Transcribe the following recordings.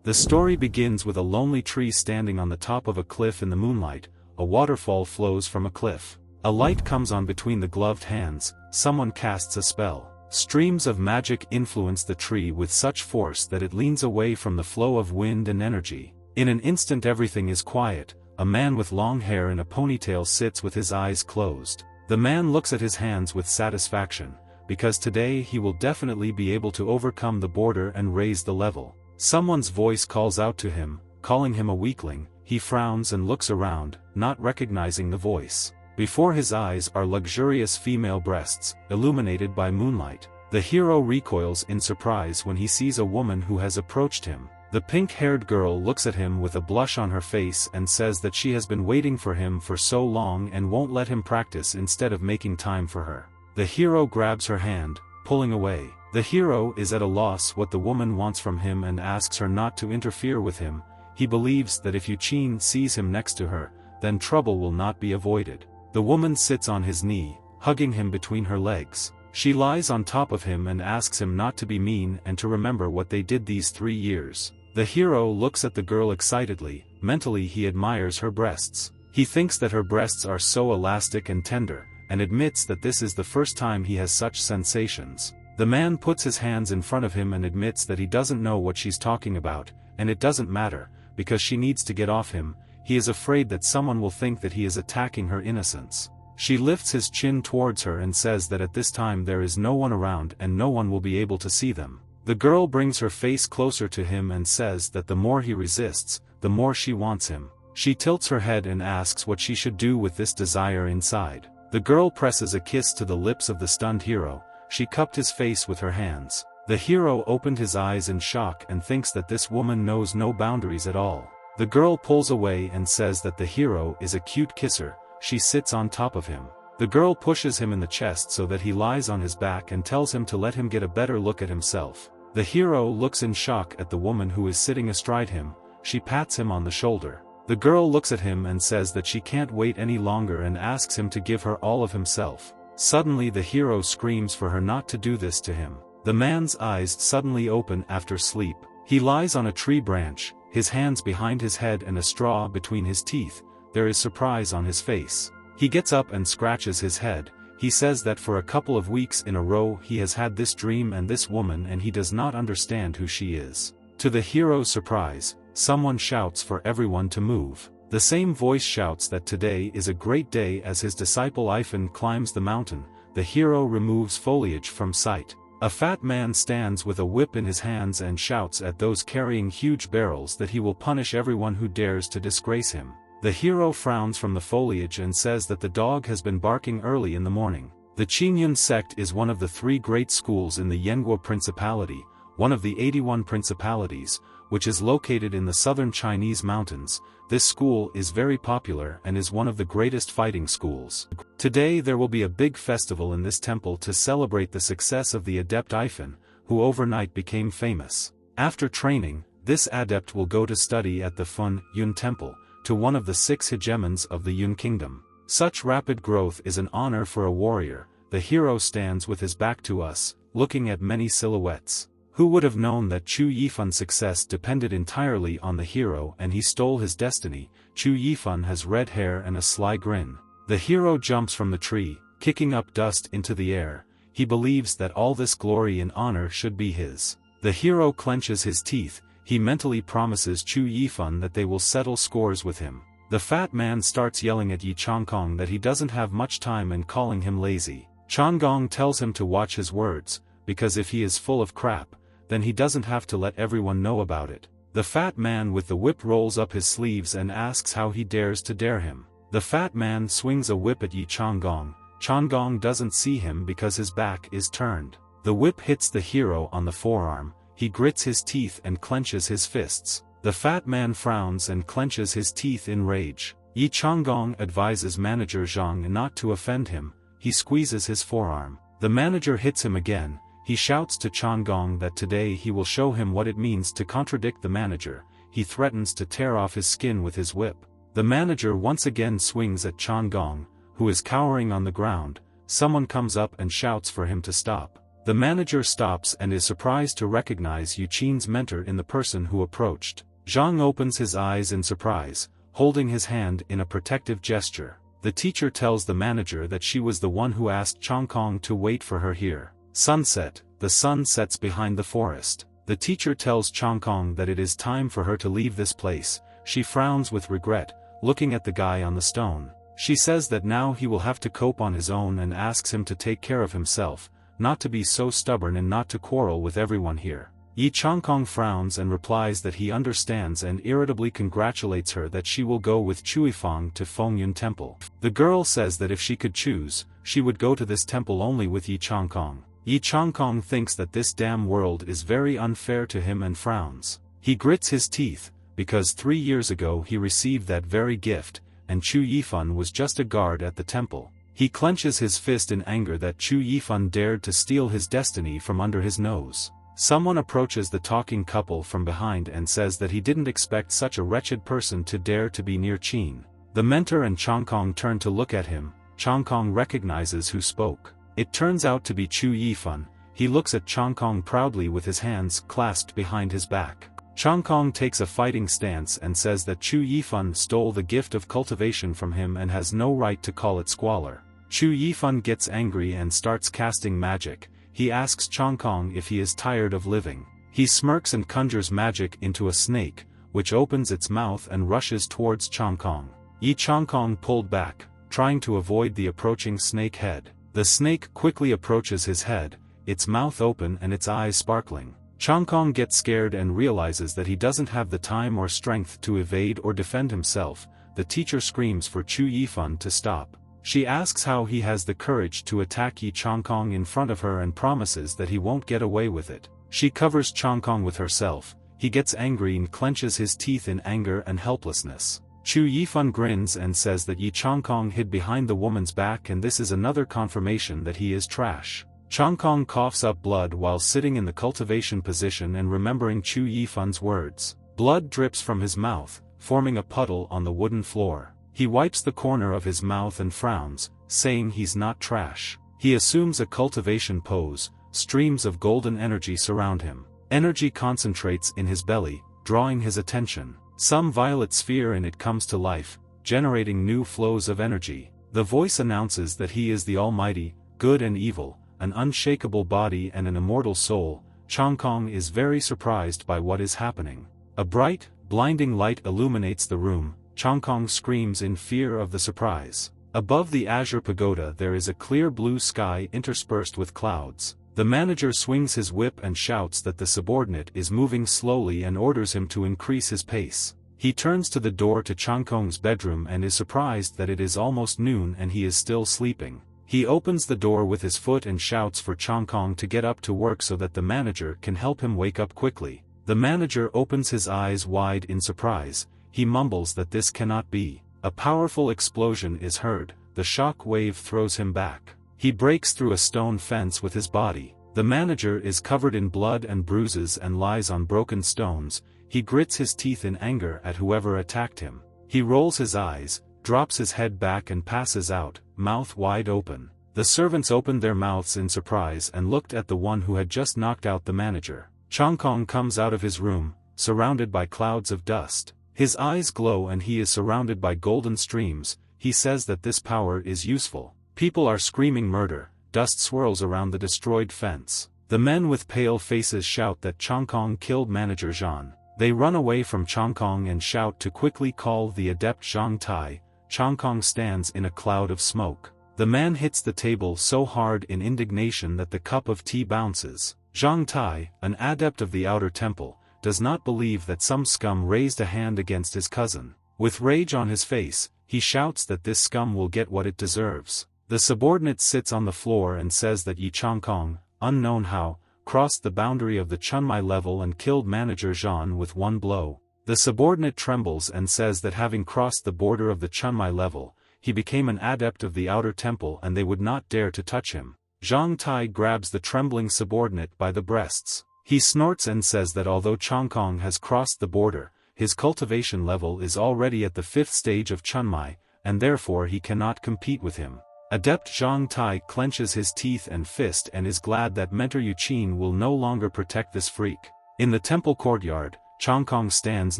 The story begins with a lonely tree standing on the top of a cliff in the moonlight. A waterfall flows from a cliff. A light comes on between the gloved hands. Someone casts a spell. Streams of magic influence the tree with such force that it leans away from the flow of wind and energy. In an instant everything is quiet. A man with long hair in a ponytail sits with his eyes closed. The man looks at his hands with satisfaction, because today he will definitely be able to overcome the border and raise the level. Someone's voice calls out to him, calling him a weakling. He frowns and looks around, not recognizing the voice. Before his eyes are luxurious female breasts, illuminated by moonlight. The hero recoils in surprise when he sees a woman who has approached him. The pink-haired girl looks at him with a blush on her face and says that she has been waiting for him for so long and won't let him practice instead of making time for her. The hero grabs her hand, pulling away. The hero is at a loss what the woman wants from him and asks her not to interfere with him. He believes that if Yuqin sees him next to her, then trouble will not be avoided. The woman sits on his knee, hugging him between her legs. She lies on top of him and asks him not to be mean and to remember what they did these 3 years. The hero looks at the girl excitedly. Mentally he admires her breasts. He thinks that her breasts are so elastic and tender, and admits that this is the first time he has such sensations. The man puts his hands in front of him and admits that he doesn't know what she's talking about, and it doesn't matter, because she needs to get off him. He is afraid that someone will think that he is attacking her innocence. She lifts his chin towards her and says that at this time there is no one around and no one will be able to see them. The girl brings her face closer to him and says that the more he resists, the more she wants him. She tilts her head and asks what she should do with this desire inside. The girl presses a kiss to the lips of the stunned hero. She cupped his face with her hands. The hero opened his eyes in shock and thinks that this woman knows no boundaries at all. The girl pulls away and says that the hero is a cute kisser. She sits on top of him. The girl pushes him in the chest so that he lies on his back and tells him to let him get a better look at himself. The hero looks in shock at the woman who is sitting astride him. She pats him on the shoulder. The girl looks at him and says that she can't wait any longer and asks him to give her all of himself. Suddenly the hero screams for her not to do this to him. The man's eyes suddenly open after sleep. He lies on a tree branch, his hands behind his head and a straw between his teeth. There is surprise on his face. He gets up and scratches his head. He says that for a couple of weeks in a row he has had this dream and this woman and he does not understand who she is. To the hero's surprise, someone shouts for everyone to move. The same voice shouts that today is a great day as his disciple Ifan climbs the mountain. The hero removes foliage from sight. A fat man stands with a whip in his hands and shouts at those carrying huge barrels that he will punish everyone who dares to disgrace him. The hero frowns from the foliage and says that the dog has been barking early in the morning. The Qingyun sect is one of the 3 great schools in the Yanguo Principality, one of the 81 principalities, which is located in the southern Chinese mountains. This school is very popular and is one of the greatest fighting schools. Today there will be a big festival in this temple to celebrate the success of the adept Ifan, who overnight became famous. After training, this adept will go to study at the Fun Yun Temple, to one of the 6 hegemons of the Yun Kingdom. Such rapid growth is an honor for a warrior. The hero stands with his back to us, looking at many silhouettes. Who would have known that Chu Yifun's success depended entirely on the hero and he stole his destiny? Chu Yifun has red hair and a sly grin. The hero jumps from the tree, kicking up dust into the air. He believes that all this glory and honor should be his. The hero clenches his teeth. He mentally promises Chu Yifun that they will settle scores with him. The fat man starts yelling at Yi Changkong that he doesn't have much time and calling him lazy. Changkong tells him to watch his words, because if he is full of crap, then he doesn't have to let everyone know about it. The fat man with the whip rolls up his sleeves and asks how he dares to dare him. The fat man swings a whip at Yi Changkong. Changkong doesn't see him because his back is turned. The whip hits the hero on the forearm. He grits his teeth and clenches his fists. The fat man frowns and clenches his teeth in rage. Yi Changkong advises manager Zhang not to offend him. He squeezes his forearm. The manager hits him again. He shouts to Changkong that today he will show him what it means to contradict the manager. He threatens to tear off his skin with his whip. The manager once again swings at Changkong, who is cowering on the ground. Someone comes up and shouts for him to stop. The manager stops and is surprised to recognize Yuqin's mentor in the person who approached. Zhang opens his eyes in surprise, holding his hand in a protective gesture. The teacher tells the manager that she was the one who asked Chang Kong to wait for her here. Sunset, the sun sets behind the forest. The teacher tells Chang Kong that it is time for her to leave this place. She frowns with regret, looking at the guy on the stone. She says that now he will have to cope on his own and asks him to take care of himself, not to be so stubborn and not to quarrel with everyone here. Yi Chang Kong frowns and replies that he understands and irritably congratulates her that she will go with Chuifang to Fengyun Temple. The girl says that if she could choose, she would go to this temple only with Yi Chang Kong. Yi Chang Kong thinks that this damn world is very unfair to him and frowns. He grits his teeth, because 3 years ago he received that very gift, and Chu Yifan was just a guard at the temple. He clenches his fist in anger that Chu Yifan dared to steal his destiny from under his nose. Someone approaches the talking couple from behind and says that he didn't expect such a wretched person to dare to be near Qin. The mentor and Chang Kong turn to look at him. Chang Kong recognizes who spoke. It turns out to be Chu Yifan. He looks at Chang Kong proudly with his hands clasped behind his back. Chang Kong takes a fighting stance and says that Chu Yifan stole the gift of cultivation from him and has no right to call it squalor. Chu Yifan gets angry and starts casting magic. He asks Chang Kong if he is tired of living. He smirks and conjures magic into a snake, which opens its mouth and rushes towards Chang Kong. Yi Chang Kong pulled back, trying to avoid the approaching snake head. The snake quickly approaches his head, its mouth open and its eyes sparkling. Chang Kong gets scared and realizes that he doesn't have the time or strength to evade or defend himself. The teacher screams for Chu Yifan to stop. She asks how he has the courage to attack Yi Chang Kong in front of her and promises that he won't get away with it. She covers Chang Kong with herself. He gets angry and clenches his teeth in anger and helplessness. Chu Yifan grins and says that Yi Chang Kong hid behind the woman's back and this is another confirmation that he is trash. Chang Kong coughs up blood while sitting in the cultivation position and remembering Chu Yifan's words. Blood drips from his mouth, forming a puddle on the wooden floor. He wipes the corner of his mouth and frowns, saying he's not trash. He assumes a cultivation pose. Streams of golden energy surround him. Energy concentrates in his belly, drawing his attention. Some violet sphere in it comes to life, generating new flows of energy. The voice announces that he is the Almighty, good and evil, an unshakable body and an immortal soul. Chang Kong is very surprised by what is happening. A bright, blinding light illuminates the room. Chang Kong screams in fear of the surprise. Above the azure pagoda there is a clear blue sky interspersed with clouds. The manager swings his whip and shouts that the subordinate is moving slowly and orders him to increase his pace. He turns to the door to Chang Kong's bedroom and is surprised that it is almost noon and he is still sleeping. He opens the door with his foot and shouts for Chang Kong to get up to work so that the manager can help him wake up quickly. The manager opens his eyes wide in surprise. He mumbles that this cannot be. A powerful explosion is heard. The shock wave throws him back. He breaks through a stone fence with his body. The manager is covered in blood and bruises and lies on broken stones. He grits his teeth in anger at whoever attacked him. He rolls his eyes, drops his head back and passes out, mouth wide open. The servants opened their mouths in surprise and looked at the one who had just knocked out the manager. Chang Kong comes out of his room, surrounded by clouds of dust. His eyes glow and he is surrounded by golden streams. He says that this power is useful. People are screaming murder. Dust swirls around the destroyed fence. The men with pale faces shout that Chang Kong killed manager Zhan. They run away from Chang Kong and shout to quickly call the adept Zhang Tai. Chang Kong stands in a cloud of smoke. The man hits the table so hard in indignation that the cup of tea bounces. Zhang Tai, an adept of the outer temple, does not believe that some scum raised a hand against his cousin. With rage on his face, he shouts that this scum will get what it deserves. The subordinate sits on the floor and says that Yi Chang Kong, unknown how, crossed the boundary of the Chunmai level and killed manager Zhan with one blow. The subordinate trembles and says that having crossed the border of the Chunmai level, he became an adept of the outer temple and they would not dare to touch him. Zhang Tai grabs the trembling subordinate by the breasts. He snorts and says that although Chang Kong has crossed the border, his cultivation level is already at the 5th stage of Chunmai, and therefore he cannot compete with him. Adept Zhang Tai clenches his teeth and fist and is glad that Mentor Yuqin will no longer protect this freak. In the temple courtyard, Changkong stands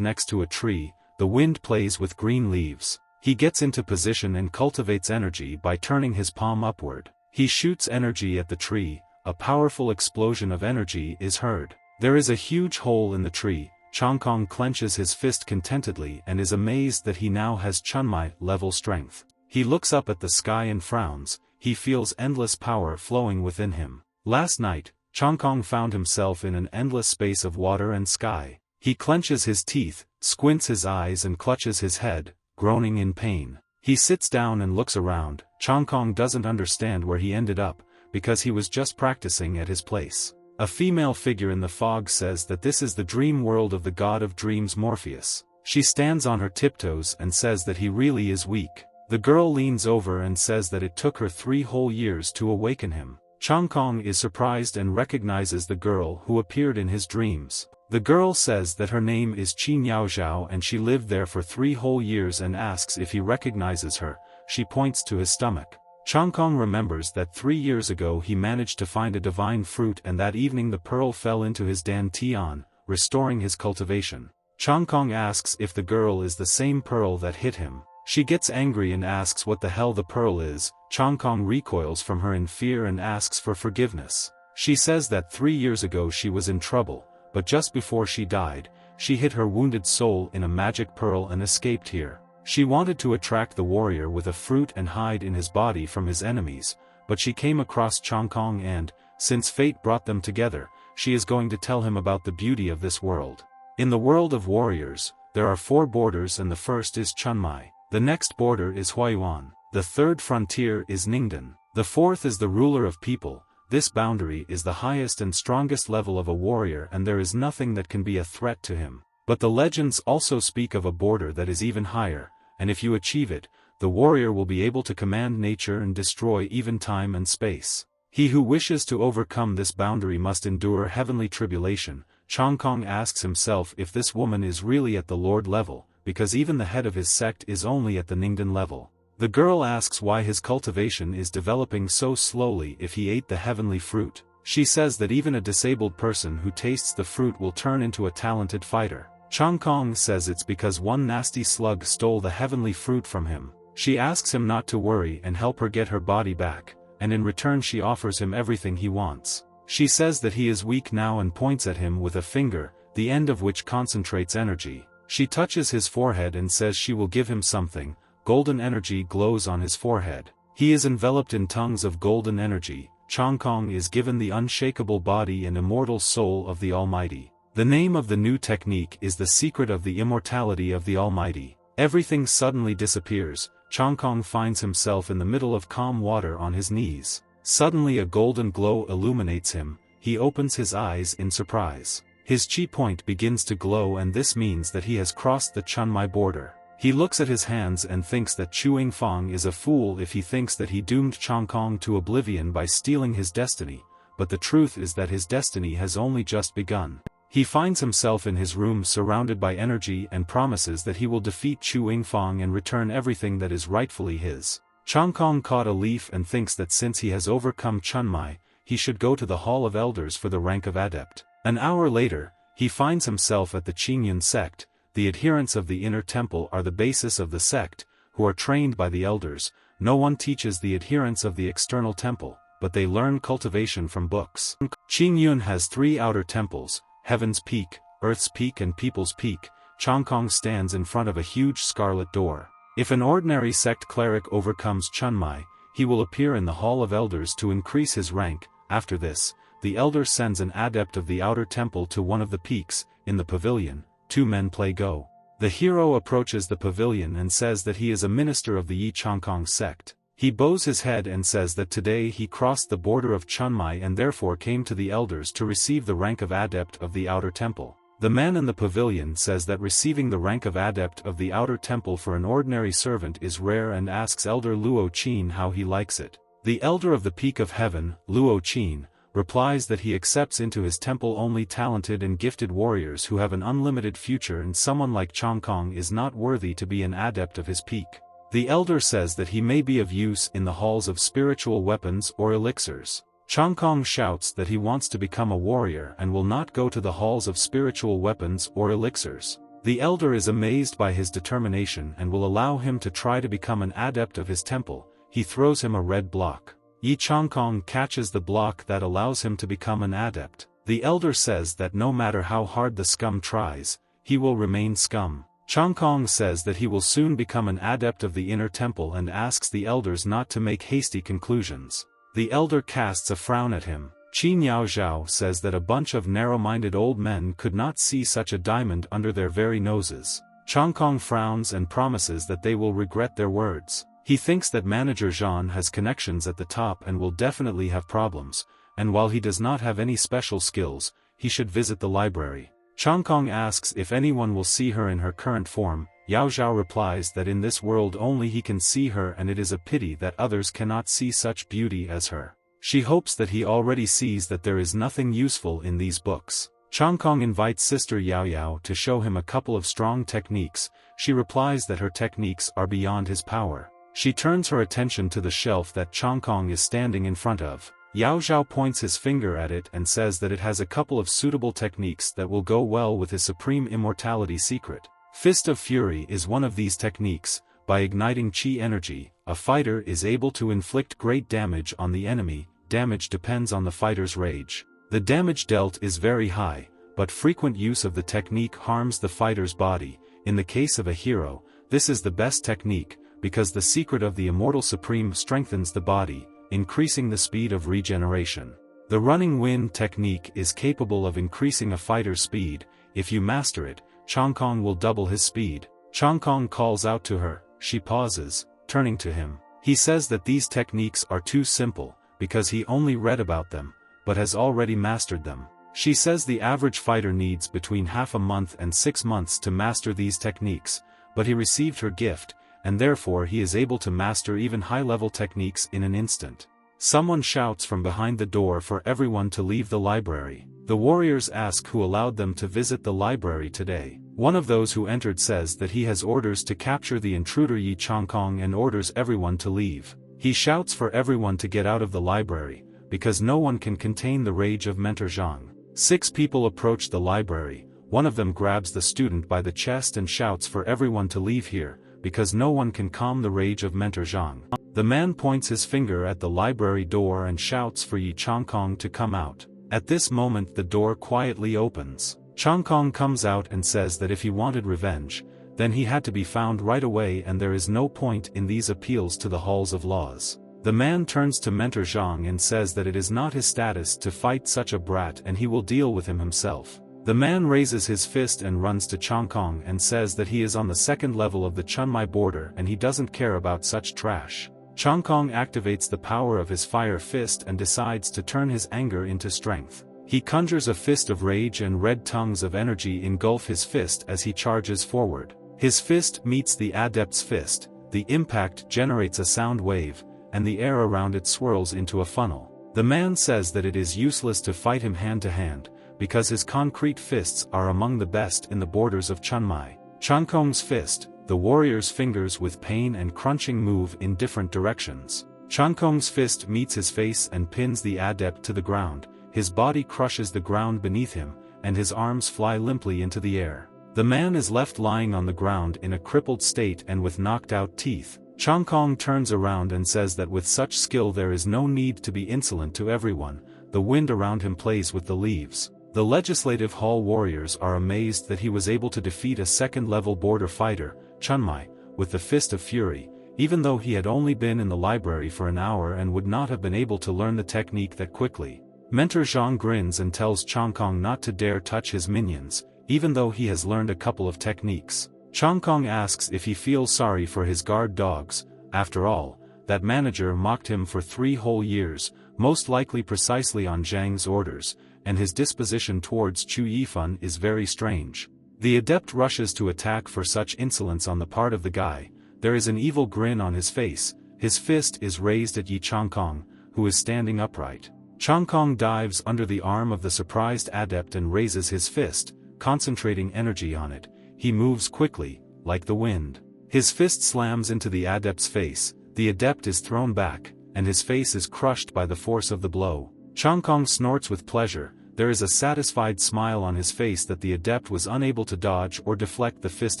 next to a tree, the wind plays with green leaves. He gets into position and cultivates energy by turning his palm upward. He shoots energy at the tree, a powerful explosion of energy is heard. There is a huge hole in the tree. Changkong clenches his fist contentedly and is amazed that he now has Chunmai level strength. He looks up at the sky and frowns, he feels endless power flowing within him. Last night, Changkong found himself in an endless space of water and sky. He clenches his teeth, squints his eyes and clutches his head, groaning in pain. He sits down and looks around. Changkong doesn't understand where he ended up, because he was just practicing at his place. A female figure in the fog says that this is the dream world of the god of dreams Morpheus. She stands on her tiptoes and says that he really is weak. The girl leans over and says that it took her 3 whole years to awaken him. Changkong is surprised and recognizes the girl who appeared in his dreams. The girl says that her name is Qin Yaozhao and she lived there for 3 whole years and asks if he recognizes her. She points to his stomach. Changkong remembers that 3 years ago he managed to find a divine fruit and that evening the pearl fell into his Dan Tian, restoring his cultivation. Changkong asks if the girl is the same pearl that hit him. She gets angry and asks what the hell the pearl is. Changkong recoils from her in fear and asks for forgiveness. She says that 3 years ago she was in trouble, but just before she died, she hid her wounded soul in a magic pearl and escaped here. She wanted to attract the warrior with a fruit and hide in his body from his enemies, but she came across Changkong and, since fate brought them together, she is going to tell him about the beauty of this world. In the world of warriors, there are 4 borders and the first is Chunmai. The next border is Huayuan. The third frontier is Ningdan. The fourth is the ruler of people. This boundary is the highest and strongest level of a warrior and there is nothing that can be a threat to him. But the legends also speak of a border that is even higher, and if you achieve it, the warrior will be able to command nature and destroy even time and space. He who wishes to overcome this boundary must endure heavenly tribulation. Changkong asks himself if this woman is really at the Lord level, because even the head of his sect is only at the Ningdan level. The girl asks why his cultivation is developing so slowly if he ate the heavenly fruit. She says that even a disabled person who tastes the fruit will turn into a talented fighter. Changkong says it's because one nasty slug stole the heavenly fruit from him. She asks him not to worry and help her get her body back, and in return she offers him everything he wants. She says that he is weak now and points at him with a finger, the end of which concentrates energy. She touches his forehead and says she will give him something. Golden energy glows on his forehead. He is enveloped in tongues of golden energy. Changkong is given the unshakable body and immortal soul of the Almighty. The name of the new technique is the secret of the immortality of the Almighty. Everything suddenly disappears. Changkong finds himself in the middle of calm water on his knees. Suddenly a golden glow illuminates him. He opens his eyes in surprise. His chi point begins to glow and this means that he has crossed the Chunmai border. He looks at his hands and thinks that Chu Yingfang is a fool if he thinks that he doomed Changkong to oblivion by stealing his destiny, but the truth is that his destiny has only just begun. He finds himself in his room surrounded by energy and promises that he will defeat Chu Yingfang and return everything that is rightfully his. Changkong caught a leaf and thinks that since he has overcome Chunmai, he should go to the Hall of Elders for the rank of Adept. An hour later, he finds himself at the Qingyun sect. The adherents of the inner temple are the basis of the sect, who are trained by the elders. No one teaches the adherents of the external temple, but they learn cultivation from books. Qingyun has 3 outer temples, Heaven's Peak, Earth's Peak and People's Peak. Changkong stands in front of a huge scarlet door. If an ordinary sect cleric overcomes Chunmai, he will appear in the Hall of Elders to increase his rank. After this, the elder sends an adept of the outer temple to one of the peaks. In the pavilion, 2 men play Go. The hero approaches the pavilion and says that he is a minister of the Yi Changkong sect. He bows his head and says that today he crossed the border of Chunmai and therefore came to the elders to receive the rank of adept of the outer temple. The man in the pavilion says that receiving the rank of adept of the outer temple for an ordinary servant is rare and asks Elder Luo Qin how he likes it. The elder of the Peak of Heaven, Luo Qin, replies that he accepts into his temple only talented and gifted warriors who have an unlimited future and someone like Changkong is not worthy to be an adept of his peak. The elder says that he may be of use in the halls of spiritual weapons or elixirs. Changkong shouts that he wants to become a warrior and will not go to the halls of spiritual weapons or elixirs. The elder is amazed by his determination and will allow him to try to become an adept of his temple. He throws him a red block. Yi Changkong catches the block that allows him to become an adept. The elder says that no matter how hard the scum tries, he will remain scum. Changkong says that he will soon become an adept of the inner temple and asks the elders not to make hasty conclusions. The elder casts a frown at him. Qi Niaozhao says that a bunch of narrow-minded old men could not see such a diamond under their very noses. Changkong frowns and promises that they will regret their words. He thinks that Manager Zhang has connections at the top and will definitely have problems, and while he does not have any special skills, he should visit the library. Changkong asks if anyone will see her in her current form. Yao Zhao replies that in this world only he can see her and it is a pity that others cannot see such beauty as her. She hopes that he already sees that there is nothing useful in these books. Changkong invites Sister Yao Yao to show him a couple of strong techniques. She replies that her techniques are beyond his power. She turns her attention to the shelf that Changkong is standing in front of. Yao Zhao points his finger at it and says that it has a couple of suitable techniques that will go well with his supreme immortality secret. Fist of Fury is one of these techniques. By igniting Qi energy, a fighter is able to inflict great damage on the enemy. Damage depends on the fighter's rage. The damage dealt is very high, but frequent use of the technique harms the fighter's body. In the case of a hero, this is the best technique, because the secret of the Immortal Supreme strengthens the body, increasing the speed of regeneration. The running wind technique is capable of increasing a fighter's speed. If you master it, Changkong will double his speed. Changkong calls out to her. She pauses, turning to him. He says that these techniques are too simple, because he only read about them, but has already mastered them. She says the average fighter needs between half a month and 6 months to master these techniques, but he received her gift, and therefore he is able to master even high-level techniques in an instant. Someone shouts from behind the door for everyone to leave the library. The warriors ask who allowed them to visit the library today. One of those who entered says that he has orders to capture the intruder Yi Changkong and orders everyone to leave. He shouts for everyone to get out of the library, because no one can contain the rage of Mentor Zhang. 6 people approach the library. One of them grabs the student by the chest and shouts for everyone to leave here, because no one can calm the rage of Mentor Zhang. The man points his finger at the library door and shouts for Yi Changkong to come out. At this moment the door quietly opens. Changkong comes out and says that if he wanted revenge, then he had to be found right away and there is no point in these appeals to the halls of laws. The man turns to Mentor Zhang and says that it is not his status to fight such a brat and he will deal with him himself. The man raises his fist and runs to Changkong and says that he is on the 2nd level of the Chunmai border and he doesn't care about such trash. Changkong activates the power of his fire fist and decides to turn his anger into strength. He conjures a fist of rage and red tongues of energy engulf his fist as he charges forward. His fist meets the adept's fist, the impact generates a sound wave, and the air around it swirls into a funnel. The man says that it is useless to fight him hand to hand, because his concrete fists are among the best in the borders of Chunmai. Changkong's fist, the warrior's fingers with pain and crunching move in different directions. Changkong's fist meets his face and pins the adept to the ground, his body crushes the ground beneath him, and his arms fly limply into the air. The man is left lying on the ground in a crippled state and with knocked-out teeth. Changkong turns around and says that with such skill there is no need to be insolent to everyone. The wind around him plays with the leaves. The Legislative Hall warriors are amazed that he was able to defeat a 2nd-level border fighter, Chunmai, with the Fist of Fury, even though he had only been in the library for an hour and would not have been able to learn the technique that quickly. Mentor Zhang grins and tells Changkong not to dare touch his minions, even though he has learned a couple of techniques. Changkong asks if he feels sorry for his guard dogs. After all, that manager mocked him for 3 whole years, most likely precisely on Zhang's orders, and his disposition towards Chu Yifan is very strange. The adept rushes to attack for such insolence on the part of the guy. There is an evil grin on his face. His fist is raised at Yi Changkong, who is standing upright. Changkong dives under the arm of the surprised adept and raises his fist, concentrating energy on it. He moves quickly, like the wind. His fist slams into the adept's face, the adept is thrown back, and his face is crushed by the force of the blow. Changkong snorts with pleasure. There is a satisfied smile on his face that the adept was unable to dodge or deflect the fist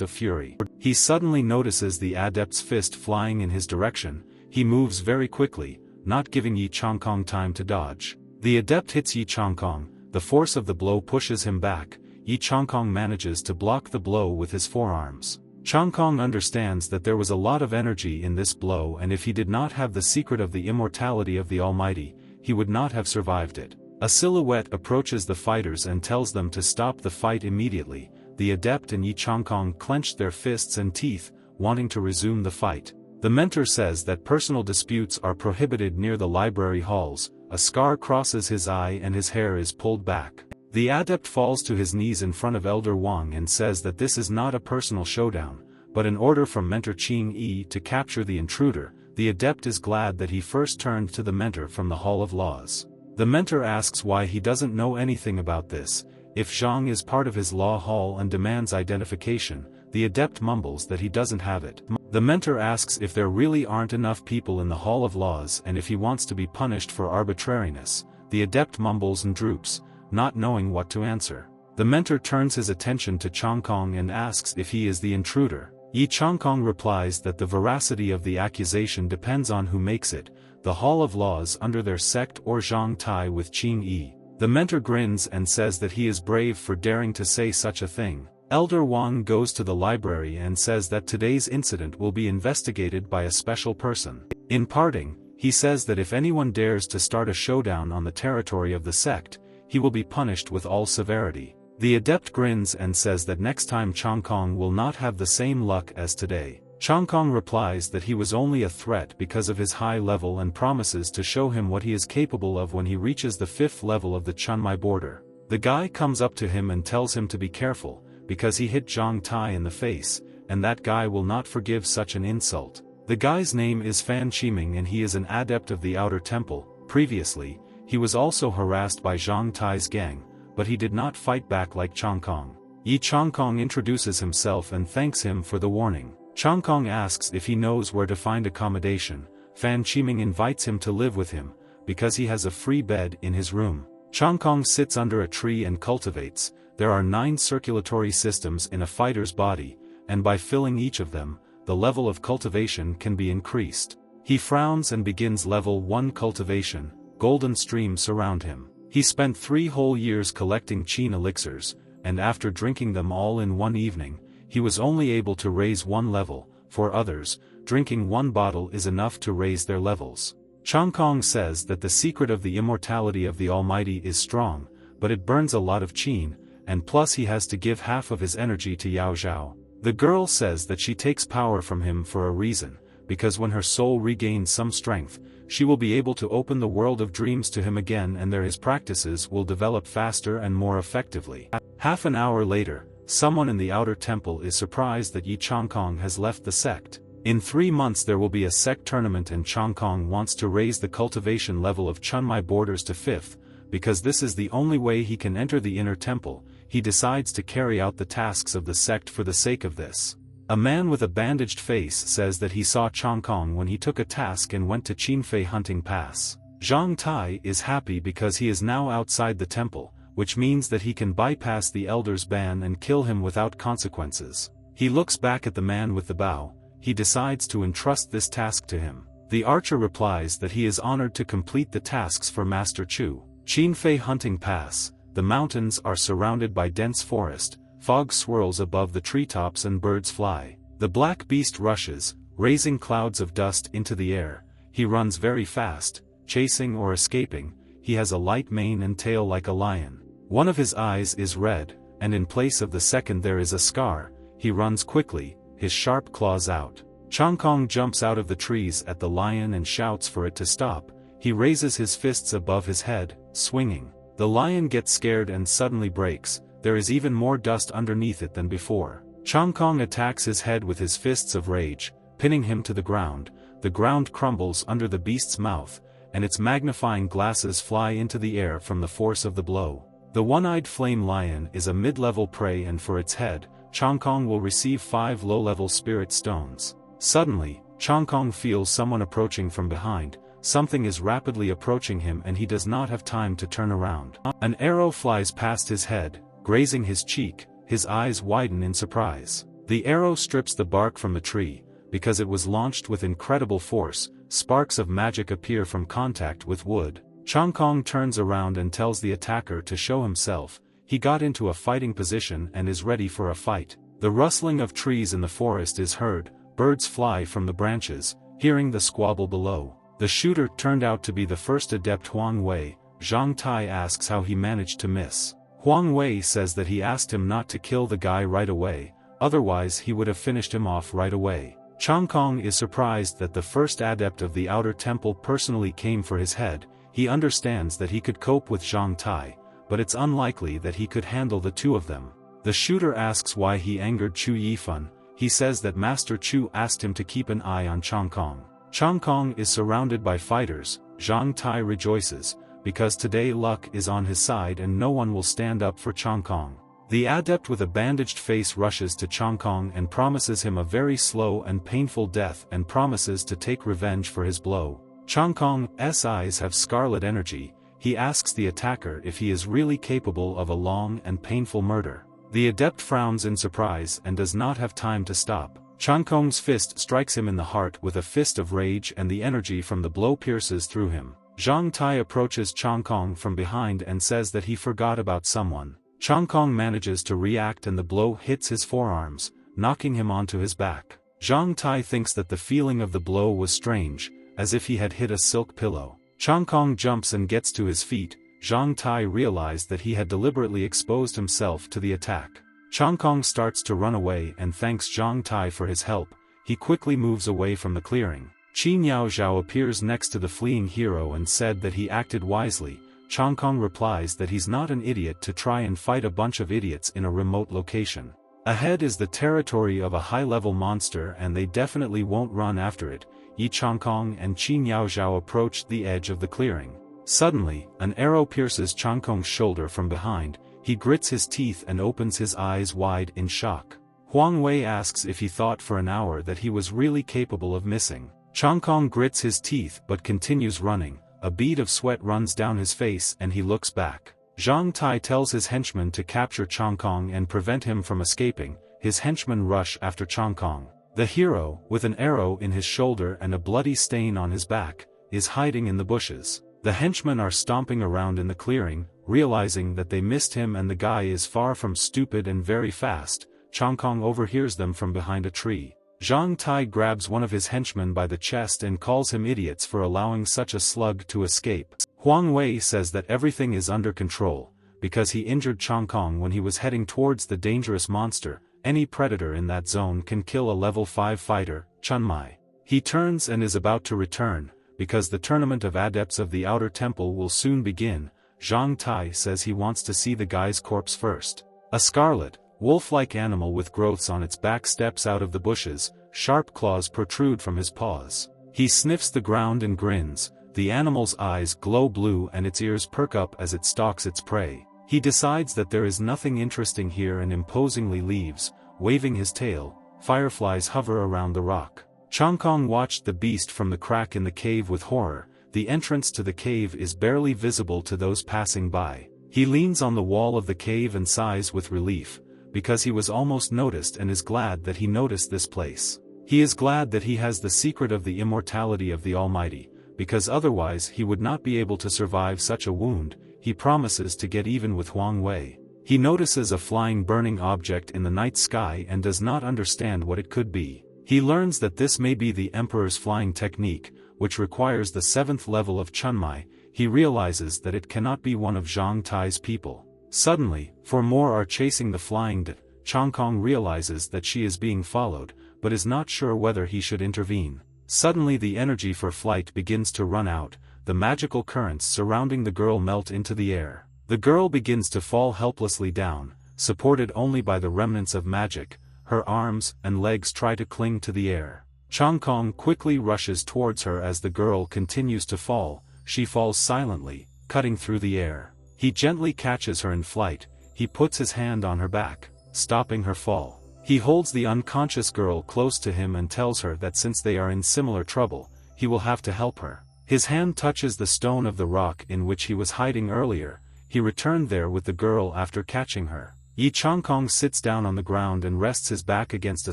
of fury. He suddenly notices the adept's fist flying in his direction. He moves very quickly, not giving Yi Changkong time to dodge. The adept hits Yi Changkong. The force of the blow pushes him back. Yi Changkong manages to block the blow with his forearms. Changkong understands that there was a lot of energy in this blow, and if he did not have the secret of the immortality of the Almighty, he would not have survived it. A silhouette approaches the fighters and tells them to stop the fight immediately. The adept and Yi Changkong clenched their fists and teeth, wanting to resume the fight. The mentor says that personal disputes are prohibited near the library halls. A scar crosses his eye and his hair is pulled back. The adept falls to his knees in front of Elder Wang and says that this is not a personal showdown, but an order from Mentor Qing Yi to capture the intruder. The adept is glad that he first turned to the mentor from the Hall of Laws. The mentor asks why he doesn't know anything about this. If Zhang is part of his law hall and demands identification, the adept mumbles that he doesn't have it. The mentor asks if there really aren't enough people in the Hall of Laws and if he wants to be punished for arbitrariness. The adept mumbles and droops, not knowing what to answer. The mentor turns his attention to Changkong and asks if he is the intruder. Yi Changkong replies that the veracity of the accusation depends on who makes it, the Hall of Laws under their sect or Zhang Tai with Qing Yi. The mentor grins and says that he is brave for daring to say such a thing. Elder Wang goes to the library and says that today's incident will be investigated by a special person. In parting, he says that if anyone dares to start a showdown on the territory of the sect, he will be punished with all severity. The adept grins and says that next time Changkong will not have the same luck as today. Changkong replies that he was only a threat because of his high level and promises to show him what he is capable of when he reaches the 5th level of the Chunmai border. The guy comes up to him and tells him to be careful, because he hit Zhang Tai in the face, and that guy will not forgive such an insult. The guy's name is Fan Qiming and he is an adept of the Outer Temple. Previously, he was also harassed by Zhang Tai's gang, but he did not fight back like Changkong. Yi Changkong introduces himself and thanks him for the warning. Changkong asks if he knows where to find accommodation. Fan Qiming invites him to live with him, because he has a free bed in his room. Changkong sits under a tree and cultivates. There are 9 circulatory systems in a fighter's body, and by filling each of them, the level of cultivation can be increased. He frowns and begins level 1 cultivation. Golden streams surround him. He spent 3 whole years collecting Qin elixirs, and after drinking them all in one evening, he was only able to raise 1 level. For others, drinking 1 bottle is enough to raise their levels. Changkong says that the secret of the immortality of the Almighty is strong, but it burns a lot of Qin, and plus he has to give half of his energy to Yao Zhao. The girl says that she takes power from him for a reason, because when her soul regains some strength, she will be able to open the world of dreams to him again and there his practices will develop faster and more effectively. Half an hour later, someone in the Outer Temple is surprised that Yi Changkong has left the sect. In 3 months there will be a sect tournament and Changkong wants to raise the cultivation level of Chunmai borders to 5th, because this is the only way he can enter the inner temple. He decides to carry out the tasks of the sect for the sake of this. A man with a bandaged face says that he saw Changkong when he took a task and went to Qinfei hunting pass. Zhang Tai is happy because he is now outside the temple, which means that he can bypass the elder's ban and kill him without consequences. He looks back at the man with the bow. He decides to entrust this task to him. The archer replies that he is honored to complete the tasks for Master Chu. Qinfei hunting pass. The mountains are surrounded by dense forest, fog swirls above the treetops and birds fly. The black beast rushes, raising clouds of dust into the air. He runs very fast, chasing or escaping. He has a light mane and tail like a lion. One of his eyes is red, and in place of the second there is a scar. He runs quickly, his sharp claws out. Changkong jumps out of the trees at the lion and shouts for it to stop. He raises his fists above his head, swinging. The lion gets scared and suddenly breaks. There is even more dust underneath it than before. Changkong attacks his head with his fists of rage, pinning him to the ground. The ground crumbles under the beast's mouth, and its magnifying glasses fly into the air from the force of the blow. The one-eyed flame lion is a mid-level prey and for its head, Changkong will receive 5 low-level spirit stones. Suddenly, Changkong feels someone approaching from behind. Something is rapidly approaching him and he does not have time to turn around. An arrow flies past his head, grazing his cheek. His eyes widen in surprise. The arrow strips the bark from the tree. Because it was launched with incredible force, sparks of magic appear from contact with wood. Changkong turns around and tells the attacker to show himself. He got into a fighting position and is ready for a fight. The rustling of trees in the forest is heard, birds fly from the branches, hearing the squabble below. The shooter turned out to be the first adept Huang Wei. Zhang Tai asks how he managed to miss. Huang Wei says that he asked him not to kill the guy right away, otherwise he would have finished him off right away. Changkong is surprised that the first adept of the outer temple personally came for his head. He understands that he could cope with Zhang Tai, but it's unlikely that he could handle the two of them. The shooter asks why he angered Chu Yifan. He says that Master Chu asked him to keep an eye on Changkong. Changkong is surrounded by fighters. Zhang Tai rejoices, because today luck is on his side and no one will stand up for Changkong. The adept with a bandaged face rushes to Changkong and promises him a very slow and painful death and promises to take revenge for his blow. Changkong's eyes have scarlet energy. He asks the attacker if he is really capable of a long and painful murder. The adept frowns in surprise and does not have time to stop. Changkong's fist strikes him in the heart with a fist of rage and the energy from the blow pierces through him. Zhang Tai approaches Changkong from behind and says that he forgot about someone. Changkong manages to react and the blow hits his forearms, knocking him onto his back. Zhang Tai thinks that the feeling of the blow was strange, as if he had hit a silk pillow. Changkong jumps and gets to his feet. Zhang Tai realized that he had deliberately exposed himself to the attack. Changkong starts to run away and thanks Zhang Tai for his help. He quickly moves away from the clearing. Qin Yaozhao appears next to the fleeing hero and said that he acted wisely. Changkong replies that he's not an idiot to try and fight a bunch of idiots in a remote location. Ahead is the territory of a high-level monster and they definitely won't run after it. Yi Changkong and Qin Yaozhao approached the edge of the clearing. Suddenly, an arrow pierces Changkong's shoulder from behind. He grits his teeth and opens his eyes wide in shock. Huang Wei asks if he thought for an hour that he was really capable of missing. Changkong grits his teeth but continues running. A bead of sweat runs down his face and he looks back. Zhang Tai tells his henchmen to capture Changkong and prevent him from escaping. His henchmen rush after Changkong. The hero, with an arrow in his shoulder and a bloody stain on his back, is hiding in the bushes. The henchmen are stomping around in the clearing, realizing that they missed him and the guy is far from stupid and very fast. Changkong overhears them from behind a tree. Zhang Tai grabs one of his henchmen by the chest and calls him idiots for allowing such a slug to escape. Huang Wei says that everything is under control, because he injured Changkong when he was heading towards the dangerous monster. Any predator in that zone can kill a level 5 fighter, Chunmai. He turns and is about to return, because the tournament of adepts of the outer temple will soon begin. Zhang Tai says he wants to see the guy's corpse first. A scarlet, wolf-like animal with growths on its back steps out of the bushes. Sharp claws protrude from his paws. He sniffs the ground and grins. The animal's eyes glow blue and its ears perk up as it stalks its prey. He decides that there is nothing interesting here and imposingly leaves, waving his tail. Fireflies hover around the rock. Changkong watched the beast from the crack in the cave with horror. The entrance to the cave is barely visible to those passing by. He leans on the wall of the cave and sighs with relief, because he was almost noticed and is glad that he noticed this place. He is glad that he has the secret of the immortality of the Almighty, because otherwise he would not be able to survive such a wound. He promises to get even with Huang Wei. He notices a flying burning object in the night sky and does not understand what it could be. He learns that this may be the Emperor's flying technique, which requires the 7th level of Chunmai. He realizes that it cannot be one of Zhang Tai's people. Suddenly, 4 more are chasing the flying D. Changkong realizes that she is being followed, but is not sure whether he should intervene. Suddenly the energy for flight begins to run out. The magical currents surrounding the girl melt into the air. The girl begins to fall helplessly down, supported only by the remnants of magic. Her arms and legs try to cling to the air. Changkong quickly rushes towards her as the girl continues to fall. She falls silently, cutting through the air. He gently catches her in flight. He puts his hand on her back, stopping her fall. He holds the unconscious girl close to him and tells her that since they are in similar trouble, he will have to help her. His hand touches the stone of the rock in which he was hiding earlier. He returned there with the girl after catching her. Yi Changkong sits down on the ground and rests his back against a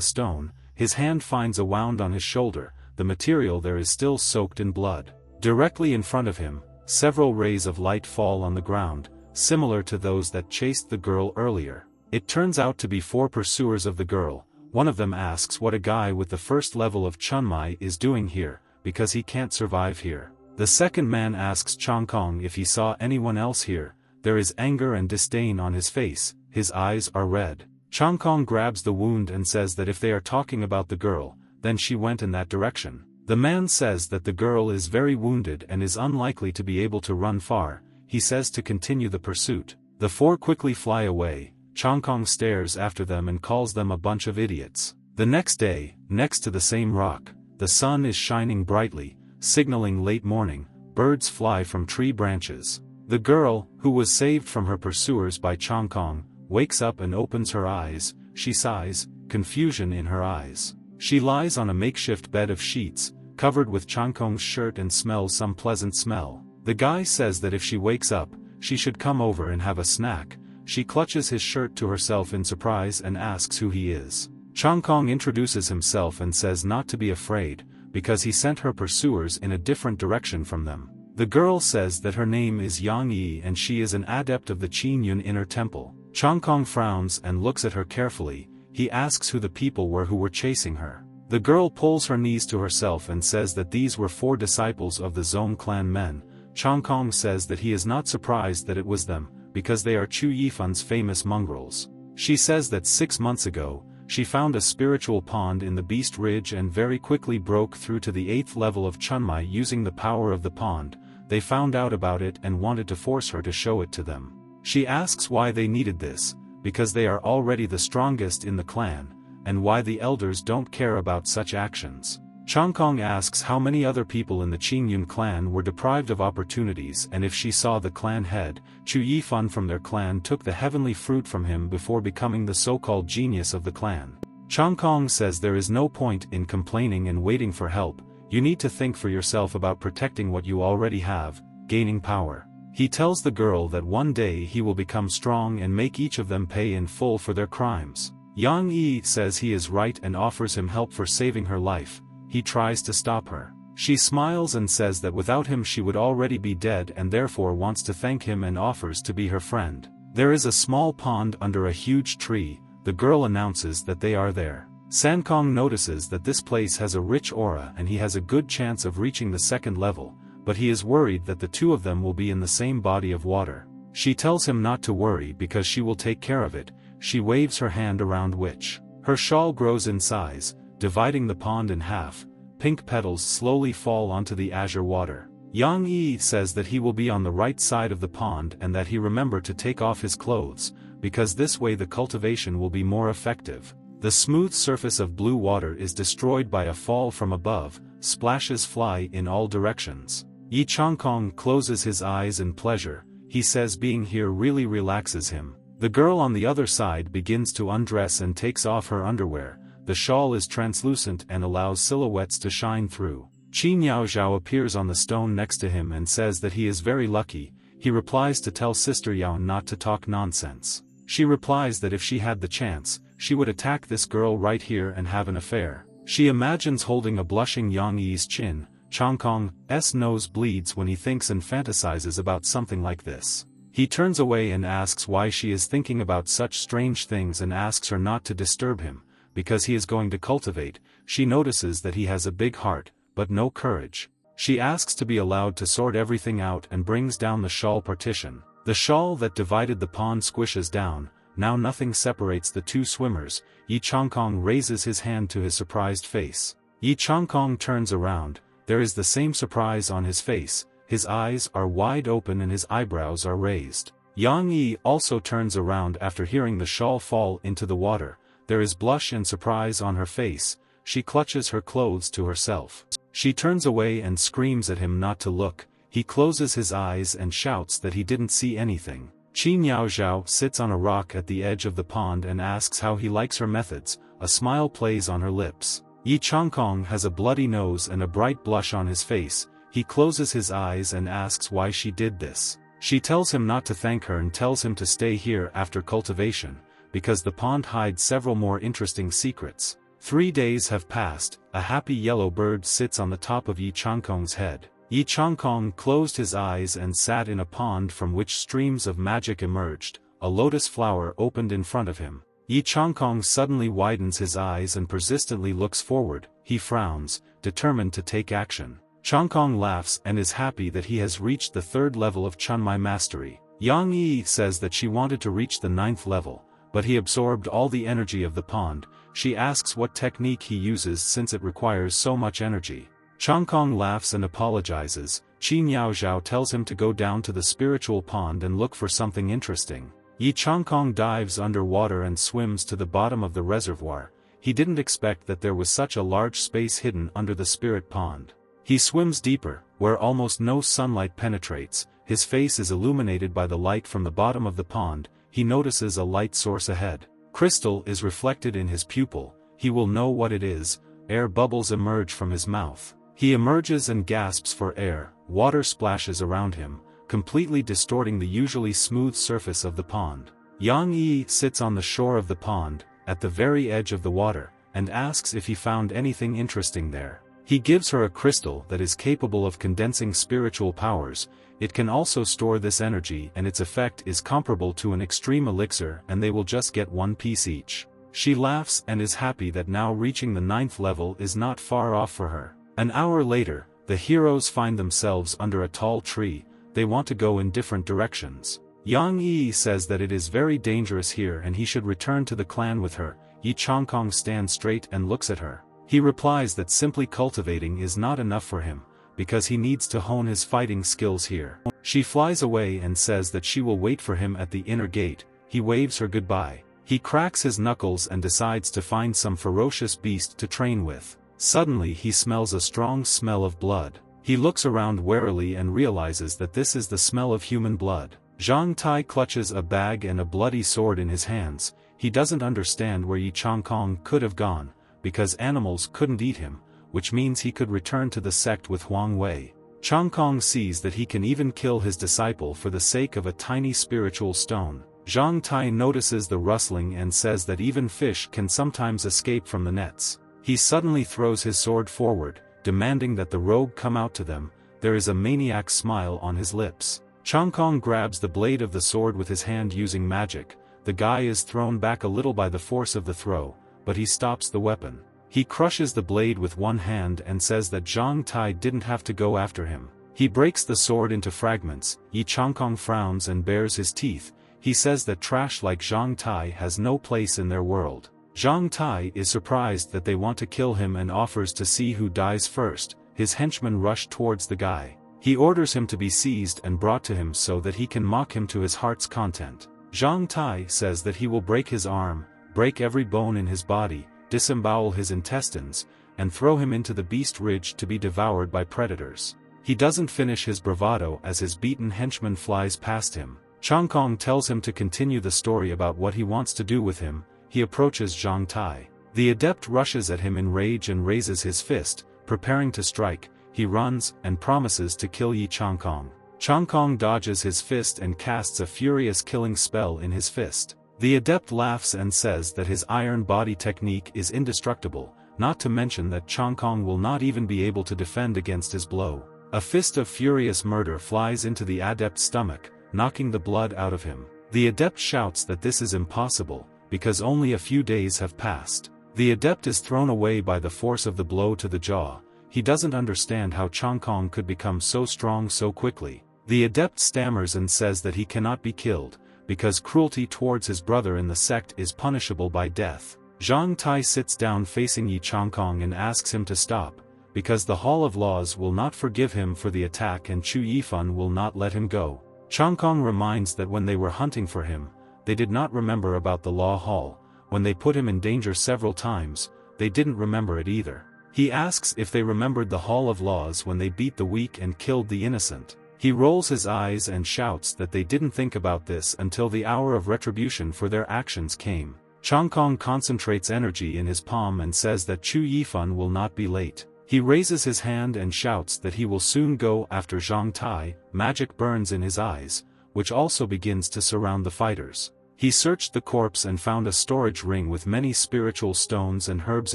stone. His hand finds a wound on his shoulder. The material there is still soaked in blood. Directly in front of him, several rays of light fall on the ground, similar to those that chased the girl earlier. It turns out to be 4 pursuers of the girl. One of them asks what a guy with the first level of Chunmai is doing here, because he can't survive here. The second man asks Changkong if he saw anyone else here. There is anger and disdain on his face, his eyes are red. Changkong grabs the wound and says that if they are talking about the girl, then she went in that direction. The man says that the girl is very wounded and is unlikely to be able to run far. He says to continue the pursuit. The 4 quickly fly away. Changkong stares after them and calls them a bunch of idiots. The next day, next to the same rock, the sun is shining brightly, signaling late morning. Birds fly from tree branches. The girl, who was saved from her pursuers by Changkong, wakes up and opens her eyes. She sighs, confusion in her eyes. She lies on a makeshift bed of sheets, covered with Changkong's shirt, and smells some pleasant smell. The guy says that if she wakes up, she should come over and have a snack. She clutches his shirt to herself in surprise and asks who he is. Changkong introduces himself and says not to be afraid, because he sent her pursuers in a different direction from them. The girl says that her name is Yang Yi and she is an adept of the Qingyun Inner Temple. Changkong frowns and looks at her carefully. He asks who the people were who were chasing her. The girl pulls her knees to herself and says that these were 4 disciples of the Zong clan men. Changkong says that he is not surprised that it was them, because they are Chu Yifan's famous mongrels. She says that 6 months ago, she found a spiritual pond in the Beast Ridge and very quickly broke through to the 8th level of Chunmai using the power of the pond. They found out about it and wanted to force her to show it to them. She asks why they needed this, because they are already the strongest in the clan, and why the elders don't care about such actions. Changkong asks how many other people in the Qingyun clan were deprived of opportunities and if she saw the clan head. Chu Yifan from their clan took the heavenly fruit from him before becoming the so-called genius of the clan. Changkong says there is no point in complaining and waiting for help. You need to think for yourself about protecting what you already have, gaining power. He tells the girl that one day he will become strong and make each of them pay in full for their crimes. Yang Yi says he is right and offers him help for saving her life. He tries to stop her. She smiles and says that without him she would already be dead and therefore wants to thank him and offers to be her friend. There is a small pond under a huge tree. The girl announces that they are there. Sankong notices that this place has a rich aura and he has a good chance of reaching the 2nd level, but he is worried that the 2 of them will be in the same body of water. She tells him not to worry because she will take care of it. She waves her hand around which her shawl grows in size, dividing the pond in half. Pink petals slowly fall onto the azure water. Yang Yi says that he will be on the right side of the pond and that he remember to take off his clothes, because this way the cultivation will be more effective. The smooth surface of blue water is destroyed by a fall from above. Splashes fly in all directions. Yi Changkong closes his eyes in pleasure. He says being here really relaxes him. The girl on the other side begins to undress and takes off her underwear. The shawl is translucent and allows silhouettes to shine through. Qin Yaozhao appears on the stone next to him and says that he is very lucky. He replies to tell Sister Yao not to talk nonsense. She replies that if she had the chance, she would attack this girl right here and have an affair. She imagines holding a blushing Yang Yi's chin. Changkong's nose bleeds when he thinks and fantasizes about something like this. He turns away and asks why she is thinking about such strange things and asks her not to disturb him, because he is going to cultivate. She notices that he has a big heart, but no courage. She asks to be allowed to sort everything out and brings down the shawl partition. The shawl that divided the pond squishes down. Now nothing separates the 2 swimmers. Yi Changkong raises his hand to his surprised face. Yi Changkong turns around. There is the same surprise on his face. His eyes are wide open and his eyebrows are raised. Yang Yi also turns around after hearing the shawl fall into the water. There is blush and surprise on her face. She clutches her clothes to herself. She turns away and screams at him not to look. He closes his eyes and shouts that he didn't see anything. Qi Niaozhao sits on a rock at the edge of the pond and asks how he likes her methods. A smile plays on her lips. Yi Changkong has a bloody nose and a bright blush on his face. He closes his eyes and asks why she did this. She tells him not to thank her and tells him to stay here after cultivation, because the pond hides several more interesting secrets. 3 days have passed. A happy yellow bird sits on the top of Yi Changkong's head. Yi Changkong closed his eyes and sat in a pond from which streams of magic emerged. A lotus flower opened in front of him. Yi Changkong suddenly widens his eyes and persistently looks forward. He frowns, determined to take action. Changkong laughs and is happy that he has reached the 3rd level of Chunmai mastery. Yang Yi says that she wanted to reach the 9th level, but he absorbed all the energy of the pond. She asks what technique he uses since it requires so much energy. Changkong laughs and apologizes. Qi Niaozhao tells him to go down to the spiritual pond and look for something interesting. Yi Changkong dives underwater and swims to the bottom of the reservoir. He didn't expect that there was such a large space hidden under the spirit pond. He swims deeper, where almost no sunlight penetrates. His face is illuminated by the light from the bottom of the pond. He notices a light source ahead. Crystal is reflected in his pupil. He will know what it is. Air bubbles emerge from his mouth. He emerges and gasps for air. Water splashes around him, completely distorting the usually smooth surface of the pond. Yang Yi sits on the shore of the pond, at the very edge of the water, and asks if he found anything interesting there. He gives her a crystal that is capable of condensing spiritual powers. It can also store this energy and its effect is comparable to an extreme elixir and they will just get 1 piece each. She laughs and is happy that now reaching the 9th level is not far off for her. An hour later, the heroes find themselves under a tall tree. They want to go in different directions. Yang Yi says that it is very dangerous here and he should return to the clan with her. Yi Changkong stands straight and looks at her. He replies that simply cultivating is not enough for him, because he needs to hone his fighting skills here. She flies away and says that she will wait for him at the inner gate. He waves her goodbye. He cracks his knuckles and decides to find some ferocious beast to train with. Suddenly he smells a strong smell of blood. He looks around warily and realizes that this is the smell of human blood. Zhang Tai clutches a bag and a bloody sword in his hands. He doesn't understand where Yi Changkong could have gone, because animals couldn't eat him, which means he could return to the sect with Huang Wei. Changkong sees that he can even kill his disciple for the sake of a tiny spiritual stone. Zhang Tai notices the rustling and says that even fish can sometimes escape from the nets. He suddenly throws his sword forward, demanding that the rogue come out to them. There is a maniac smile on his lips. Changkong grabs the blade of the sword with his hand using magic. The guy is thrown back a little by the force of the throw, but he stops the weapon. He crushes the blade with one hand and says that Zhang Tai didn't have to go after him. He breaks the sword into fragments. Yi Changkong frowns and bares his teeth. He says that trash like Zhang Tai has no place in their world. Zhang Tai is surprised that they want to kill him and offers to see who dies first. His henchmen rush towards the guy. He orders him to be seized and brought to him so that he can mock him to his heart's content. Zhang Tai says that he will break his arm, break every bone in his body, disembowel his intestines, and throw him into the beast ridge to be devoured by predators. He doesn't finish his bravado as his beaten henchman flies past him. Changkong tells him to continue the story about what he wants to do with him. He approaches Zhang Tai. The adept rushes at him in rage and raises his fist, preparing to strike. He runs and promises to kill Yi Changkong. Changkong dodges his fist and casts a furious killing spell in his fist. The adept laughs and says that his iron body technique is indestructible, not to mention that Changkong will not even be able to defend against his blow. A fist of furious murder flies into the adept's stomach, knocking the blood out of him. The adept shouts that this is impossible, because only a few days have passed. The adept is thrown away by the force of the blow to the jaw. He doesn't understand how Changkong could become so strong so quickly. The adept stammers and says that he cannot be killed, because cruelty towards his brother in the sect is punishable by death. Zhang Tai sits down facing Yi Changkong and asks him to stop, because the Hall of Laws will not forgive him for the attack and Chu Yifan will not let him go. Changkong reminds that when they were hunting for him, they did not remember about the Law Hall. When they put him in danger several times, they didn't remember it either. He asks if they remembered the Hall of Laws when they beat the weak and killed the innocent. He rolls his eyes and shouts that they didn't think about this until the hour of retribution for their actions came. Changkong concentrates energy in his palm and says that Chu Yifan will not be late. He raises his hand and shouts that he will soon go after Zhang Tai. Magic burns in his eyes, which also begins to surround the fighters. He searched the corpse and found a storage ring with many spiritual stones and herbs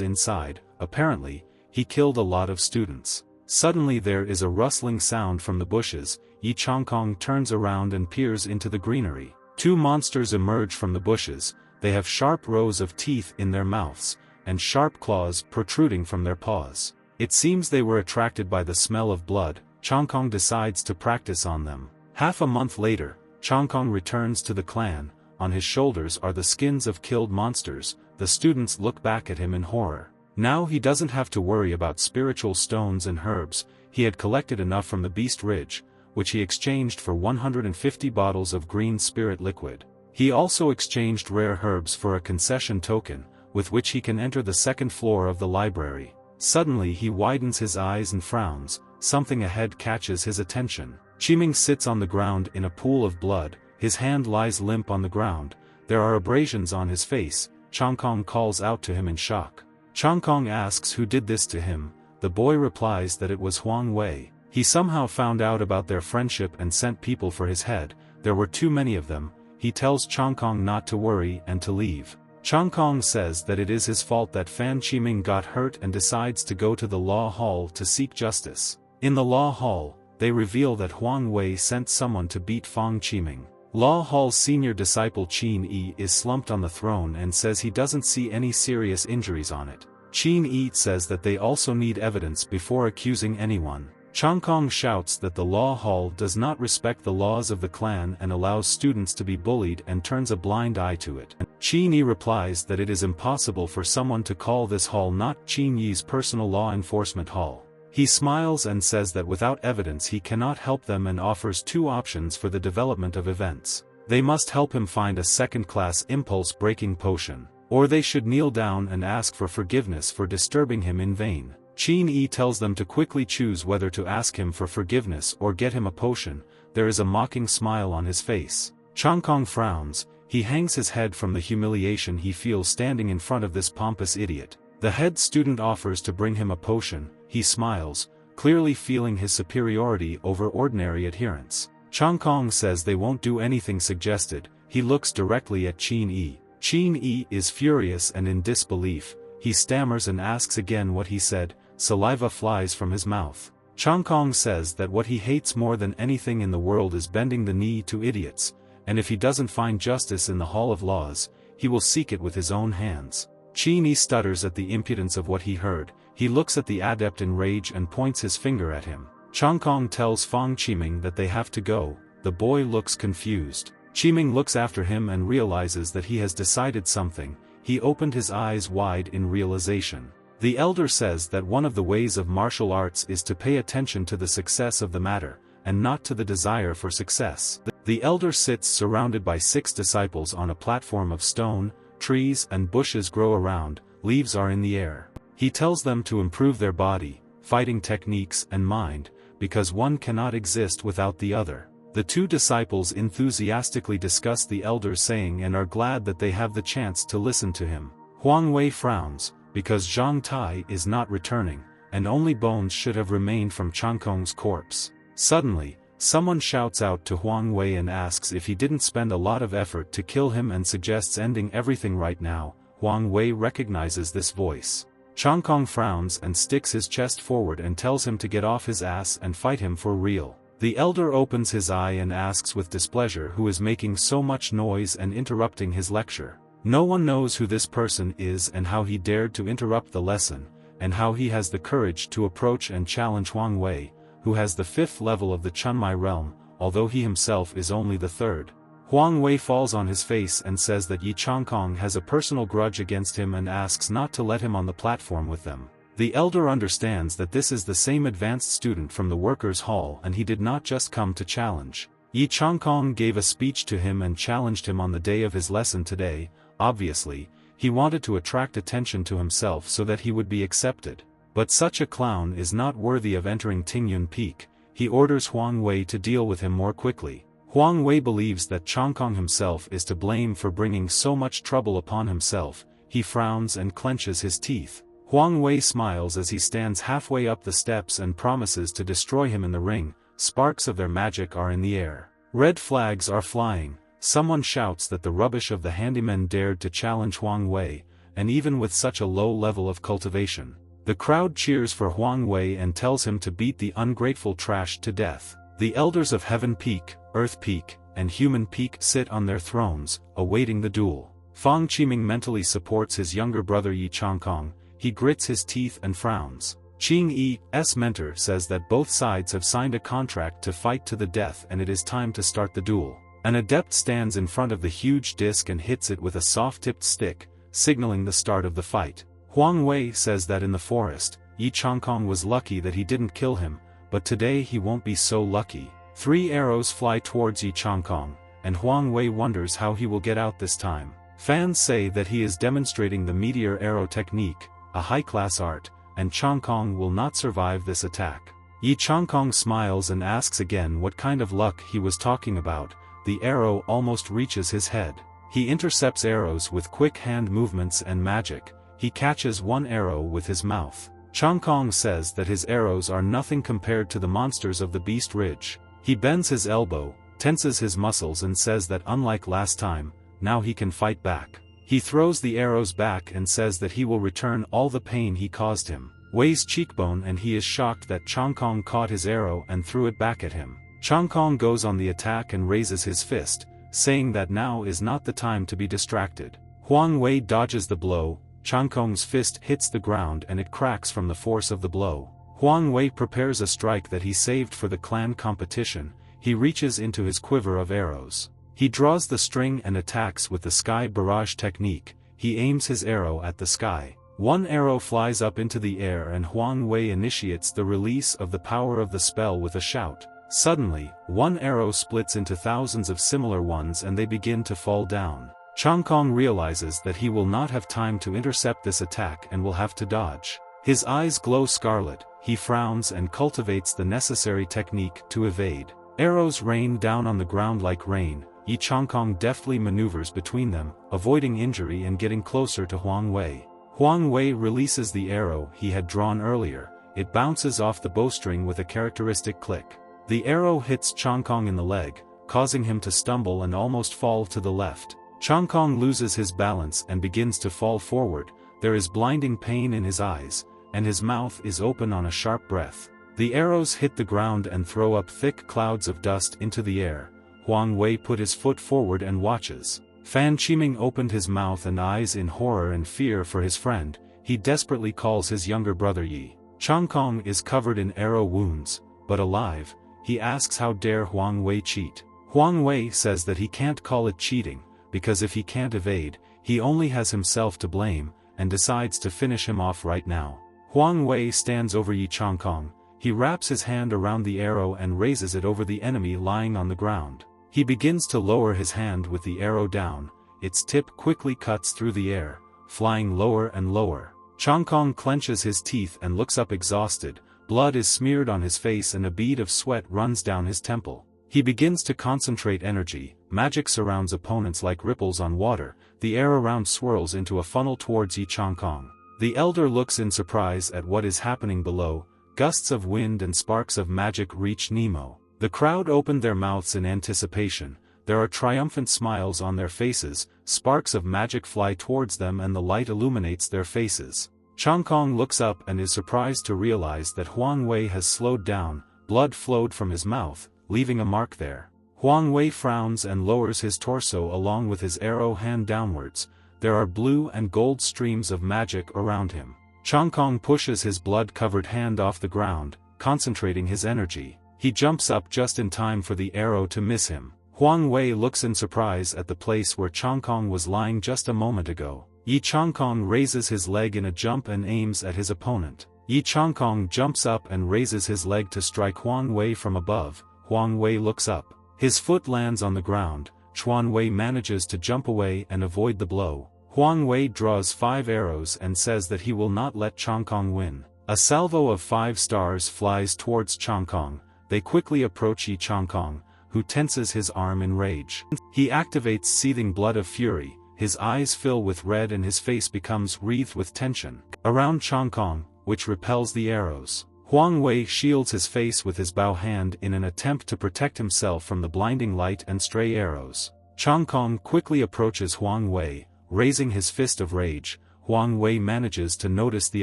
inside. Apparently, he killed a lot of students. Suddenly there is a rustling sound from the bushes. Yi Changkong turns around and peers into the greenery. Two monsters emerge from the bushes. They have sharp rows of teeth in their mouths, and sharp claws protruding from their paws. It seems they were attracted by the smell of blood. Changkong decides to practice on them. Half a month later, Changkong returns to the clan. On his shoulders are the skins of killed monsters. The students look back at him in horror. Now he doesn't have to worry about spiritual stones and herbs. He had collected enough from the Beast Ridge, which he exchanged for 150 bottles of green spirit liquid. He also exchanged rare herbs for a concession token, with which he can enter the second floor of the library. Suddenly he widens his eyes and frowns. Something ahead catches his attention. Qiming sits on the ground in a pool of blood. His hand lies limp on the ground. There are abrasions on his face. Changkong calls out to him in shock. Changkong asks who did this to him. The boy replies that it was Huang Wei. He somehow found out about their friendship and sent people for his head. There were too many of them. He tells Changkong not to worry and to leave. Changkong says that it is his fault that Fan Qiming got hurt and decides to go to the law hall to seek justice. In the law hall, they reveal that Huang Wei sent someone to beat Fang Qiming. Law Hall's senior disciple Qin Yi is slumped on the throne and says he doesn't see any serious injuries on it. Qin Yi says that they also need evidence before accusing anyone. Changkong shouts that the Law Hall does not respect the laws of the clan and allows students to be bullied and turns a blind eye to it. Qin Yi replies that it is impossible for someone to call this hall not Qin Yi's personal law enforcement hall. He smiles and says that without evidence he cannot help them and offers two options for the development of events. They must help him find a second-class impulse-breaking potion, or they should kneel down and ask for forgiveness for disturbing him in vain. Qin Yi tells them to quickly choose whether to ask him for forgiveness or get him a potion. There is a mocking smile on his face. Changkong frowns. He hangs his head from the humiliation he feels standing in front of this pompous idiot. The head student offers to bring him a potion. He smiles, clearly feeling his superiority over ordinary adherents. Changkong says they won't do anything suggested. He looks directly at Qin Yi. Qin Yi is furious and in disbelief. He stammers and asks again what he said. Saliva flies from his mouth. Changkong says that what he hates more than anything in the world is bending the knee to idiots, and if he doesn't find justice in the Hall of Laws, he will seek it with his own hands. Qin Yi stutters at the impudence of what he heard. He looks at the adept in rage and points his finger at him. Changkong tells Fang Qiming that they have to go. The boy looks confused. Qiming looks after him and realizes that he has decided something. He opened his eyes wide in realization. The elder says that one of the ways of martial arts is to pay attention to the success of the matter, and not to the desire for success. The elder sits surrounded by 6 disciples on a platform of stone. Trees and bushes grow around. Leaves are in the air. He tells them to improve their body, fighting techniques and mind, because one cannot exist without the other. The 2 disciples enthusiastically discuss the elder's saying and are glad that they have the chance to listen to him. Huang Wei frowns, because Zhang Tai is not returning, and only bones should have remained from Changkong's corpse. Suddenly, someone shouts out to Huang Wei and asks if he didn't spend a lot of effort to kill him and suggests ending everything right now. Huang Wei recognizes this voice. Changkong frowns and sticks his chest forward and tells him to get off his ass and fight him for real. The elder opens his eye and asks with displeasure who is making so much noise and interrupting his lecture. No one knows who this person is and how he dared to interrupt the lesson, and how he has the courage to approach and challenge Huang Wei, who has the 5th level of the Chunmai realm, although he himself is only the 3rd. Huang Wei falls on his face and says that Yi Changkong has a personal grudge against him and asks not to let him on the platform with them. The elder understands that this is the same advanced student from the workers' hall and he did not just come to challenge. Yi Changkong gave a speech to him and challenged him on the day of his lesson today. Obviously, he wanted to attract attention to himself so that he would be accepted. But such a clown is not worthy of entering Tingyun Peak. he orders Huang Wei to deal with him more quickly. Huang Wei believes that Changkong himself is to blame for bringing so much trouble upon himself. He frowns and clenches his teeth. Huang Wei smiles as he stands halfway up the steps and promises to destroy him in the ring. Sparks of their magic are in the air. Red flags are flying. Someone shouts that the rubbish of the handymen dared to challenge Huang Wei, and even with such a low level of cultivation. The crowd cheers for Huang Wei and tells him to beat the ungrateful trash to death. The elders of Heaven Peak, Earth Peak, and Human Peak sit on their thrones, awaiting the duel. Fang Qiming mentally supports his younger brother Yi Changkong. He grits his teeth and frowns. Qing Yi's mentor says that both sides have signed a contract to fight to the death and it is time to start the duel. An adept stands in front of the huge disc and hits it with a soft-tipped stick, signaling the start of the fight. Huang Wei says that in the forest, Yi Changkong was lucky that he didn't kill him, but today he won't be so lucky. 3 arrows fly towards Yi Changkong, and Huang Wei wonders how he will get out this time. Fans say that he is demonstrating the meteor arrow technique, a high-class art, and Changkong will not survive this attack. Yi Changkong smiles and asks again what kind of luck he was talking about. The arrow almost reaches his head. He intercepts arrows with quick hand movements and magic. He catches one arrow with his mouth. Changkong says that his arrows are nothing compared to the monsters of the Beast Ridge. He bends his elbow, tenses his muscles and says that unlike last time, now he can fight back. He throws the arrows back and says that he will return all the pain he caused him. Wei's cheekbone and he is shocked that Changkong caught his arrow and threw it back at him. Changkong goes on the attack and raises his fist, saying that now is not the time to be distracted. Huang Wei dodges the blow. Changkong's fist hits the ground and it cracks from the force of the blow. Huang Wei prepares a strike that he saved for the clan competition. He reaches into his quiver of arrows. He draws the string and attacks with the sky barrage technique. He aims his arrow at the sky. One arrow flies up into the air and Huang Wei initiates the release of the power of the spell with a shout. Suddenly, one arrow splits into thousands of similar ones and they begin to fall down. Changkong realizes that he will not have time to intercept this attack and will have to dodge. His eyes glow scarlet. He frowns and cultivates the necessary technique to evade. Arrows rain down on the ground like rain. Yi Changkong deftly maneuvers between them, avoiding injury and getting closer to Huang Wei. Huang Wei releases the arrow he had drawn earlier. It bounces off the bowstring with a characteristic click. The arrow hits Changkong in the leg, causing him to stumble and almost fall to the left. Changkong loses his balance and begins to fall forward. There is blinding pain in his eyes, and his mouth is open on a sharp breath. The arrows hit the ground and throw up thick clouds of dust into the air. Huang Wei put his foot forward and watches. Fan Qiming opened his mouth and eyes in horror and fear for his friend. He desperately calls his younger brother Yi. Changkong is covered in arrow wounds, but alive. He asks how dare Huang Wei cheat. Huang Wei says that he can't call it cheating, because if he can't evade, he only has himself to blame, and decides to finish him off right now. Huang Wei stands over Yi Changkong. He wraps his hand around the arrow and raises it over the enemy lying on the ground. He begins to lower his hand with the arrow down. Its tip quickly cuts through the air, flying lower and lower. Changkong clenches his teeth and looks up exhausted. Blood is smeared on his face and a bead of sweat runs down his temple. He begins to concentrate energy. Magic surrounds opponents like ripples on water. The air around swirls into a funnel towards Yi Changkong. The elder looks in surprise at what is happening below. Gusts of wind and sparks of magic reach Nemo. The crowd opened their mouths in anticipation. There are triumphant smiles on their faces. Sparks of magic fly towards them and the light illuminates their faces. Changkong looks up and is surprised to realize that Huang Wei has slowed down. Blood flowed from his mouth, leaving a mark there. Huang Wei frowns and lowers his torso along with his arrow hand downwards. There are blue and gold streams of magic around him. Changkong pushes his blood-covered hand off the ground, concentrating his energy. He jumps up just in time for the arrow to miss him. Huang Wei looks in surprise at the place where Changkong was lying just a moment ago. Yi Changkong raises his leg in a jump and aims at his opponent. Yi Changkong jumps up and raises his leg to strike Huang Wei from above. Huang Wei looks up. His foot lands on the ground. Chuan Wei manages to jump away and avoid the blow. Huang Wei draws 5 arrows and says that he will not let Changkong win. A salvo of 5 stars flies towards Changkong. they quickly approach Yi Changkong, who tenses his arm in rage. He activates seething blood of fury, his eyes fill with red and his face becomes wreathed with tension. Around Changkong, which repels the arrows, Huang Wei shields his face with his bow hand in an attempt to protect himself from the blinding light and stray arrows. Changkong quickly approaches Huang Wei, raising his fist of rage. Huang Wei manages to notice the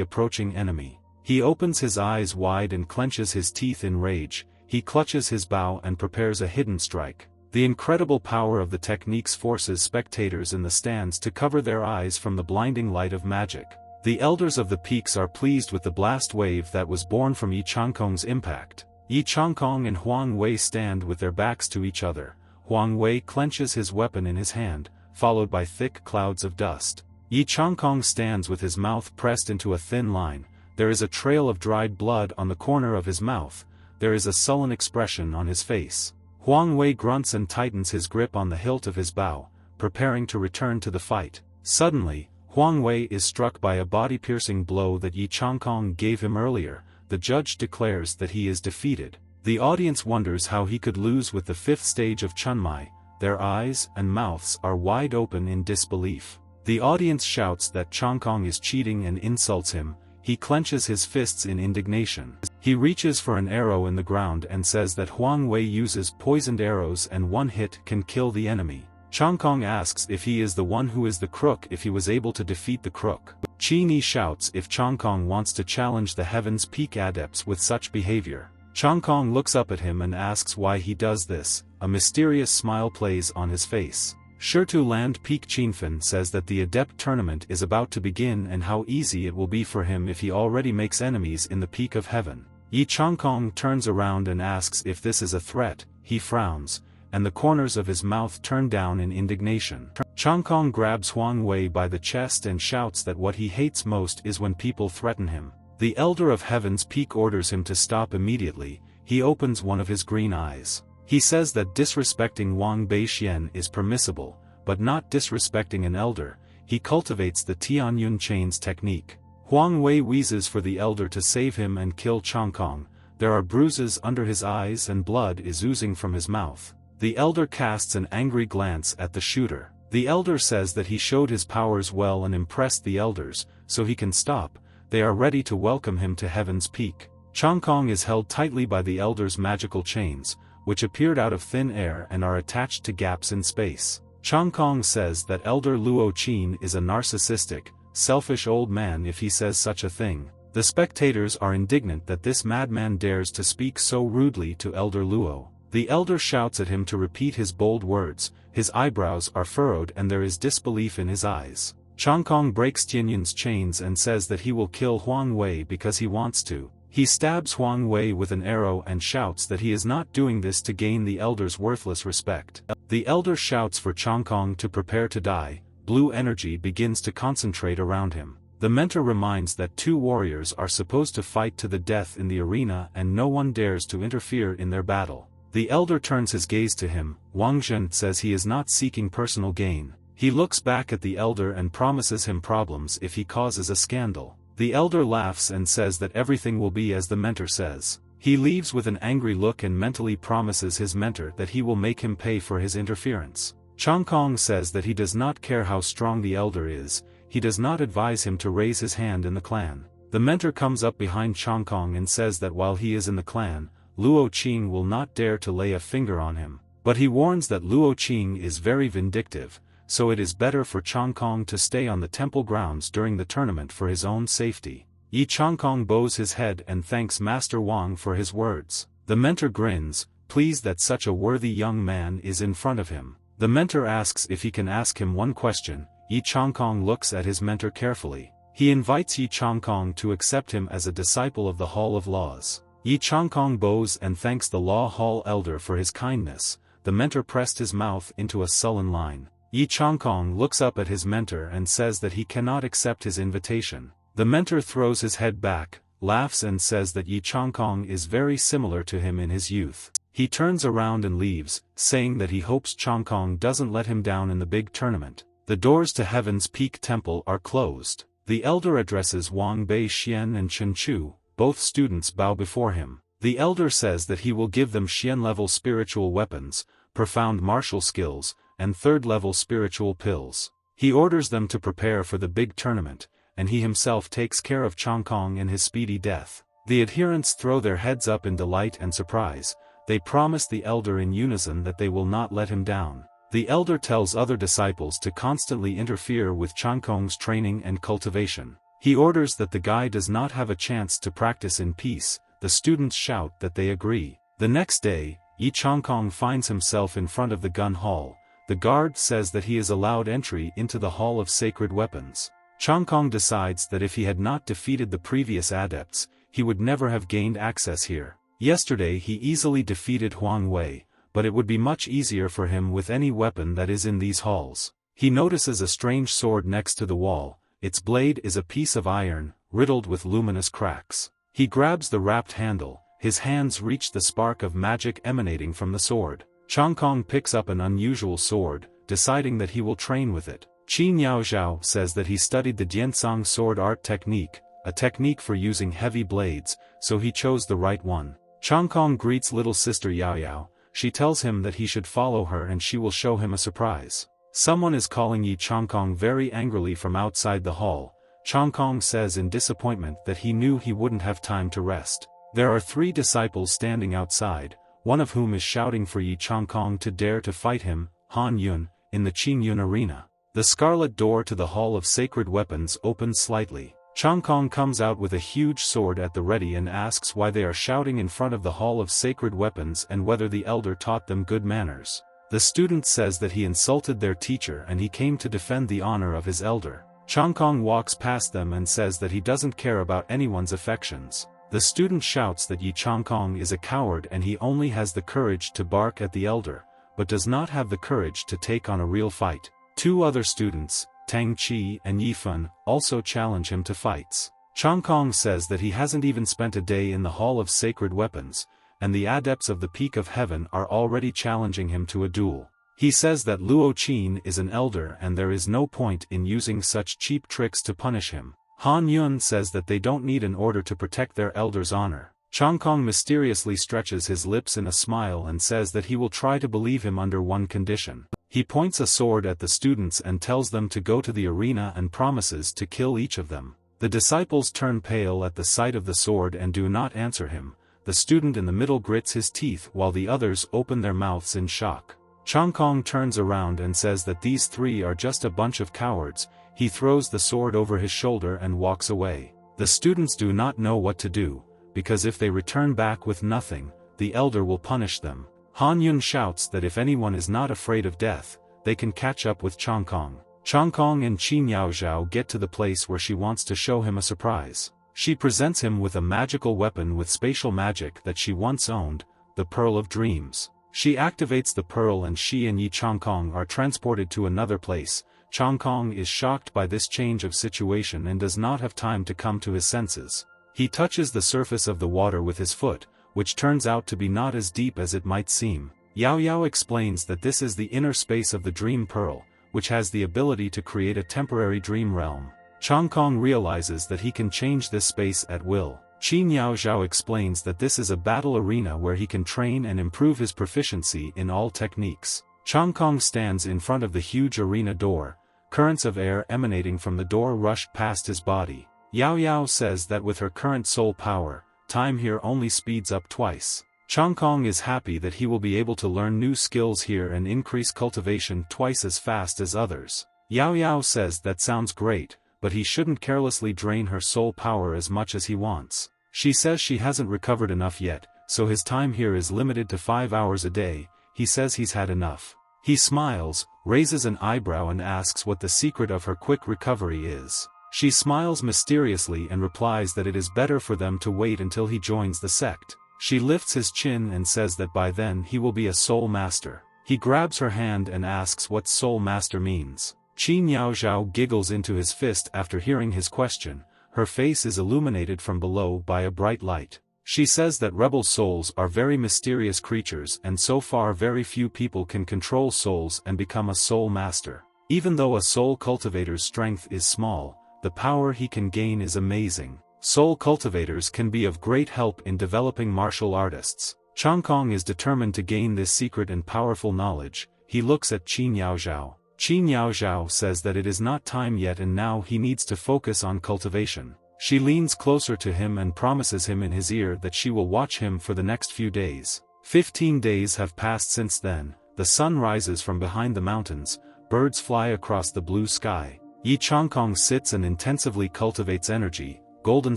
approaching enemy. He opens his eyes wide and clenches his teeth in rage. He clutches his bow and prepares a hidden strike. The incredible power of the techniques forces spectators in the stands to cover their eyes from the blinding light of magic. The elders of the peaks are pleased with the blast wave that was born from Yi Changkong's impact. Yi Changkong and Huang Wei stand with their backs to each other. Huang Wei clenches his weapon in his hand, followed by thick clouds of dust. Yi Changkong stands with his mouth pressed into a thin line. There is a trail of dried blood on the corner of his mouth. There is a sullen expression on his face. Huang Wei grunts and tightens his grip on the hilt of his bow, preparing to return to the fight. Suddenly, Huang Wei is struck by a body-piercing blow that Yi Changkong gave him earlier. The judge declares that he is defeated. The audience wonders how he could lose with the fifth stage of Chunmai. Their eyes and mouths are wide open in disbelief. The audience shouts that Changkong is cheating and insults him. He clenches his fists in indignation. He reaches for an arrow in the ground and says that Huang Wei uses poisoned arrows and one hit can kill the enemy. Changkong asks if he is the one who is the crook if he was able to defeat the crook. Chi Ni shouts if Changkong wants to challenge the Heaven's Peak adepts with such behavior. Changkong looks up at him and asks why he does this. A mysterious smile plays on his face. Shirtu Land Peak Chinfen says that the Adept tournament is about to begin and how easy it will be for him if he already makes enemies in the Peak of Heaven. Yi Changkong turns around and asks if this is a threat. He frowns, and the corners of his mouth turn down in indignation. Changkong grabs Huang Wei by the chest and shouts that what he hates most is when people threaten him. The Elder of Heaven's Peak orders him to stop immediately. He opens one of his green eyes. He says that disrespecting Wang Beixian is permissible, but not disrespecting an elder. He cultivates the Tianyun chains technique. Huang Wei wheezes for the elder to save him and kill Changkong. There are bruises under his eyes and blood is oozing from his mouth. The elder casts an angry glance at the shooter. The elder says that he showed his powers well and impressed the elders, so he can stop. They are ready to welcome him to Heaven's Peak. Changkong is held tightly by the elder's magical chains, which appeared out of thin air and are attached to gaps in space. Changkong says that Elder Luo Qin is a narcissistic, selfish old man if he says such a thing. The spectators are indignant that this madman dares to speak so rudely to Elder Luo. The elder shouts at him to repeat his bold words. His eyebrows are furrowed and there is disbelief in his eyes. Changkong breaks Tianyun's chains and says that he will kill Huang Wei because he wants to. He stabs Huang Wei with an arrow and shouts that he is not doing this to gain the elder's worthless respect. The elder shouts for Changkong to prepare to die. Blue energy begins to concentrate around him. The mentor reminds that two warriors are supposed to fight to the death in the arena and no one dares to interfere in their battle. The elder turns his gaze to him. Wang Zhen says he is not seeking personal gain. He looks back at the elder and promises him problems if he causes a scandal. The elder laughs and says that everything will be as the mentor says. He leaves with an angry look and mentally promises his mentor that he will make him pay for his interference. Changkong says that he does not care how strong the elder is. He does not advise him to raise his hand in the clan. The mentor comes up behind Changkong and says that while he is in the clan, Luo Qing will not dare to lay a finger on him. But he warns that Luo Qing is very vindictive, so it is better for Changkong to stay on the temple grounds during the tournament for his own safety. Yi Changkong bows his head and thanks Master Wang for his words. The mentor grins, pleased that such a worthy young man is in front of him. The mentor asks if he can ask him one question. Yi Changkong looks at his mentor carefully. He invites Yi Changkong to accept him as a disciple of the Hall of Laws. Yi Changkong bows and thanks the Law Hall elder for his kindness. The mentor pressed his mouth into a sullen line. Yi Changkong looks up at his mentor and says that he cannot accept his invitation. The mentor throws his head back, laughs and says that Yi Changkong is very similar to him in his youth. He turns around and leaves, saying that he hopes Changkong doesn't let him down in the big tournament. The doors to Heaven's Peak Temple are closed. The elder addresses Wang Beixian and Chen Chu. Both students bow before him. The elder says that he will give them Xian-level spiritual weapons, profound martial skills, and third-level spiritual pills. He orders them to prepare for the big tournament, and he himself takes care of Changkong and his speedy death. The adherents throw their heads up in delight and surprise. They promise the elder in unison that they will not let him down. The elder tells other disciples to constantly interfere with Changkong's training and cultivation. He orders that the guy does not have a chance to practice in peace. The students shout that they agree. The next day, Yi Changkong finds himself in front of the gun hall. The guard says that he is allowed entry into the Hall of Sacred Weapons. Changkong decides that if he had not defeated the previous adepts, he would never have gained access here. Yesterday he easily defeated Huang Wei, but it would be much easier for him with any weapon that is in these halls. He notices a strange sword next to the wall. Its blade is a piece of iron, riddled with luminous cracks. He grabs the wrapped handle. His hands reach the spark of magic emanating from the sword. Changkong picks up an unusual sword, deciding that he will train with it. Qin Yaozhao says that he studied the Diansang sword art technique, a technique for using heavy blades, so he chose the right one. Changkong greets little sister Yaoyao. She tells him that he should follow her and she will show him a surprise. Someone is calling Yi Changkong very angrily from outside the hall. Changkong says in disappointment that he knew he wouldn't have time to rest. There are 3 disciples standing outside, one of whom is shouting for Yi Changkong to dare to fight him, Han Yun, in the Qingyun arena. The scarlet door to the Hall of Sacred Weapons opens slightly. Changkong comes out with a huge sword at the ready and asks why they are shouting in front of the Hall of Sacred Weapons and whether the elder taught them good manners. The student says that he insulted their teacher and he came to defend the honor of his elder. Changkong walks past them and says that he doesn't care about anyone's affections. The student shouts that Yi Changkong is a coward and he only has the courage to bark at the elder, but does not have the courage to take on a real fight. 2 other students, Tang Qi and Yi Fun, also challenge him to fights. Changkong says that he hasn't even spent a day in the Hall of Sacred Weapons, and the adepts of the Peak of Heaven are already challenging him to a duel. He says that Luo Qin is an elder and there is no point in using such cheap tricks to punish him. Han Yun says that they don't need an order to protect their elder's honor. Changkong mysteriously stretches his lips in a smile and says that he will try to believe him under one condition. He points a sword at the students and tells them to go to the arena and promises to kill each of them. The disciples turn pale at the sight of the sword and do not answer him. The student in the middle grits his teeth while the others open their mouths in shock. Changkong turns around and says that these 3 are just a bunch of cowards. He throws the sword over his shoulder and walks away. The students do not know what to do, because if they return back with nothing, the elder will punish them. Han Yun shouts that if anyone is not afraid of death, they can catch up with Changkong. Changkong and Qin Yaozhao get to the place where she wants to show him a surprise. She presents him with a magical weapon with spatial magic that she once owned, the Pearl of Dreams. She activates the pearl and she and Yi Changkong are transported to another place. Changkong is shocked by this change of situation and does not have time to come to his senses. He touches the surface of the water with his foot, which turns out to be not as deep as it might seem. Yao Yao explains that this is the inner space of the Dream Pearl, which has the ability to create a temporary dream realm. Changkong realizes that he can change this space at will. Qin Yaozhao explains that this is a battle arena where he can train and improve his proficiency in all techniques. Changkong stands in front of the huge arena door. Currents of air emanating from the door rush past his body. Yao Yao says that with her current soul power, time here only speeds up twice. Changkong is happy that he will be able to learn new skills here and increase cultivation twice as fast as others. Yao Yao says that sounds great, but he shouldn't carelessly drain her soul power as much as he wants. She says she hasn't recovered enough yet, so his time here is limited to 5 hours a day. He says he's had enough. He smiles, raises an eyebrow and asks what the secret of her quick recovery is. She smiles mysteriously and replies that it is better for them to wait until he joins the sect. She lifts his chin and says that by then he will be a soul master. He grabs her hand and asks what soul master means. Qin Yaozhao giggles into his fist after hearing his question. Her face is illuminated from below by a bright light. She says that rebel souls are very mysterious creatures and so far very few people can control souls and become a soul master. Even though a soul cultivator's strength is small, the power he can gain is amazing. Soul cultivators can be of great help in developing martial artists. Changkong is determined to gain this secret and powerful knowledge. He looks at Qin Yaozhao. Qin Yaozhao says that it is not time yet and now he needs to focus on cultivation. She leans closer to him and promises him in his ear that she will watch him for the next few days. 15 days have passed since then. The sun rises from behind the mountains, birds fly across the blue sky. Yi Changkong sits and intensively cultivates energy, golden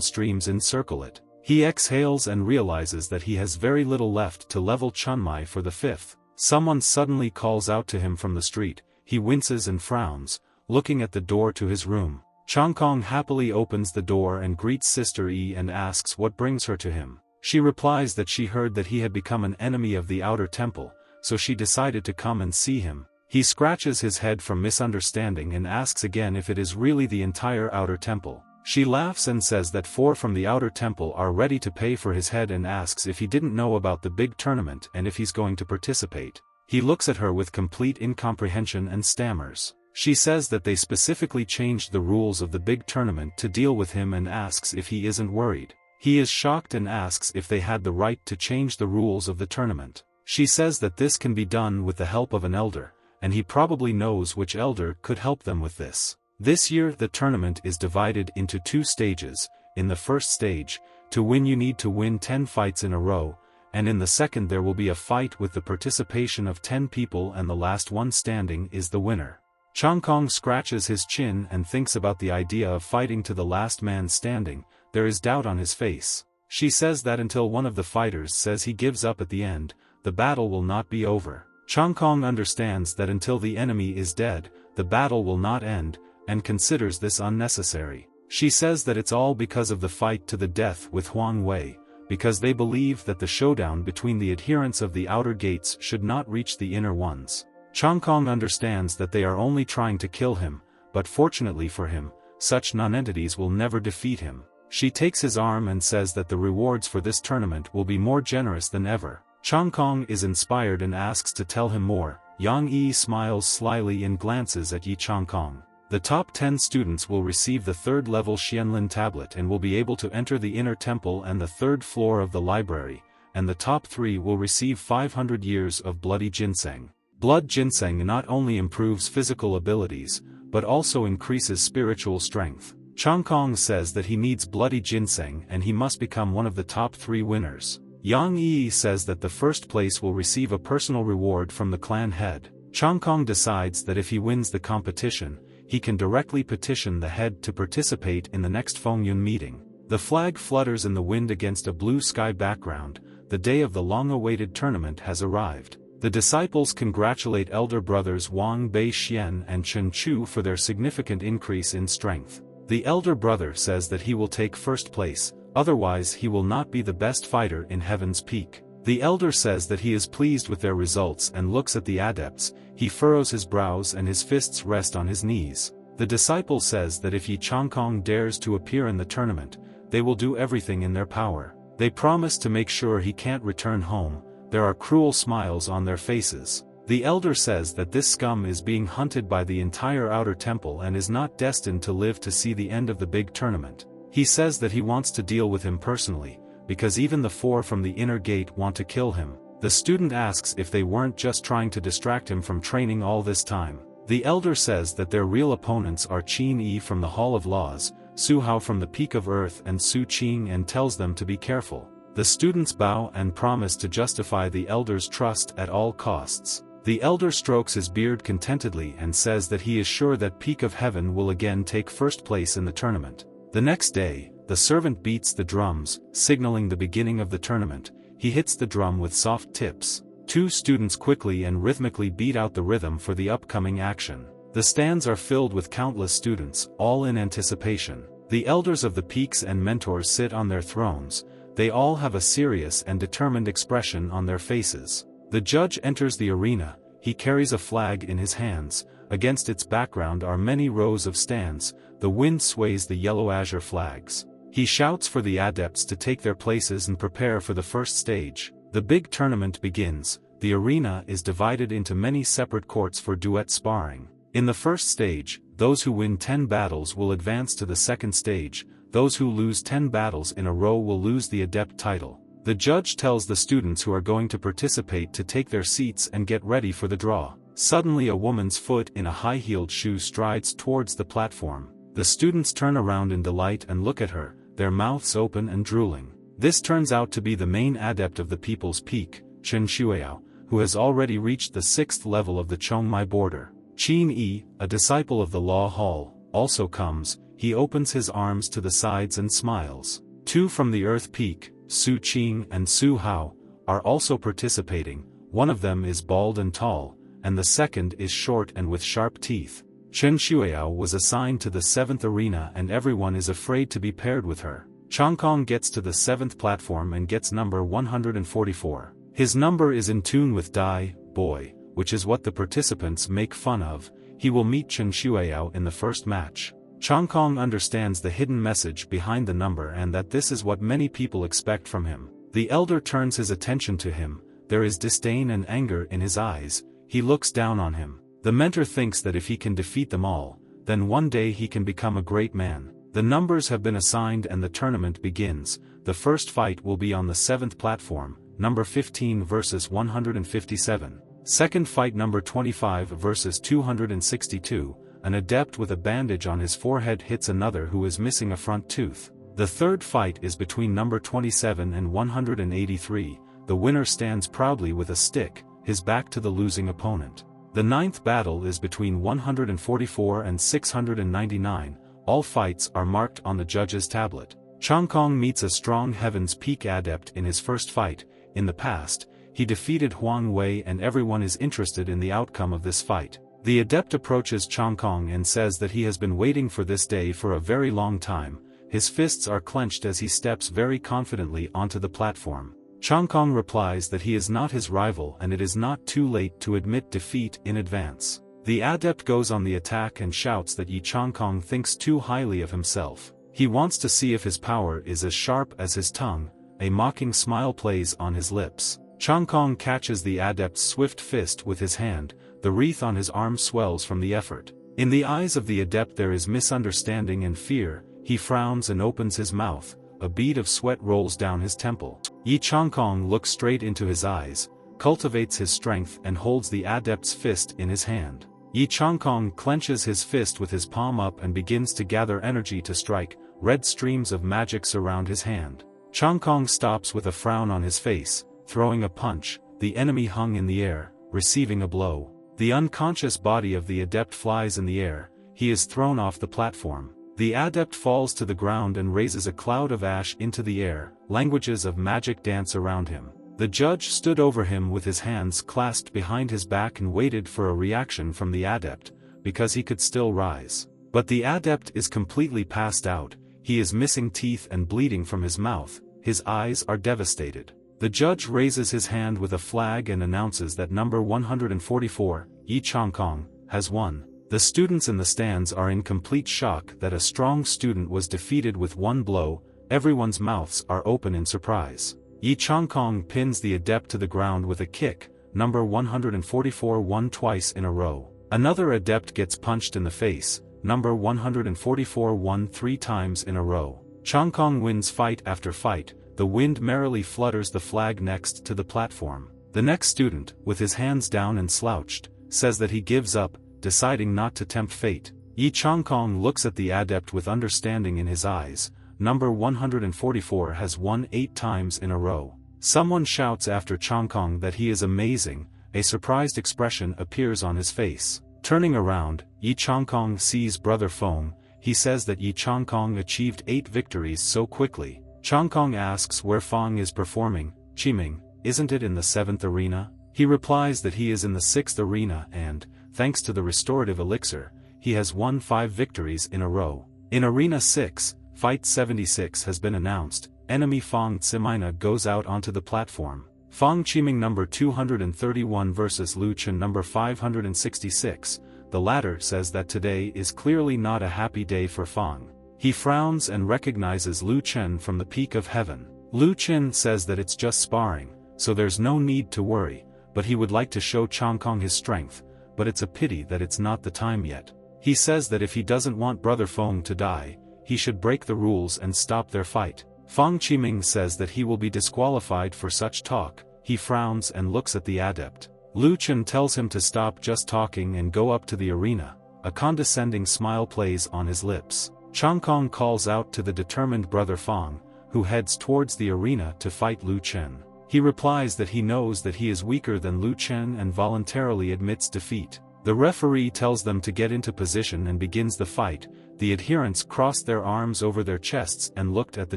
streams encircle it. He exhales and realizes that he has very little left to level Chunmai for the 5th. Someone suddenly calls out to him from the street. He winces and frowns, looking at the door to his room. Changkong happily opens the door and greets Sister Yi and asks what brings her to him. She replies that she heard that he had become an enemy of the outer temple, so she decided to come and see him. He scratches his head from misunderstanding and asks again if it is really the entire outer temple. She laughs and says that 4 from the outer temple are ready to pay for his head and asks if he didn't know about the big tournament and if he's going to participate. He looks at her with complete incomprehension and stammers. She says that they specifically changed the rules of the big tournament to deal with him and asks if he isn't worried. He is shocked and asks if they had the right to change the rules of the tournament. She says that this can be done with the help of an elder, and he probably knows which elder could help them with this. This year the tournament is divided into 2 stages. In the first stage, to win you need to win 10 fights in a row, and in the second there will be a fight with the participation of 10 people and the last one standing is the winner. Changkong scratches his chin and thinks about the idea of fighting to the last man standing. There is doubt on his face. She says that until one of the fighters says he gives up at the end, the battle will not be over. Changkong understands that until the enemy is dead, the battle will not end, and considers this unnecessary. She says that it's all because of the fight to the death with Huang Wei, because they believe that the showdown between the adherents of the outer gates should not reach the inner ones. Changkong understands that they are only trying to kill him, but fortunately for him, such nonentities will never defeat him. She takes his arm and says that the rewards for this tournament will be more generous than ever. Changkong is inspired and asks to tell him more. Yang Yi smiles slyly and glances at Yi Changkong. The top 10 students will receive the 3rd level Xianlin tablet and will be able to enter the inner temple and the 3rd floor of the library, and the top 3 will receive 500 years of bloody ginseng. Blood ginseng not only improves physical abilities, but also increases spiritual strength. Changkong says that he needs bloody ginseng and he must become one of the top 3 winners. Yang Yi says that the first place will receive a personal reward from the clan head. Changkong decides that if he wins the competition, he can directly petition the head to participate in the next Fengyun meeting. The flag flutters in the wind against a blue sky background. The day of the long-awaited tournament has arrived. The disciples congratulate elder brothers Wang Beixian and Chen Chu for their significant increase in strength. The elder brother says that he will take first place, otherwise he will not be the best fighter in Heaven's Peak. The elder says that he is pleased with their results and looks at the adepts. He furrows his brows and his fists rest on his knees. The disciple says that if Yi Changkong dares to appear in the tournament, they will do everything in their power. They promise to make sure he can't return home. There are cruel smiles on their faces. The elder says that this scum is being hunted by the entire outer temple and is not destined to live to see the end of the big tournament. He says that he wants to deal with him personally, because even the 4 from the inner gate want to kill him. The student asks if they weren't just trying to distract him from training all this time. The elder says that their real opponents are Qin Yi from the Hall of Laws, Su Hao from the Peak of Earth and Su Qing, and tells them to be careful. The students bow and promise to justify the elder's trust at all costs. The elder strokes his beard contentedly and says that he is sure that Peak of Heaven will again take first place in the tournament. The next day, the servant beats the drums, signaling the beginning of the tournament. He hits the drum with soft tips. 2 students quickly and rhythmically beat out the rhythm for the upcoming action. The stands are filled with countless students, all in anticipation. The elders of the peaks and mentors sit on their thrones. They all have a serious and determined expression on their faces. The judge enters the arena. He carries a flag in his hands. Against its background are many rows of stands. The wind sways the yellow azure flags. He shouts for the adepts to take their places and prepare for the first stage. The big tournament begins. The arena is divided into many separate courts for duet sparring. In the first stage, those who win 10 battles will advance to the second stage. those who lose 10 battles in a row will lose the adept title. The judge tells the students who are going to participate to take their seats and get ready for the draw. Suddenly a woman's foot in a high-heeled shoe strides towards the platform. The students turn around in delight and look at her, their mouths open and drooling. This turns out to be the main adept of the People's Peak, Chen Shuiao, who has already reached the 6th level of the Chongmai border. Qin Yi, a disciple of the Law Hall, also comes. He opens his arms to the sides and smiles. 2 from the Earth Peak, Su Qing and Su Hao, are also participating. One of them is bald and tall, and the second is short and with sharp teeth. Chen Shuiao was assigned to the 7th arena and everyone is afraid to be paired with her. Changkong gets to the 7th platform and gets number 144. His number is in tune with Dai, boy, which is what the participants make fun of. He will meet Chen Shuiao in the first match. Changkong understands the hidden message behind the number and that this is what many people expect from him. The elder turns his attention to him. There is disdain and anger in his eyes. He looks down on him. The mentor thinks that if he can defeat them all, then one day he can become a great man. The numbers have been assigned and the tournament begins. The first fight will be on the 7th platform, number 15 versus 157. Second fight number 25 versus 262. An adept with a bandage on his forehead hits another who is missing a front tooth. The third fight is between number 27 and 183. The winner stands proudly with a stick, his back to the losing opponent. The 9th battle is between 144 and 699. All fights are marked on the judge's tablet. Changkong meets a strong Heaven's Peak adept in his first fight. In the past, he defeated Huang Wei and everyone is interested in the outcome of this fight. The adept approaches Changkong and says that he has been waiting for this day for a very long time. His fists are clenched as he steps very confidently onto the platform. Changkong replies that he is not his rival and it is not too late to admit defeat in advance. The adept goes on the attack and shouts that Yi Changkong thinks too highly of himself. He wants to see if his power is as sharp as his tongue. A mocking smile plays on his lips. Changkong catches the adept's swift fist with his hand. The wreath on his arm swells from the effort. In the eyes of the adept there is misunderstanding and fear. He frowns and opens his mouth. A bead of sweat rolls down his temple. Yi Changkong looks straight into his eyes, cultivates his strength and holds the adept's fist in his hand. Yi Changkong clenches his fist with his palm up and begins to gather energy to strike. Red streams of magic surround his hand. Changkong stops with a frown on his face, throwing a punch. The enemy hung in the air, receiving a blow. The unconscious body of the adept flies in the air. He is thrown off the platform. The adept falls to the ground and raises a cloud of ash into the air. Languages of magic dance around him. The judge stood over him with his hands clasped behind his back and waited for a reaction from the adept, because he could still rise. But the adept is completely passed out. He is missing teeth and bleeding from his mouth. His eyes are devastated. The judge raises his hand with a flag and announces that number 144, Yi Changkong, has won. The students in the stands are in complete shock that a strong student was defeated with one blow. Everyone's mouths are open in surprise. Yi Changkong pins the adept to the ground with a kick. Number 144 won twice in a row. Another adept gets punched in the face. Number 144 won 3 times in a row. Changkong wins fight after fight. The wind merrily flutters the flag next to the platform. The next student, with his hands down and slouched, says that he gives up, deciding not to tempt fate. Yi Changkong looks at the adept with understanding in his eyes. Number 144 has won 8 times in a row. Someone shouts after Changkong that he is amazing. A surprised expression appears on his face. Turning around, Yi Changkong sees Brother Feng. He says that Yi Changkong achieved 8 victories so quickly. Changkong asks where Feng is performing. Qiming, isn't it in the 7th arena? He replies that he is in the 6th arena and, thanks to the restorative elixir, he has won 5 victories in a row. In Arena 6, Fight 76 has been announced. Enemy Feng Tsimina goes out onto the platform. Feng Qiming number 231 versus Lu Chen number 566. The latter says that today is clearly not a happy day for Feng. He frowns and recognizes Lu Chen from the peak of heaven. Lu Chen says that it's just sparring, so there's no need to worry, but he would like to show Changkong his strength, but it's a pity that it's not the time yet. He says that if he doesn't want Brother Feng to die, he should break the rules and stop their fight. Fang Qiming says that he will be disqualified for such talk. He frowns and looks at the adept. Lu Chen tells him to stop just talking and go up to the arena. A condescending smile plays on his lips. Chang Kong calls out to the determined brother Fang, who heads towards the arena to fight Lu Chen. He replies that he knows that he is weaker than Lu Chen and voluntarily admits defeat. The referee tells them to get into position and begins the fight. The adherents crossed their arms over their chests and looked at the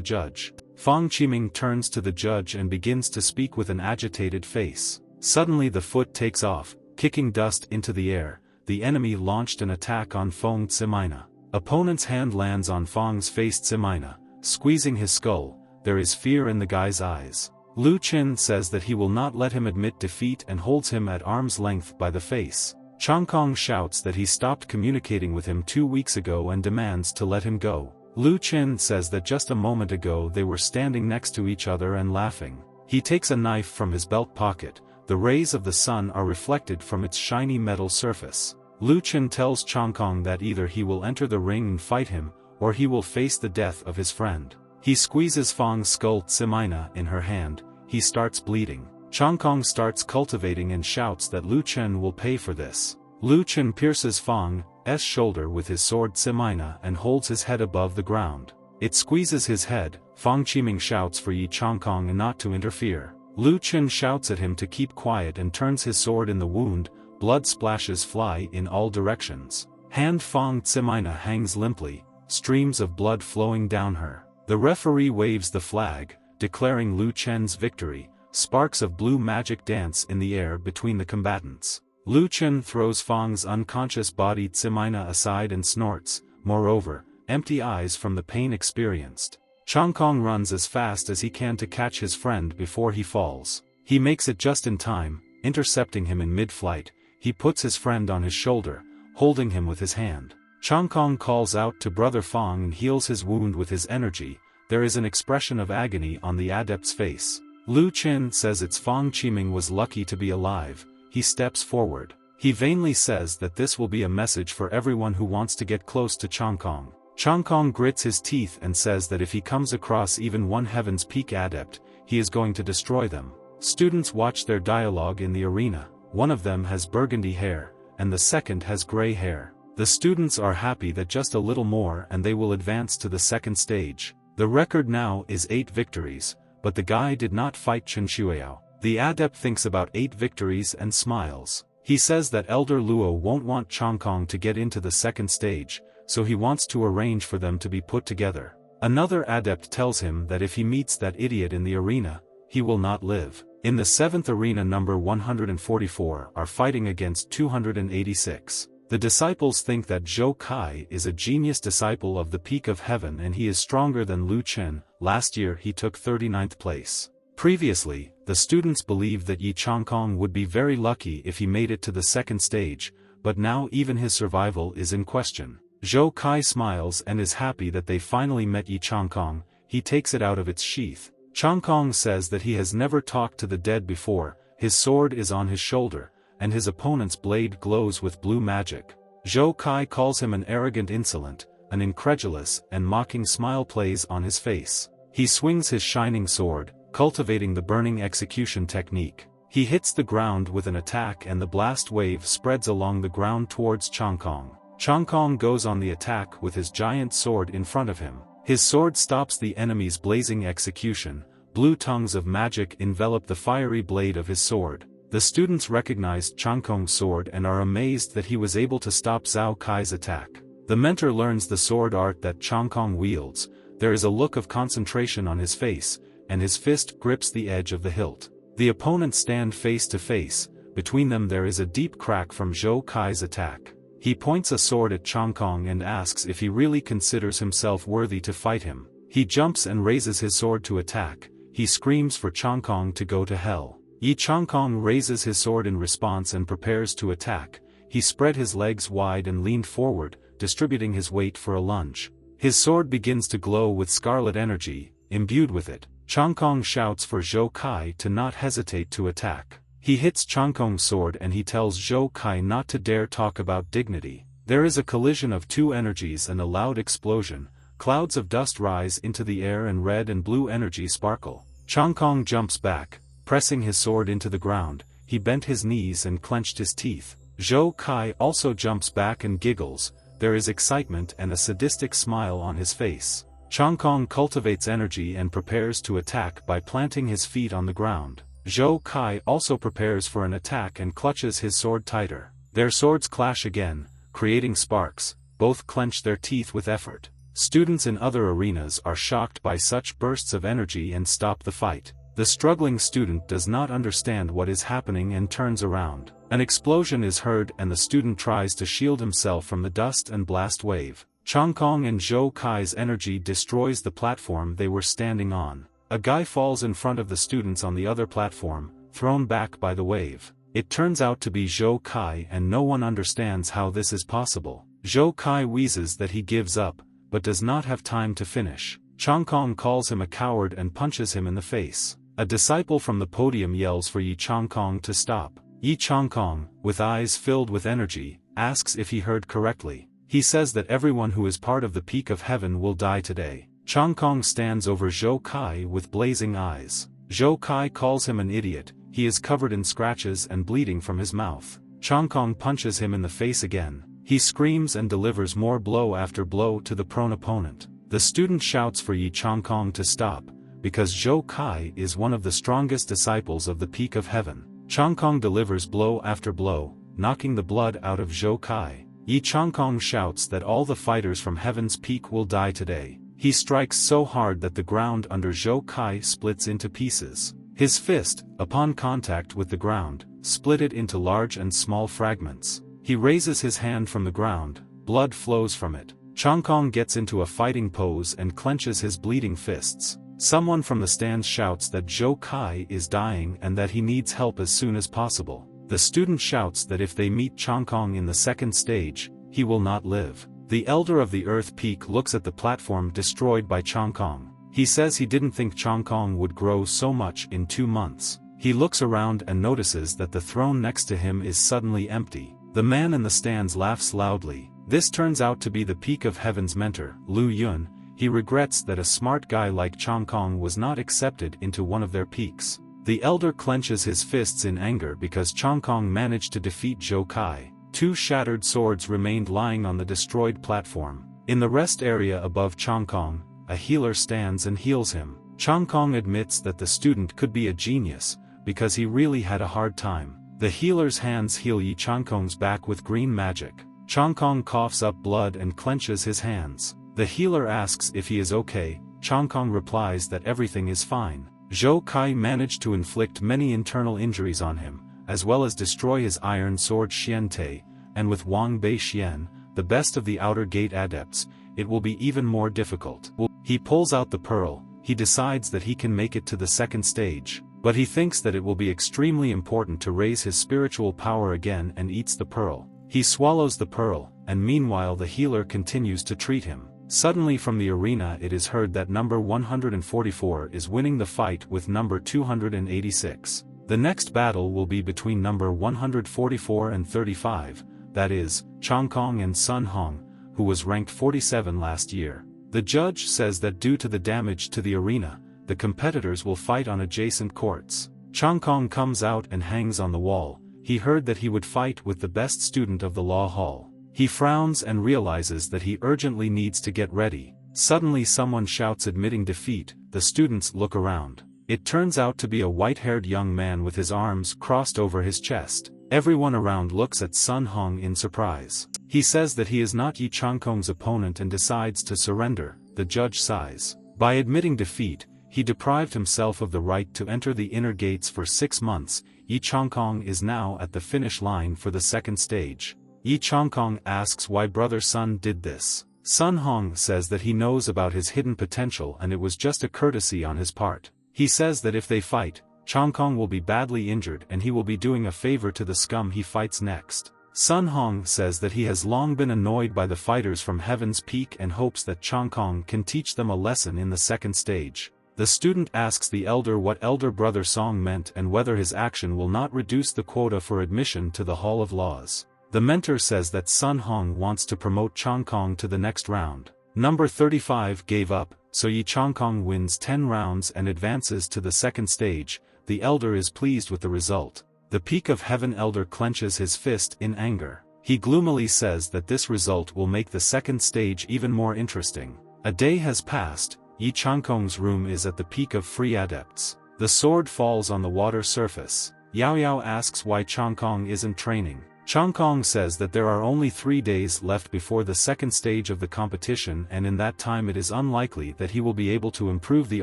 judge. Fang Qiming turns to the judge and begins to speak with an agitated face. Suddenly the foot takes off, kicking dust into the air. The enemy launched an attack on Feng Tsimina. Opponent's hand lands on Fang's face. Tsimina, squeezing his skull. There is fear in the guy's eyes. Lu Chen says that he will not let him admit defeat and holds him at arm's length by the face. Chang Kong shouts that he stopped communicating with him 2 weeks ago and demands to let him go. Lu Chen says that just a moment ago they were standing next to each other and laughing. He takes a knife from his belt pocket. The rays of the sun are reflected from its shiny metal surface. Lu Chen tells Chang Kong that either he will enter the ring and fight him, or he will face the death of his friend. He squeezes Fang's skull. Tsimina in her hand. He starts bleeding. Chang Kong starts cultivating and shouts that Lu Chen will pay for this. Lu Chen pierces Fang's shoulder with his sword Tsimina and holds his head above the ground. It squeezes his head. Fang Qiming shouts for Yi Chang Kong not to interfere. Lu Chen shouts at him to keep quiet and turns his sword in the wound. Blood splashes fly in all directions. Hand Fang Tsimina hangs limply, streams of blood flowing down her. The referee waves the flag, declaring Lu Chen's victory. Sparks of blue magic dance in the air between the combatants. Lu Chen throws Fang's unconscious body Tsimina aside and snorts, moreover, empty eyes from the pain experienced. Chang Kong runs as fast as he can to catch his friend before he falls. He makes it just in time, intercepting him in mid-flight. He puts his friend on his shoulder, holding him with his hand. Chang Kong calls out to brother Fang and heals his wound with his energy. There is an expression of agony on the adept's face. Lu Chen says it's Fang Qiming was lucky to be alive. He steps forward. He vainly says that this will be a message for everyone who wants to get close to Chang Kong. Chang Kong grits his teeth and says that if he comes across even one Heaven's Peak adept, he is going to destroy them. Students watch their dialogue in the arena. One of them has burgundy hair, and the second has gray hair. The students are happy that just a little more and they will advance to the second stage. The record now is 8 victories, but the guy did not fight Chen Shuiao. The adept thinks about 8 victories and smiles. He says that Elder Luo won't want Chang Kong to get into the second stage, so he wants to arrange for them to be put together. Another adept tells him that if he meets that idiot in the arena, he will not live. In the 7th arena, number 144 are fighting against 286. The disciples think that Zhou Kai is a genius disciple of the Peak of Heaven and he is stronger than Lu Chen. Last year he took 39th place. Previously, the students believed that Yi Chang Kong would be very lucky if he made it to the second stage, but now even his survival is in question. Zhou Kai smiles and is happy that they finally met Yi Chang Kong. He takes it out of its sheath. Chang Kong says that he has never talked to the dead before. His sword is on his shoulder, and his opponent's blade glows with blue magic. Zhou Kai calls him an arrogant insolent, an incredulous and mocking smile plays on his face. He swings his shining sword, cultivating the burning execution technique. He hits the ground with an attack and the blast wave spreads along the ground towards Chang Kong. Chang Kong goes on the attack with his giant sword in front of him. His sword stops the enemy's blazing execution. Blue tongues of magic envelop the fiery blade of his sword. The students recognized Chang Kong's sword and are amazed that he was able to stop Zhou Kai's attack. The mentor learns the sword art that Chang Kong wields. There is a look of concentration on his face, and his fist grips the edge of the hilt. The opponents stand face to face. Between them there is a deep crack from Zhou Kai's attack. He points a sword at Chang Kong and asks if he really considers himself worthy to fight him. He jumps and raises his sword to attack. He screams for Chang Kong to go to hell. Yi Chang Kong raises his sword in response and prepares to attack. He spread his legs wide and leaned forward, distributing his weight for a lunge. His sword begins to glow with scarlet energy. Imbued with it, Chang Kong shouts for Zhou Kai to not hesitate to attack. He hits Chang Kong's sword and he tells Zhou Kai not to dare talk about dignity. There is a collision of 2 energies and a loud explosion, Clouds of dust rise into the air and red and blue energy sparkle. Chang Kong jumps back, pressing his sword into the ground. He bent his knees and clenched his teeth. Zhou Kai also jumps back and giggles. There is excitement and a sadistic smile on his face. Chang Kong cultivates energy and prepares to attack by planting his feet on the ground. Zhou Kai also prepares for an attack and clutches his sword tighter. Their swords clash again, creating sparks. Both clench their teeth with effort. Students in other arenas are shocked by such bursts of energy and stop the fight. The struggling student does not understand what is happening and turns around. An explosion is heard and the student tries to shield himself from the dust and blast wave. Chang Kong and Zhou Kai's energy destroys the platform they were standing on. A guy falls in front of the students on the other platform, thrown back by the wave. It turns out to be Zhou Kai and no one understands how this is possible. Zhou Kai wheezes that he gives up, but does not have time to finish. Chang Kong calls him a coward and punches him in the face. A disciple from the podium yells for Yi Chang Kong to stop. Yi Chang Kong, with eyes filled with energy, asks if he heard correctly. He says that everyone who is part of the peak of heaven will die today. Chang Kong stands over Zhou Kai with blazing eyes. Zhou Kai calls him an idiot. He is covered in scratches and bleeding from his mouth. Chang Kong punches him in the face again. He screams and delivers more blow after blow to the prone opponent. The student shouts for Yi Chang Kong to stop, because Zhou Kai is one of the strongest disciples of the peak of heaven. Chang Kong delivers blow after blow, knocking the blood out of Zhou Kai. Yi Chang Kong shouts that all the fighters from heaven's peak will die today. He strikes so hard that the ground under Zhou Kai splits into pieces. His fist, upon contact with the ground, split it into large and small fragments. He raises his hand from the ground, blood flows from it. Chang Kong gets into a fighting pose and clenches his bleeding fists. Someone from the stands shouts that Zhou Kai is dying and that he needs help as soon as possible. The student shouts that if they meet Chang Kong in the second stage, he will not live. The elder of the Earth Peak looks at the platform destroyed by Chang Kong. He says he didn't think Chang Kong would grow so much in 2 months. He looks around and notices that the throne next to him is suddenly empty. The man in the stands laughs loudly. This turns out to be the peak of heaven's mentor, Lu Yun. He regrets that a smart guy like Chang Kong was not accepted into one of their peaks. The elder clenches his fists in anger because Chang Kong managed to defeat Zhou Kai. 2 shattered swords remained lying on the destroyed platform. In the rest area above Chang Kong, a healer stands and heals him. Chang Kong admits that the student could be a genius, because he really had a hard time. The healer's hands heal Yi Chang Kong's back with green magic. Chang Kong coughs up blood and clenches his hands. The healer asks if he is okay. Chang Kong replies that everything is fine. Zhou Kai managed to inflict many internal injuries on him, as well as destroy his iron sword Xian Te, and with Wang Bei Xian, the best of the outer gate adepts, it will be even more difficult. He pulls out the pearl. He decides that he can make it to the second stage, but he thinks that it will be extremely important to raise his spiritual power again and eats the pearl. He swallows the pearl, and meanwhile the healer continues to treat him. Suddenly from the arena it is heard that number 144 is winning the fight with number 286. The next battle will be between number 144 and 35, that is, Chang Kong and Sun Hong, who was ranked 47 last year. The judge says that due to the damage to the arena, the competitors will fight on adjacent courts. Chang Kong comes out and hangs on the wall. He heard that he would fight with the best student of the law hall. He frowns and realizes that he urgently needs to get ready. Suddenly someone shouts admitting defeat. The students look around. It turns out to be a white-haired young man with his arms crossed over his chest. Everyone around looks at Sun Hong in surprise. He says that he is not Yi Chang Kong's opponent and decides to surrender. The judge sighs. By admitting defeat, he deprived himself of the right to enter the inner gates for 6 months. Yi Chang Kong is now at the finish line for the second stage. Yi Chang Kong asks why brother Sun did this. Sun Hong says that he knows about his hidden potential and it was just a courtesy on his part. He says that if they fight, Chang Kong will be badly injured and he will be doing a favor to the scum he fights next. Sun Hong says that he has long been annoyed by the fighters from Heaven's Peak and hopes that Chang Kong can teach them a lesson in the second stage. The student asks the elder what elder brother Song meant and whether his action will not reduce the quota for admission to the Hall of Laws. The mentor says that Sun Hong wants to promote Chang Kong to the next round. Number 35 gave up, so Yi Changkong wins 10 rounds and advances to the second stage. The elder is pleased with the result. The Peak of Heaven elder clenches his fist in anger. He gloomily says that this result will make the second stage even more interesting. A day has passed. Yi Changkong's room is at the Peak of Free Adepts. The sword falls on the water surface. Yao Yao asks why Changkong isn't training. Changkong says that there are only 3 days left before the second stage of the competition, and in that time it is unlikely that he will be able to improve the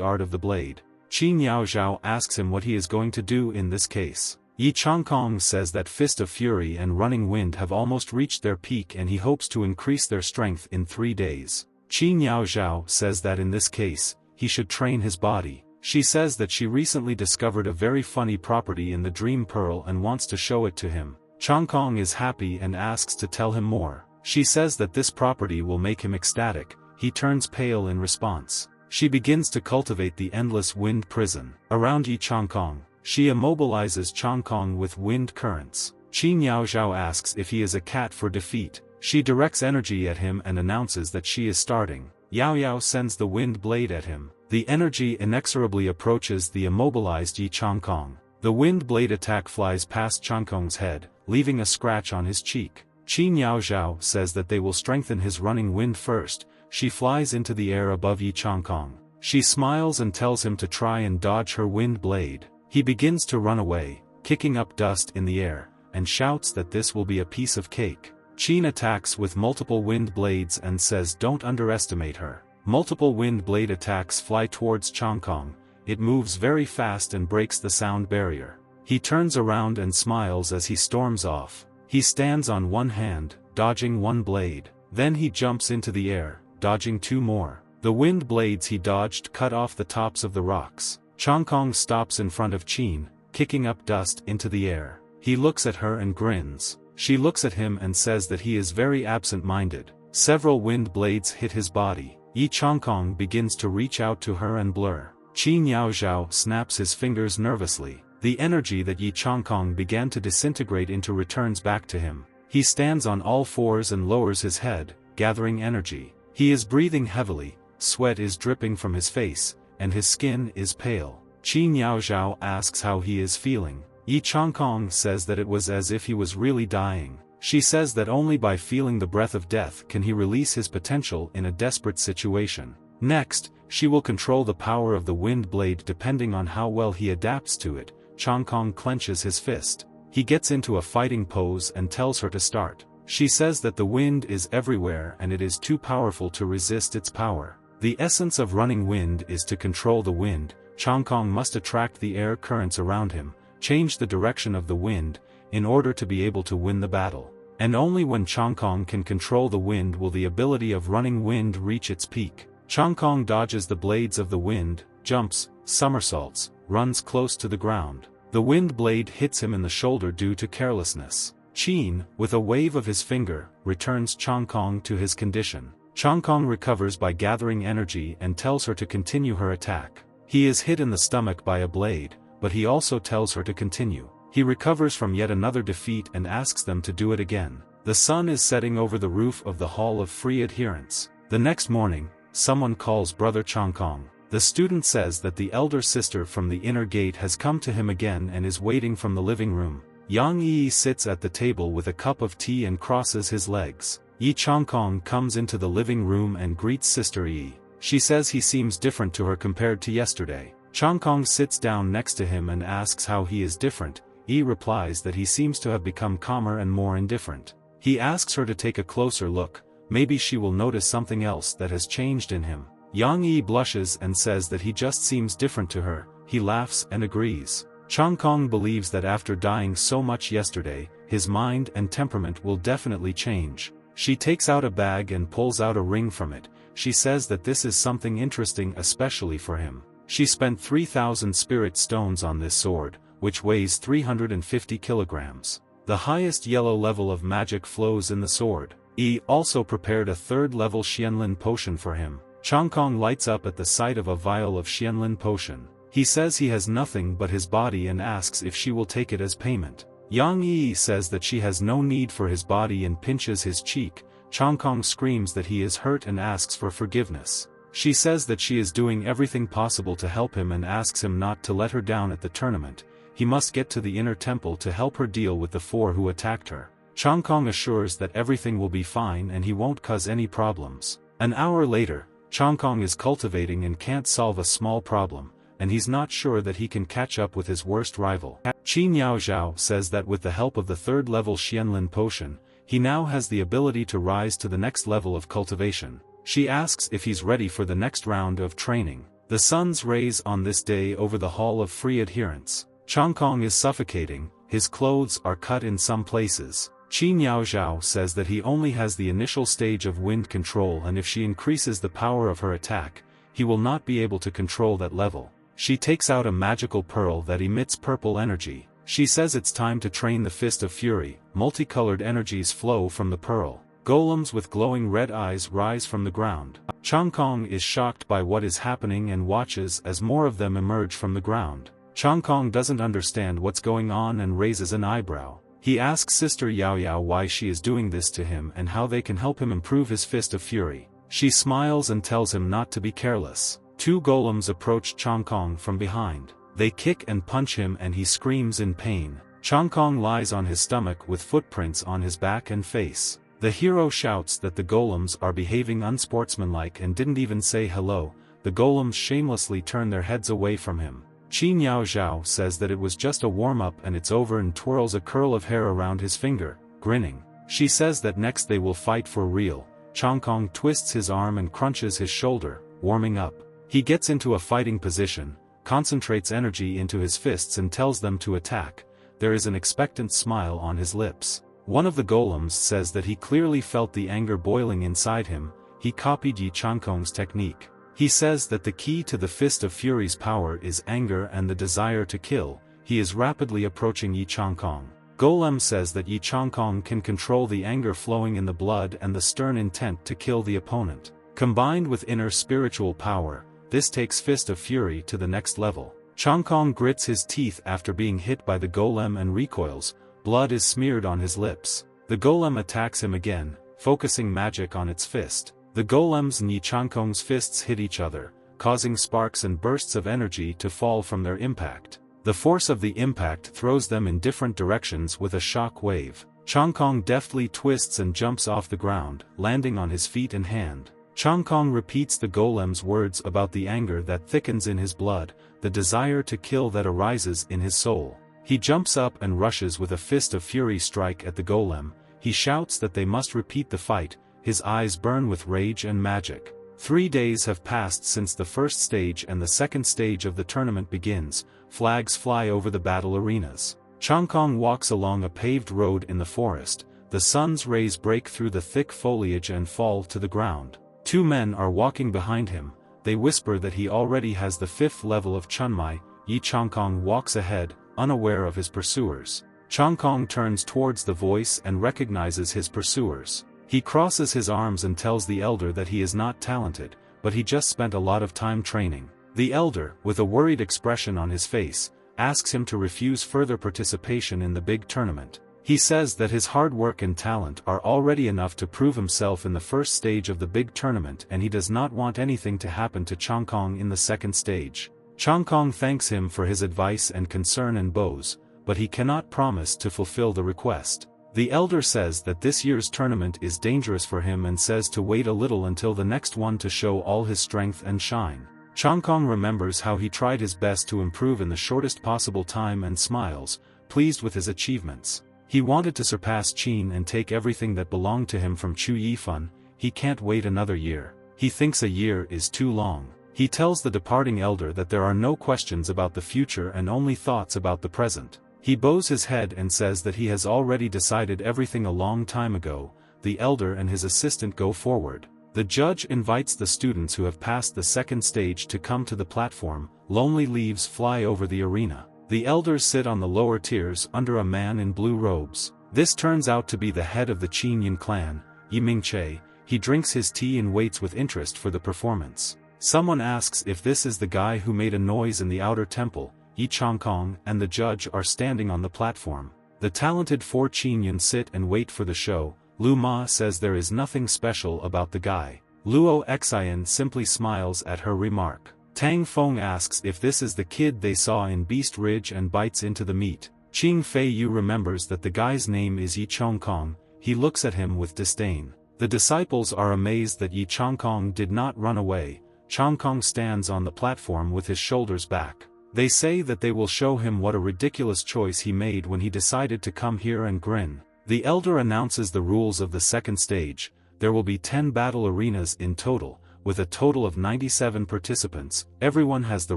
art of the blade. Qin Yaozhao asks him what he is going to do in this case. Yi Changkong says that Fist of Fury and Running Wind have almost reached their peak and he hopes to increase their strength in 3 days. Qin Yaozhao says that in this case, he should train his body. She says that she recently discovered a very funny property in the Dream Pearl and wants to show it to him. Changkong is happy and asks to tell him more. She says that this property will make him ecstatic. He turns pale in response. She begins to cultivate the endless wind prison. Around Yi Changkong, she immobilizes Changkong with wind currents. Qin Yaozhao asks if he is a cat for defeat. She directs energy at him and announces that she is starting. Yao Yao sends the wind blade at him. The energy inexorably approaches the immobilized Yi Changkong. The wind blade attack flies past Changkong's head, leaving a scratch on his cheek. Qin Yaozhao says that they will strengthen his running wind first. She flies into the air above Yi Changkong. She smiles and tells him to try and dodge her wind blade. He begins to run away, kicking up dust in the air, and shouts that this will be a piece of cake. Qin attacks with multiple wind blades and says don't underestimate her. Multiple wind blade attacks fly towards Changkong. It moves very fast and breaks the sound barrier. He turns around and smiles as he storms off. He stands on one hand, dodging one blade. Then he jumps into the air, dodging 2 more. The wind blades he dodged cut off the tops of the rocks. Changkong stops in front of Qin, kicking up dust into the air. He looks at her and grins. She looks at him and says that he is very absent-minded. Several wind blades hit his body. Yi Changkong begins to reach out to her and blur. Qin Yaozhao snaps his fingers nervously. The energy that Yi Changkong began to disintegrate into returns back to him. He stands on all fours and lowers his head, gathering energy. He is breathing heavily, sweat is dripping from his face, and his skin is pale. Qin Yaozhao asks how he is feeling. Yi Changkong says that it was as if he was really dying. She says that only by feeling the breath of death can he release his potential in a desperate situation. Next, she will control the power of the wind blade depending on how well he adapts to it. Changkong clenches his fist. He gets into a fighting pose and tells her to start. She says that the wind is everywhere and it is too powerful to resist its power. The essence of running wind is to control the wind. Changkong must attract the air currents around him, change the direction of the wind, in order to be able to win the battle. And only when Changkong can control the wind will the ability of running wind reach its peak. Changkong dodges the blades of the wind, jumps, somersaults, runs close to the ground. The wind blade hits him in the shoulder due to carelessness. Qin, with a wave of his finger, returns Changkong to his condition. Changkong recovers by gathering energy and tells her to continue her attack. He is hit in the stomach by a blade, but he also tells her to continue. He recovers from yet another defeat and asks them to do it again. The sun is setting over the roof of the Hall of Free Adherents. The next morning, someone calls Brother Changkong. The student says that the elder sister from the inner gate has come to him again and is waiting from the living room. Yang Yi sits at the table with a cup of tea and crosses his legs. Yi Changkong comes into the living room and greets Sister Yi. She says he seems different to her compared to yesterday. Changkong sits down next to him and asks how he is different. Yi replies that he seems to have become calmer and more indifferent. He asks her to take a closer look. Maybe she will notice something else that has changed in him. Yang Yi blushes and says that he just seems different to her. He laughs and agrees. Changkong believes that after dying so much yesterday, his mind and temperament will definitely change. She takes out a bag and pulls out a ring from it. She says that this is something interesting especially for him. She spent 3,000 spirit stones on this sword, which weighs 350 kilograms. The highest yellow level of magic flows in the sword. Yi also prepared a 3rd level Xianlin potion for him. Changkong lights up at the sight of a vial of Xianlin potion. He says he has nothing but his body and asks if she will take it as payment. Yang Yi says that she has no need for his body and pinches his cheek. Changkong screams that he is hurt and asks for forgiveness. She says that she is doing everything possible to help him and asks him not to let her down at the tournament. He must get to the inner temple to help her deal with the 4 who attacked her. Changkong assures that everything will be fine and he won't cause any problems. An hour later, Changkong is cultivating and can't solve a small problem, and he's not sure that he can catch up with his worst rival. Qi Niaozhao says that with the help of the 3rd level Xianlin potion, he now has the ability to rise to the next level of cultivation. She asks if he's ready for the next round of training. The sun's rays on this day over the Hall of Free Adherence. Changkong is suffocating, his clothes are cut in some places. Qi Niaozhao says that he only has the initial stage of wind control, and if she increases the power of her attack, he will not be able to control that level. She takes out a magical pearl that emits purple energy. She says it's time to train the Fist of Fury. Multicolored energies flow from the pearl. Golems with glowing red eyes rise from the ground. Changkong is shocked by what is happening and watches as more of them emerge from the ground. Changkong doesn't understand what's going on and raises an eyebrow. He asks Sister Yao Yao why she is doing this to him and how they can help him improve his Fist of Fury. She smiles and tells him not to be careless. 2 golems approach Changkong from behind. They kick and punch him and he screams in pain. Changkong lies on his stomach with footprints on his back and face. The hero shouts that the golems are behaving unsportsmanlike and didn't even say hello. The golems shamelessly turn their heads away from him. Qi Niaozhao says that it was just a warm-up and it's over, and twirls a curl of hair around his finger, grinning. She says that next they will fight for real. Changkong twists his arm and crunches his shoulder, warming up. He gets into a fighting position, concentrates energy into his fists and tells them to attack. There is an expectant smile on his lips. One of the golems says that he clearly felt the anger boiling inside him. He copied Yi Changkong's technique. He says that the key to the Fist of Fury's power is anger and the desire to kill. He is rapidly approaching Yi Changkong. Golem says that Yi Changkong can control the anger flowing in the blood and the stern intent to kill the opponent. Combined with inner spiritual power, this takes Fist of Fury to the next level. Changkong grits his teeth after being hit by the golem and recoils. Blood is smeared on his lips. The golem attacks him again, focusing magic on its fist. The golems and Yi Changkong's fists hit each other, causing sparks and bursts of energy to fall from their impact. The force of the impact throws them in different directions with a shock wave. Changkong deftly twists and jumps off the ground, landing on his feet and hand. Changkong repeats the golem's words about the anger that thickens in his blood, the desire to kill that arises in his soul. He jumps up and rushes with a Fist of Fury strike at the golem. He shouts that they must repeat the fight. His eyes burn with rage and magic. 3 days have passed since the first stage and the second stage of the tournament begins. Flags fly over the battle arenas. Changkong walks along a paved road in the forest. The sun's rays break through the thick foliage and fall to the ground. 2 men are walking behind him. They whisper that he already has the 5th level of Chunmai. Yi Changkong walks ahead, unaware of his pursuers. Changkong turns towards the voice and recognizes his pursuers. He crosses his arms and tells the elder that he is not talented, but he just spent a lot of time training. The elder, with a worried expression on his face, asks him to refuse further participation in the big tournament. He says that his hard work and talent are already enough to prove himself in the first stage of the big tournament, and he does not want anything to happen to Changkong in the second stage. Changkong thanks him for his advice and concern and bows, but he cannot promise to fulfill the request. The elder says that this year's tournament is dangerous for him and says to wait a little until the next one to show all his strength and shine. Changkong remembers how he tried his best to improve in the shortest possible time and smiles, pleased with his achievements. He wanted to surpass Qin and take everything that belonged to him from Chu Yifan. He can't wait another year. He thinks a year is too long. He tells the departing elder that there are no questions about the future and only thoughts about the present. He bows his head and says that he has already decided everything a long time ago. The elder and his assistant go forward. The judge invites the students who have passed the second stage to come to the platform. Lonely leaves fly over the arena. The elders sit on the lower tiers under a man in blue robes. This turns out to be the head of the Qinyan clan, Yi Mingche. He drinks his tea and waits with interest for the performance. Someone asks if this is the guy who made a noise in the outer temple. Yi Changkong and the judge are standing on the platform. The talented 4 Qinyan sit and wait for the show. Lu Ma says there is nothing special about the guy. Luo Xian simply smiles at her remark. Tang Feng asks if this is the kid they saw in Beast Ridge and bites into the meat. Qing Fei Yu remembers that the guy's name is Yi Chongkong. He looks at him with disdain. The disciples are amazed that Yi Chongkong did not run away. Chongkong stands on the platform with his shoulders back. They say that they will show him what a ridiculous choice he made when he decided to come here and grin. The elder announces the rules of the second stage. There will be 10 battle arenas in total, with a total of 97 participants. Everyone has the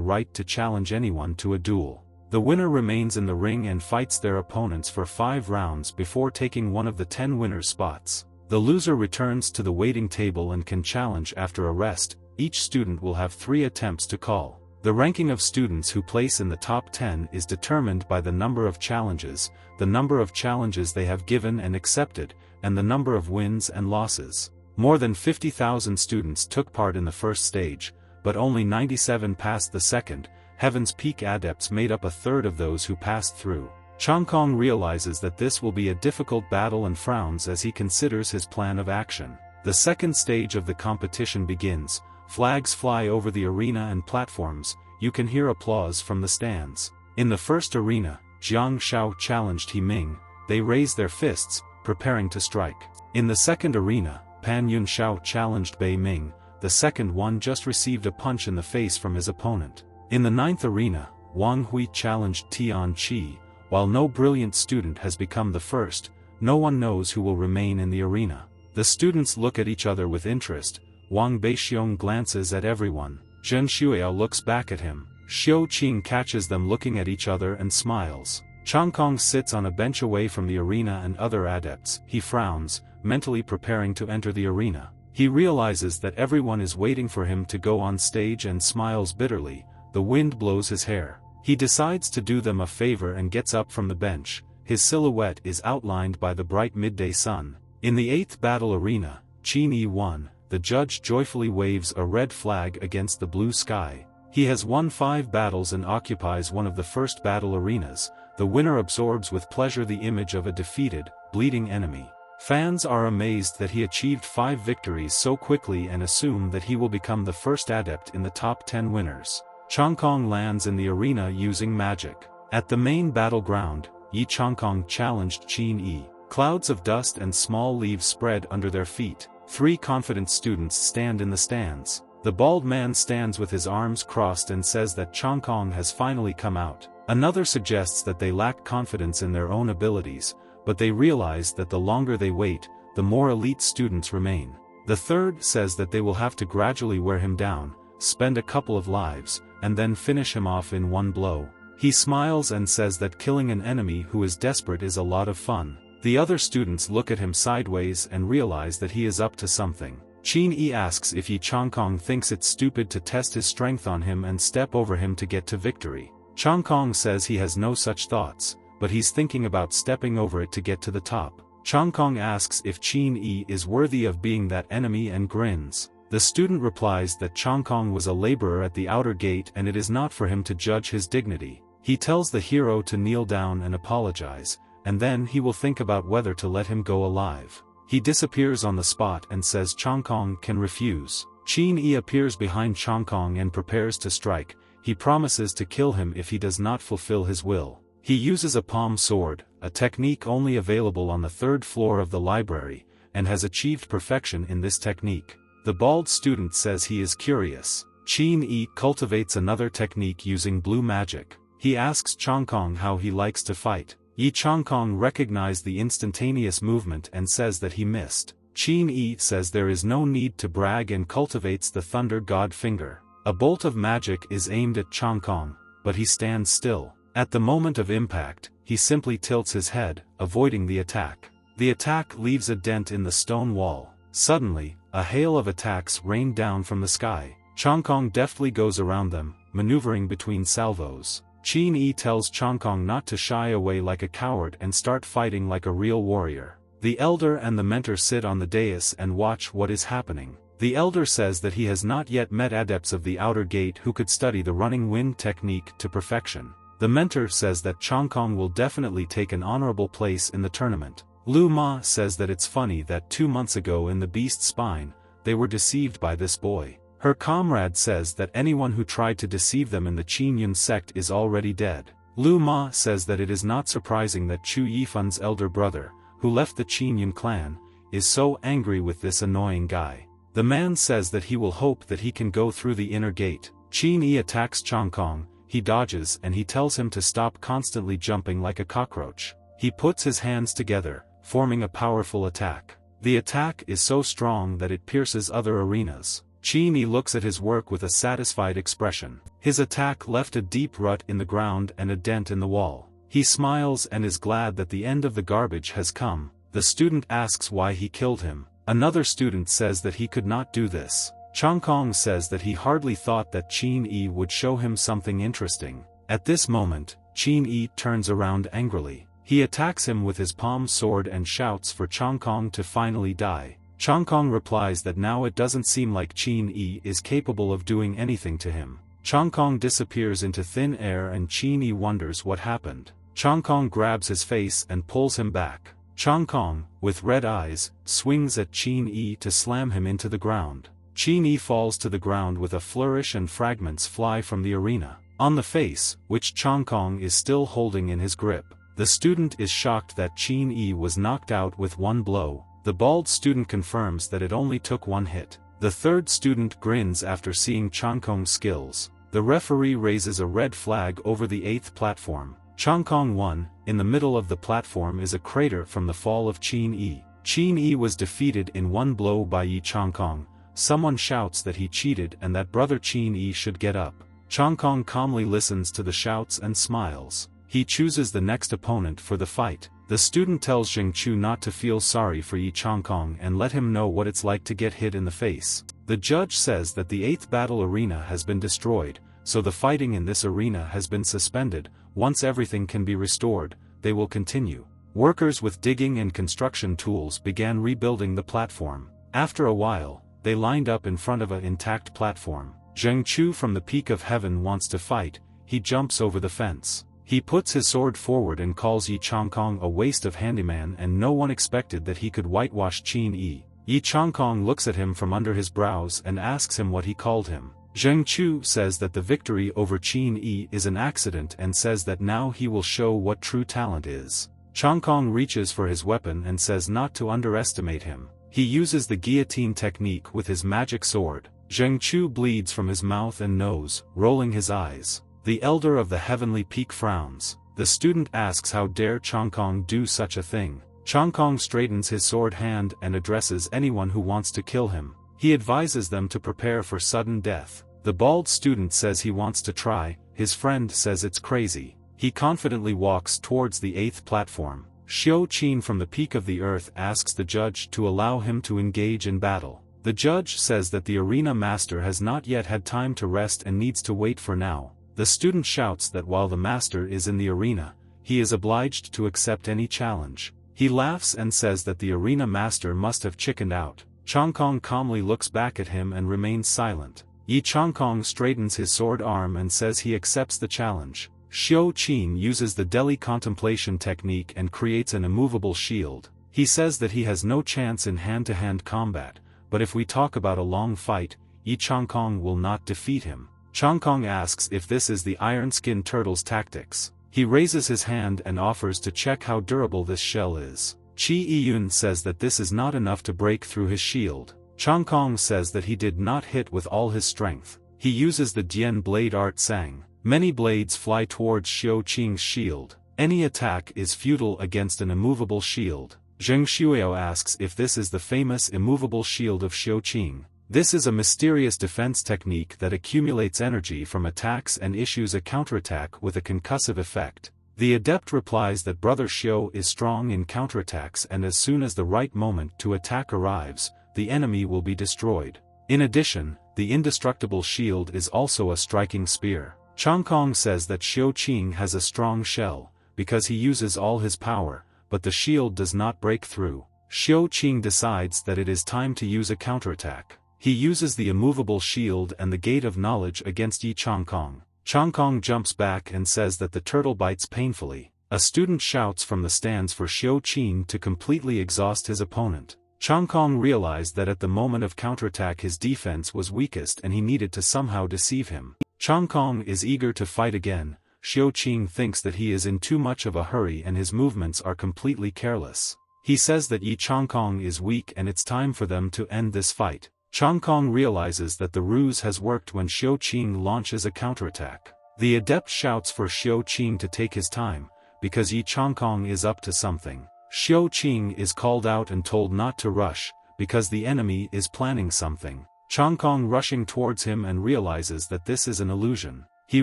right to challenge anyone to a duel. The winner remains in the ring and fights their opponents for 5 rounds before taking one of the 10 winners' spots. The loser returns to the waiting table and can challenge after a rest. Each student will have 3 attempts to call. The ranking of students who place in the top 10 is determined by the number of challenges, the number of challenges they have given and accepted, and the number of wins and losses. More than 50,000 students took part in the first stage, but only 97 passed the second. Heaven's Peak adepts made up a third of those who passed through. Chongkong realizes that this will be a difficult battle and frowns as he considers his plan of action. The second stage of the competition begins. Flags fly over the arena and platforms. You can hear applause from the stands. In the first arena, Jiang Shao challenged He Ming. They raised their fists, preparing to strike. In the second arena, Pan Yun Shao challenged Bei Ming. The second one just received a punch in the face from his opponent. In the ninth arena, Wang Hui challenged Tian Qi. While no brilliant student has become the first, no one knows who will remain in the arena. The students look at each other with interest. Wang Beixiong glances at everyone. Zhen Shuiao looks back at him. Xiao Qing catches them looking at each other and smiles. Chongkong sits on a bench away from the arena and other adepts. He frowns, mentally preparing to enter the arena. He realizes that everyone is waiting for him to go on stage and smiles bitterly. The wind blows his hair. He decides to do them a favor and gets up from the bench. His silhouette is outlined by the bright midday sun. In the 8th battle arena, Qin Yi won. The judge joyfully waves a red flag against the blue sky. He has won 5 battles and occupies one of the first battle arenas. The winner absorbs with pleasure the image of a defeated, bleeding enemy. Fans are amazed that he achieved 5 victories so quickly and assume that he will become the first adept in the top 10 winners. Chongkong lands in the arena using magic. At the main battleground, Yi Chongkong challenged Qin Yi. Clouds of dust and small leaves spread under their feet. 3 confident students stand in the stands. The bald man stands with his arms crossed and says that Chongkong has finally come out. Another suggests that they lack confidence in their own abilities, but they realize that the longer they wait, the more elite students remain. The third says that they will have to gradually wear him down, spend a couple of lives, and then finish him off in one blow. He smiles and says that killing an enemy who is desperate is a lot of fun. The other students look at him sideways and realize that he is up to something. Qin Yi asks if Yi Chongkong thinks it's stupid to test his strength on him and step over him to get to victory. Chongkong says he has no such thoughts, but he's thinking about stepping over it to get to the top. Chongkong asks if Qin Yi is worthy of being that enemy and grins. The student replies that Chongkong was a laborer at the outer gate and it is not for him to judge his dignity. He tells the hero to kneel down and apologize, and then he will think about whether to let him go alive. He disappears on the spot and says Chongkong can refuse. Qin Yi appears behind Chongkong and prepares to strike. He promises to kill him if he does not fulfill his will. He uses a palm sword, a technique only available on the 3rd floor of the library, and has achieved perfection in this technique. The bald student says he is curious. Qin Yi cultivates another technique using blue magic. He asks Chongkong how he likes to fight. Yi Chongkong recognized the instantaneous movement and says that he missed. Qin Yi says there is no need to brag and cultivates the thunder god finger. A bolt of magic is aimed at Chongkong, but he stands still. At the moment of impact, he simply tilts his head, avoiding the attack. The attack leaves a dent in the stone wall. Suddenly, a hail of attacks rain down from the sky. Chongkong deftly goes around them, maneuvering between salvos. Qin Yi tells Chongkong not to shy away like a coward and start fighting like a real warrior. The elder and the mentor sit on the dais and watch what is happening. The elder says that he has not yet met adepts of the outer gate who could study the running wind technique to perfection. The mentor says that Chongkong will definitely take an honorable place in the tournament. Lu Ma says that it's funny that 2 months ago in the beast's spine, they were deceived by this boy. Her comrade says that anyone who tried to deceive them in the Qin Yun sect is already dead. Lu Ma says that it is not surprising that Chu Yifun's elder brother, who left the Qin Yun clan, is so angry with this annoying guy. The man says that he will hope that he can go through the inner gate. Qin Yi attacks Chang Kong, he dodges and he tells him to stop constantly jumping like a cockroach. He puts his hands together, forming a powerful attack. The attack is so strong that it pierces other arenas. Qin Yi looks at his work with a satisfied expression. His attack left a deep rut in the ground and a dent in the wall. He smiles and is glad that the end of the garbage has come. The student asks why he killed him. Another student says that he could not do this. Chang Kong says that he hardly thought that Qin Yi would show him something interesting. At this moment, Qin Yi turns around angrily. He attacks him with his palm sword and shouts for Chang Kong to finally die. Chang Kong replies that now it doesn't seem like Qin Yi is capable of doing anything to him. Chang Kong disappears into thin air and Qin Yi wonders what happened. Chang Kong grabs his face and pulls him back. Chang Kong, with red eyes, swings at Qin Yi to slam him into the ground. Qin Yi falls to the ground with a flourish and fragments fly from the arena. On the face, which Chang Kong is still holding in his grip, the student is shocked that Qin Yi was knocked out with one blow. The bald student confirms that it only took one hit. The third student grins after seeing Chang Kong's skills. The referee raises a red flag over the 8th platform. Chang Kong won. In the middle of the platform is a crater from the fall of Qin Yi. Qin Yi was defeated in one blow by Yi Chang Kong. Someone shouts that he cheated and that brother Qin Yi should get up. Chang Kong calmly listens to the shouts and smiles. He chooses the next opponent for the fight. The student tells Zheng Chu not to feel sorry for Yi Chang Kong and let him know what it's like to get hit in the face. The judge says that the 8th battle arena has been destroyed, so the fighting in this arena has been suspended. Once everything can be restored, they will continue. Workers with digging and construction tools began rebuilding the platform. After a while, they lined up in front of an intact platform. Zheng Chu from the peak of heaven wants to fight. He jumps over the fence. He puts his sword forward and calls Yi Chang Kong a waste of handyman, and no one expected that he could whitewash Qin Yi. Yi Chang Kong looks at him from under his brows and asks him what he called him. Zheng Chu says that the victory over Qin Yi is an accident and says that now he will show what true talent is. Chang Kong reaches for his weapon and says not to underestimate him. He uses the guillotine technique with his magic sword. Zheng Chu bleeds from his mouth and nose, rolling his eyes. The elder of the heavenly peak frowns. The student asks how dare Chang Kong do such a thing. Chang Kong straightens his sword hand and addresses anyone who wants to kill him. He advises them to prepare for sudden death. The bald student says he wants to try. His friend says it's crazy. He confidently walks towards the 8th platform. Xiao Qin from the peak of the earth asks the judge to allow him to engage in battle. The judge says that the arena master has not yet had time to rest and needs to wait for now. The student shouts that while the master is in the arena, he is obliged to accept any challenge. He laughs and says that the arena master must have chickened out. Chang Kong calmly looks back at him and remains silent. Yi Chang Kong straightens his sword arm and says he accepts the challenge. Xiao Qin uses the Delhi contemplation technique and creates an immovable shield. He says that he has no chance in hand-to-hand combat, but if we talk about a long fight, Yi Chang Kong will not defeat him. Chang Kong asks if this is the Iron Skin Turtle's tactics. He raises his hand and offers to check how durable this shell is. Qi Yiyun says that this is not enough to break through his shield. Chang Kong says that he did not hit with all his strength. He uses the Dian blade art Sang. Many blades fly towards Xiao Qing's shield. Any attack is futile against an immovable shield. Zheng Shuio asks if this is the famous immovable shield of Xiao Qing. This is a mysterious defense technique that accumulates energy from attacks and issues a counterattack with a concussive effect. The adept replies that Brother Xiao is strong in counterattacks, and as soon as the right moment to attack arrives, the enemy will be destroyed. In addition, the indestructible shield is also a striking spear. Chang Kong says that Xiao Qing has a strong shell, because he uses all his power, but the shield does not break through. Xiao Qing decides that it is time to use a counterattack. He uses the immovable shield and the gate of knowledge against Yi Chang Kong. Chang Kong jumps back and says that the turtle bites painfully. A student shouts from the stands for Xiao Qin to completely exhaust his opponent. Chang Kong realized that at the moment of counterattack his defense was weakest and he needed to somehow deceive him. Chang Kong is eager to fight again. Xiao Qin thinks that he is in too much of a hurry and his movements are completely careless. He says that Chang Kong is weak and it's time for them to end this fight. Chang Kong realizes that the ruse has worked when Xiao Qin launches a counterattack. The adept shouts for Xiao Qin to take his time, because Chang Kong is up to something. Xiao Qin is called out and told not to rush, because the enemy is planning something. Chang Kong rushing towards him and realizes that this is an illusion. He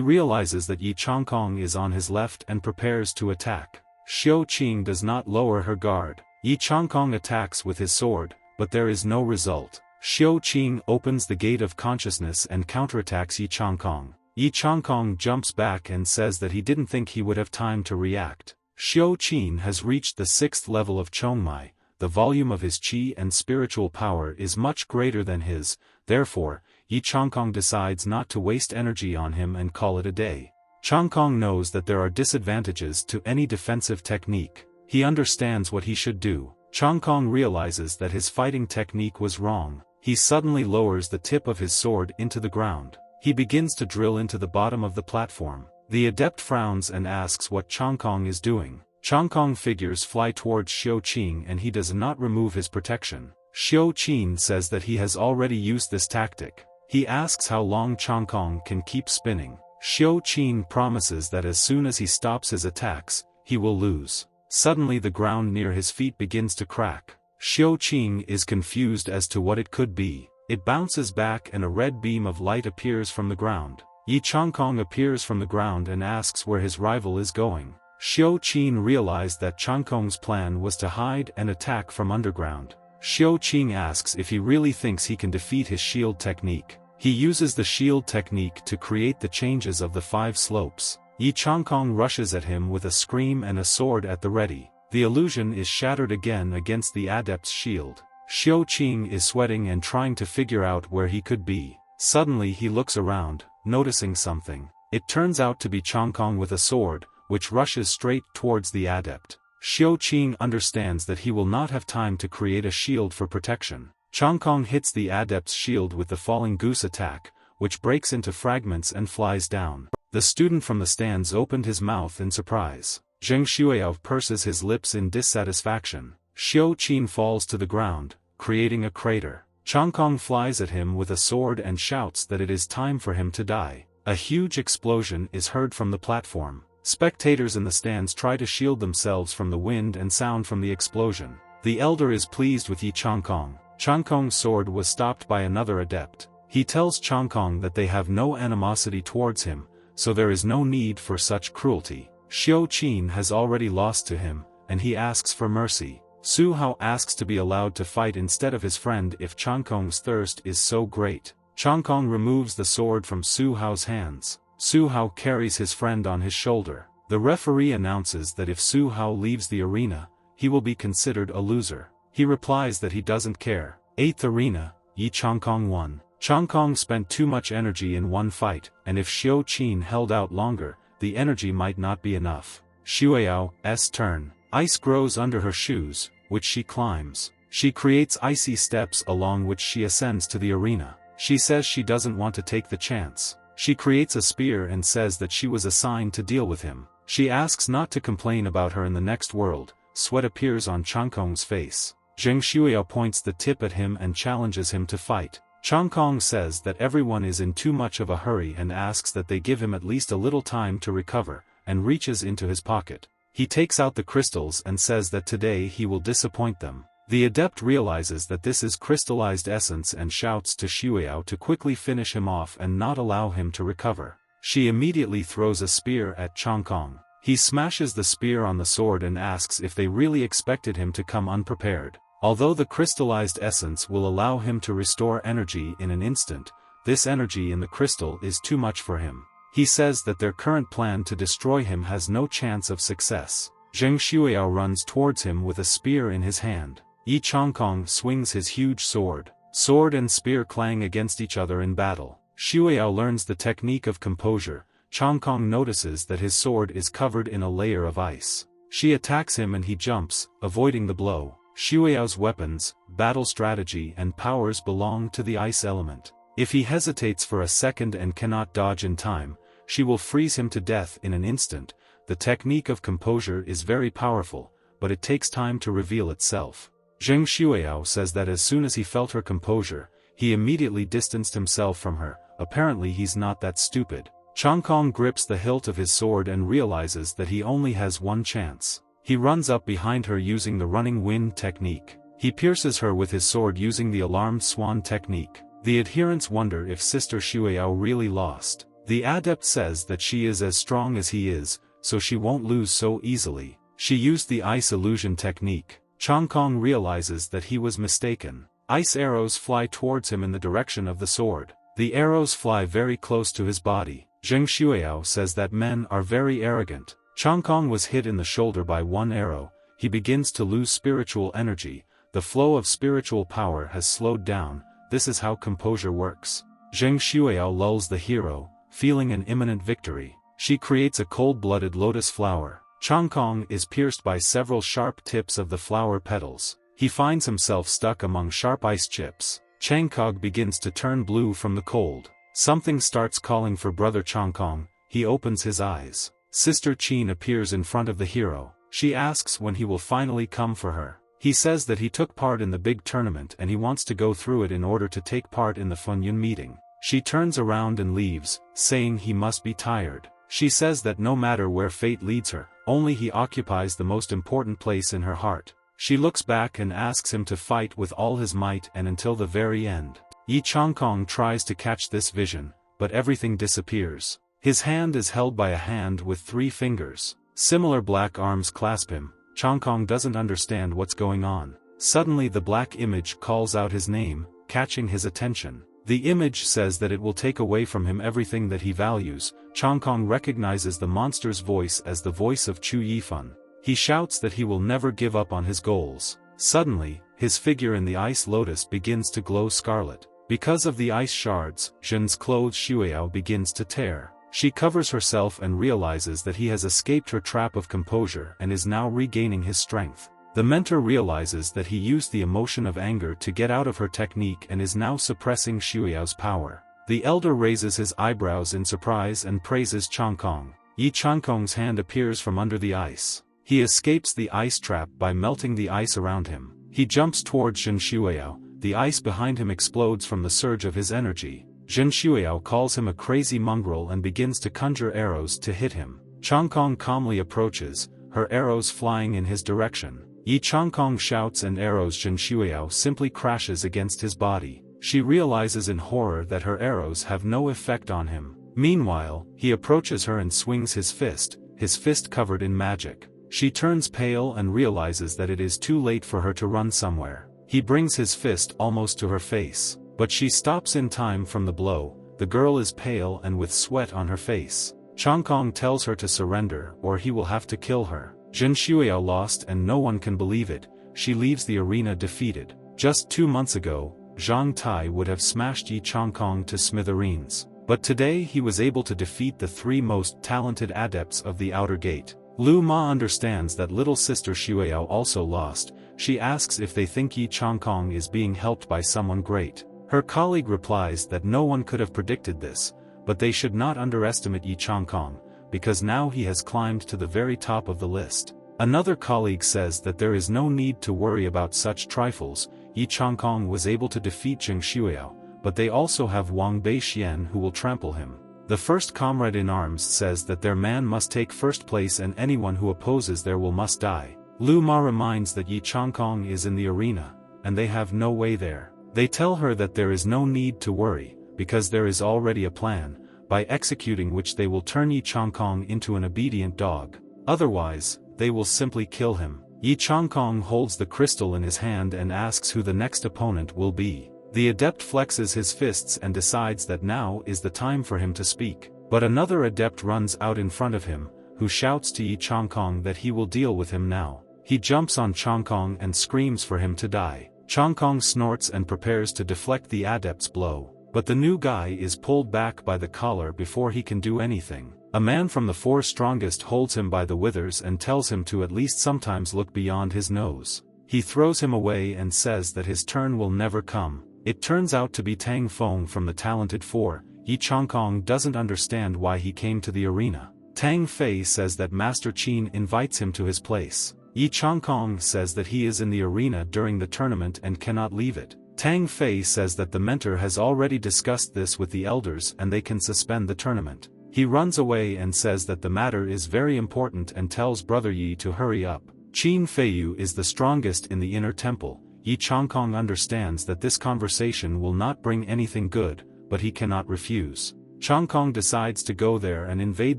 realizes that Chang Kong is on his left and prepares to attack. Xiao Qin does not lower her guard. Chang Kong attacks with his sword, but there is no result. Xiao Qin opens the gate of consciousness and counterattacks Chang Kong. Chang Kong jumps back and says that he didn't think he would have time to react. Xiao Qin has reached the 6th level of Chongmai, the volume of his qi and spiritual power is much greater than his, therefore, Chang Kong decides not to waste energy on him and call it a day. Chang Kong knows that there are disadvantages to any defensive technique. He understands what he should do. Chang Kong realizes that his fighting technique was wrong. He suddenly lowers the tip of his sword into the ground. He begins to drill into the bottom of the platform. The adept frowns and asks what Chang Kong is doing. Chang Kong figures fly towards Xiao Qin and he does not remove his protection. Xiao Qin says that he has already used this tactic. He asks how long Chang Kong can keep spinning. Xiao Qin promises that as soon as he stops his attacks, he will lose. Suddenly the ground near his feet begins to crack. Xiao Qin is confused as to what it could be. It bounces back and a red beam of light appears from the ground. Chang Kong appears from the ground and asks where his rival is going. Xiao Qin realized that Chang Kong's plan was to hide and attack from underground. Xiao Qin asks if he really thinks he can defeat his shield technique. He uses the shield technique to create the changes of the 5 slopes. Chang Kong rushes at him with a scream and a sword at the ready. The illusion is shattered again against the adept's shield. Xiao Qin is sweating and trying to figure out where he could be. Suddenly he looks around, noticing something. It turns out to be Chang Kong with a sword, which rushes straight towards the adept. Xiao Qin understands that he will not have time to create a shield for protection. Chang Kong hits the adept's shield with the falling goose attack, which breaks into fragments and flies down. The student from the stands opened his mouth in surprise. Zheng Shuiao purses his lips in dissatisfaction. Xiao Qin falls to the ground, creating a crater. Chang Kong flies at him with a sword and shouts that it is time for him to die. A huge explosion is heard from the platform. Spectators in the stands try to shield themselves from the wind and sound from the explosion. The elder is pleased with Chang Kong. Chang Kong's sword was stopped by another adept. He tells Chang Kong that they have no animosity towards him, so there is no need for such cruelty. Xiao Qin has already lost to him, and he asks for mercy. Su Hao asks to be allowed to fight instead of his friend if Chang Kong's thirst is so great. Chang Kong removes the sword from Su Hao's hands. Su Hao carries his friend on his shoulder. The referee announces that if Su Hao leaves the arena, he will be considered a loser. He replies that he doesn't care. 8th arena, Chang Kong won. Chang Kong spent too much energy in one fight, and if Xiao Qin held out longer, the energy might not be enough. Shuiao's turn. Ice grows under her shoes, which she climbs. She creates icy steps along which she ascends to the arena. She says she doesn't want to take the chance. She creates a spear and says that she was assigned to deal with him. She asks not to complain about her in the next world. Sweat appears on Chang Kong's face. Zheng Shuiao points the tip at him and challenges him to fight. Chang Kong says that everyone is in too much of a hurry and asks that they give him at least a little time to recover, and reaches into his pocket. He takes out the crystals and says that today he will disappoint them. The adept realizes that this is crystallized essence and shouts to Shuiao to quickly finish him off and not allow him to recover. She immediately throws a spear at Chang Kong. He smashes the spear on the sword and asks if they really expected him to come unprepared. Although the crystallized essence will allow him to restore energy in an instant, this energy in the crystal is too much for him. He says that their current plan to destroy him has no chance of success. Zheng Shuiao runs towards him with a spear in his hand. Chang Kong swings his huge sword. Sword and spear clang against each other in battle. Shuiao learns the technique of composure. Chang Kong notices that his sword is covered in a layer of ice. She attacks him and he jumps, avoiding the blow. Xueyao's weapons, battle strategy and powers belong to the ice element. If he hesitates for a second and cannot dodge in time, she will freeze him to death in an instant. The technique of composure is very powerful, but it takes time to reveal itself. Zheng Xueyao says that as soon as he felt her composure, he immediately distanced himself from her. Apparently he's not that stupid. Chang Kong grips the hilt of his sword and realizes that he only has one chance. He runs up behind her using the running wind technique. He pierces her with his sword using the alarmed swan technique. The adherents wonder if Sister Xueyao really lost. The adept says that she is as strong as he is, so she won't lose so easily. She used the ice illusion technique. Chang Kong realizes that he was mistaken. Ice arrows fly towards him in the direction of the sword. The arrows fly very close to his body. Zheng Xueyao says that men are very arrogant. Chang Kong was hit in the shoulder by one arrow. He begins to lose spiritual energy. The flow of spiritual power has slowed down. This is how composure works. Zheng Xueyao lulls the hero, feeling an imminent victory. She creates a cold-blooded lotus flower. Chang Kong is pierced by several sharp tips of the flower petals. He finds himself stuck among sharp ice chips. Chang Kong begins to turn blue from the cold. Something starts calling for brother Chang Kong. He opens his eyes. Sister Qin appears in front of the hero. She asks when he will finally come for her. He says that he took part in the big tournament and he wants to go through it in order to take part in the Funyun meeting. She turns around and leaves, saying he must be tired. She says that no matter where fate leads her, only he occupies the most important place in her heart. She looks back and asks him to fight with all his might and until the very end. Yi Chang Kong tries to catch this vision, but everything disappears. His hand is held by a hand with 3 fingers. Similar black arms clasp him. Chang Kong doesn't understand what's going on. Suddenly the black image calls out his name, catching his attention. The image says that it will take away from him everything that he values. Chang Kong recognizes the monster's voice as the voice of Chu Yifan. He shouts that he will never give up on his goals. Suddenly, his figure in the ice lotus begins to glow scarlet. Because of the ice shards, Zhen's clothes Xueyao begins to tear. She covers herself and realizes that he has escaped her trap of composure and is now regaining his strength. The mentor realizes that he used the emotion of anger to get out of her technique and is now suppressing Xueyao's power. The elder raises his eyebrows in surprise and praises Chang Kong. Yi Chang Kong's hand appears from under the ice. He escapes the ice trap by melting the ice around him. He jumps towards Zhen Xueyao. The ice behind him explodes from the surge of his energy. Zhen Xueyao calls him a crazy mongrel and begins to conjure arrows to hit him. Chang Kong calmly approaches, her arrows flying in his direction. Yi Chang Kong shouts and arrows Zhen Xueyao simply crashes against his body. She realizes in horror that her arrows have no effect on him. Meanwhile, he approaches her and swings his fist covered in magic. She turns pale and realizes that it is too late for her to run somewhere. He brings his fist almost to her face, but she stops in time from the blow. The girl is pale and with sweat on her face. Chang Kong tells her to surrender or he will have to kill her. Zhen Xueyao lost and no one can believe it. She leaves the arena defeated. Just 2 months ago, Zhang Tai would have smashed Yi Chang Kong to smithereens. But today he was able to defeat the 3 most talented adepts of the outer gate. Lu Ma understands that little sister Xueyao also lost. She asks if they think Yi Chang Kong is being helped by someone great. Her colleague replies that no one could have predicted this, but they should not underestimate Yi Chang Kong, because now he has climbed to the very top of the list. Another colleague says that there is no need to worry about such trifles. Yi Chang Kong was able to defeat Zheng Xueyao, but they also have Wang Beixian who will trample him. The first comrade in arms says that their man must take first place and anyone who opposes their will must die. Lu Ma reminds that Yi Chang Kong is in the arena, and they have no way there. They tell her that there is no need to worry, because there is already a plan, by executing which they will turn Yi Chang Kong into an obedient dog. Otherwise, they will simply kill him. Yi Chang Kong holds the crystal in his hand and asks who the next opponent will be. The adept flexes his fists and decides that now is the time for him to speak. But another adept runs out in front of him, who shouts to Yi Chang Kong that he will deal with him now. He jumps on Chang Kong and screams for him to die. Chang Kong snorts and prepares to deflect the adept's blow. But the new guy is pulled back by the collar before he can do anything. A man from the four strongest holds him by the withers and tells him to at least sometimes look beyond his nose. He throws him away and says that his turn will never come. It turns out to be Tang Feng from the Talented Four. Yi Changkong doesn't understand why he came to the arena. Tang Fei says that Master Qin invites him to his place. Yi Changkong says that he is in the arena during the tournament and cannot leave it. Tang Fei says that the mentor has already discussed this with the elders and they can suspend the tournament. He runs away and says that the matter is very important and tells Brother Yi to hurry up. Qin Feiyu is the strongest in the inner temple. Yi Changkong understands that this conversation will not bring anything good, but he cannot refuse. Changkong decides to go there and invade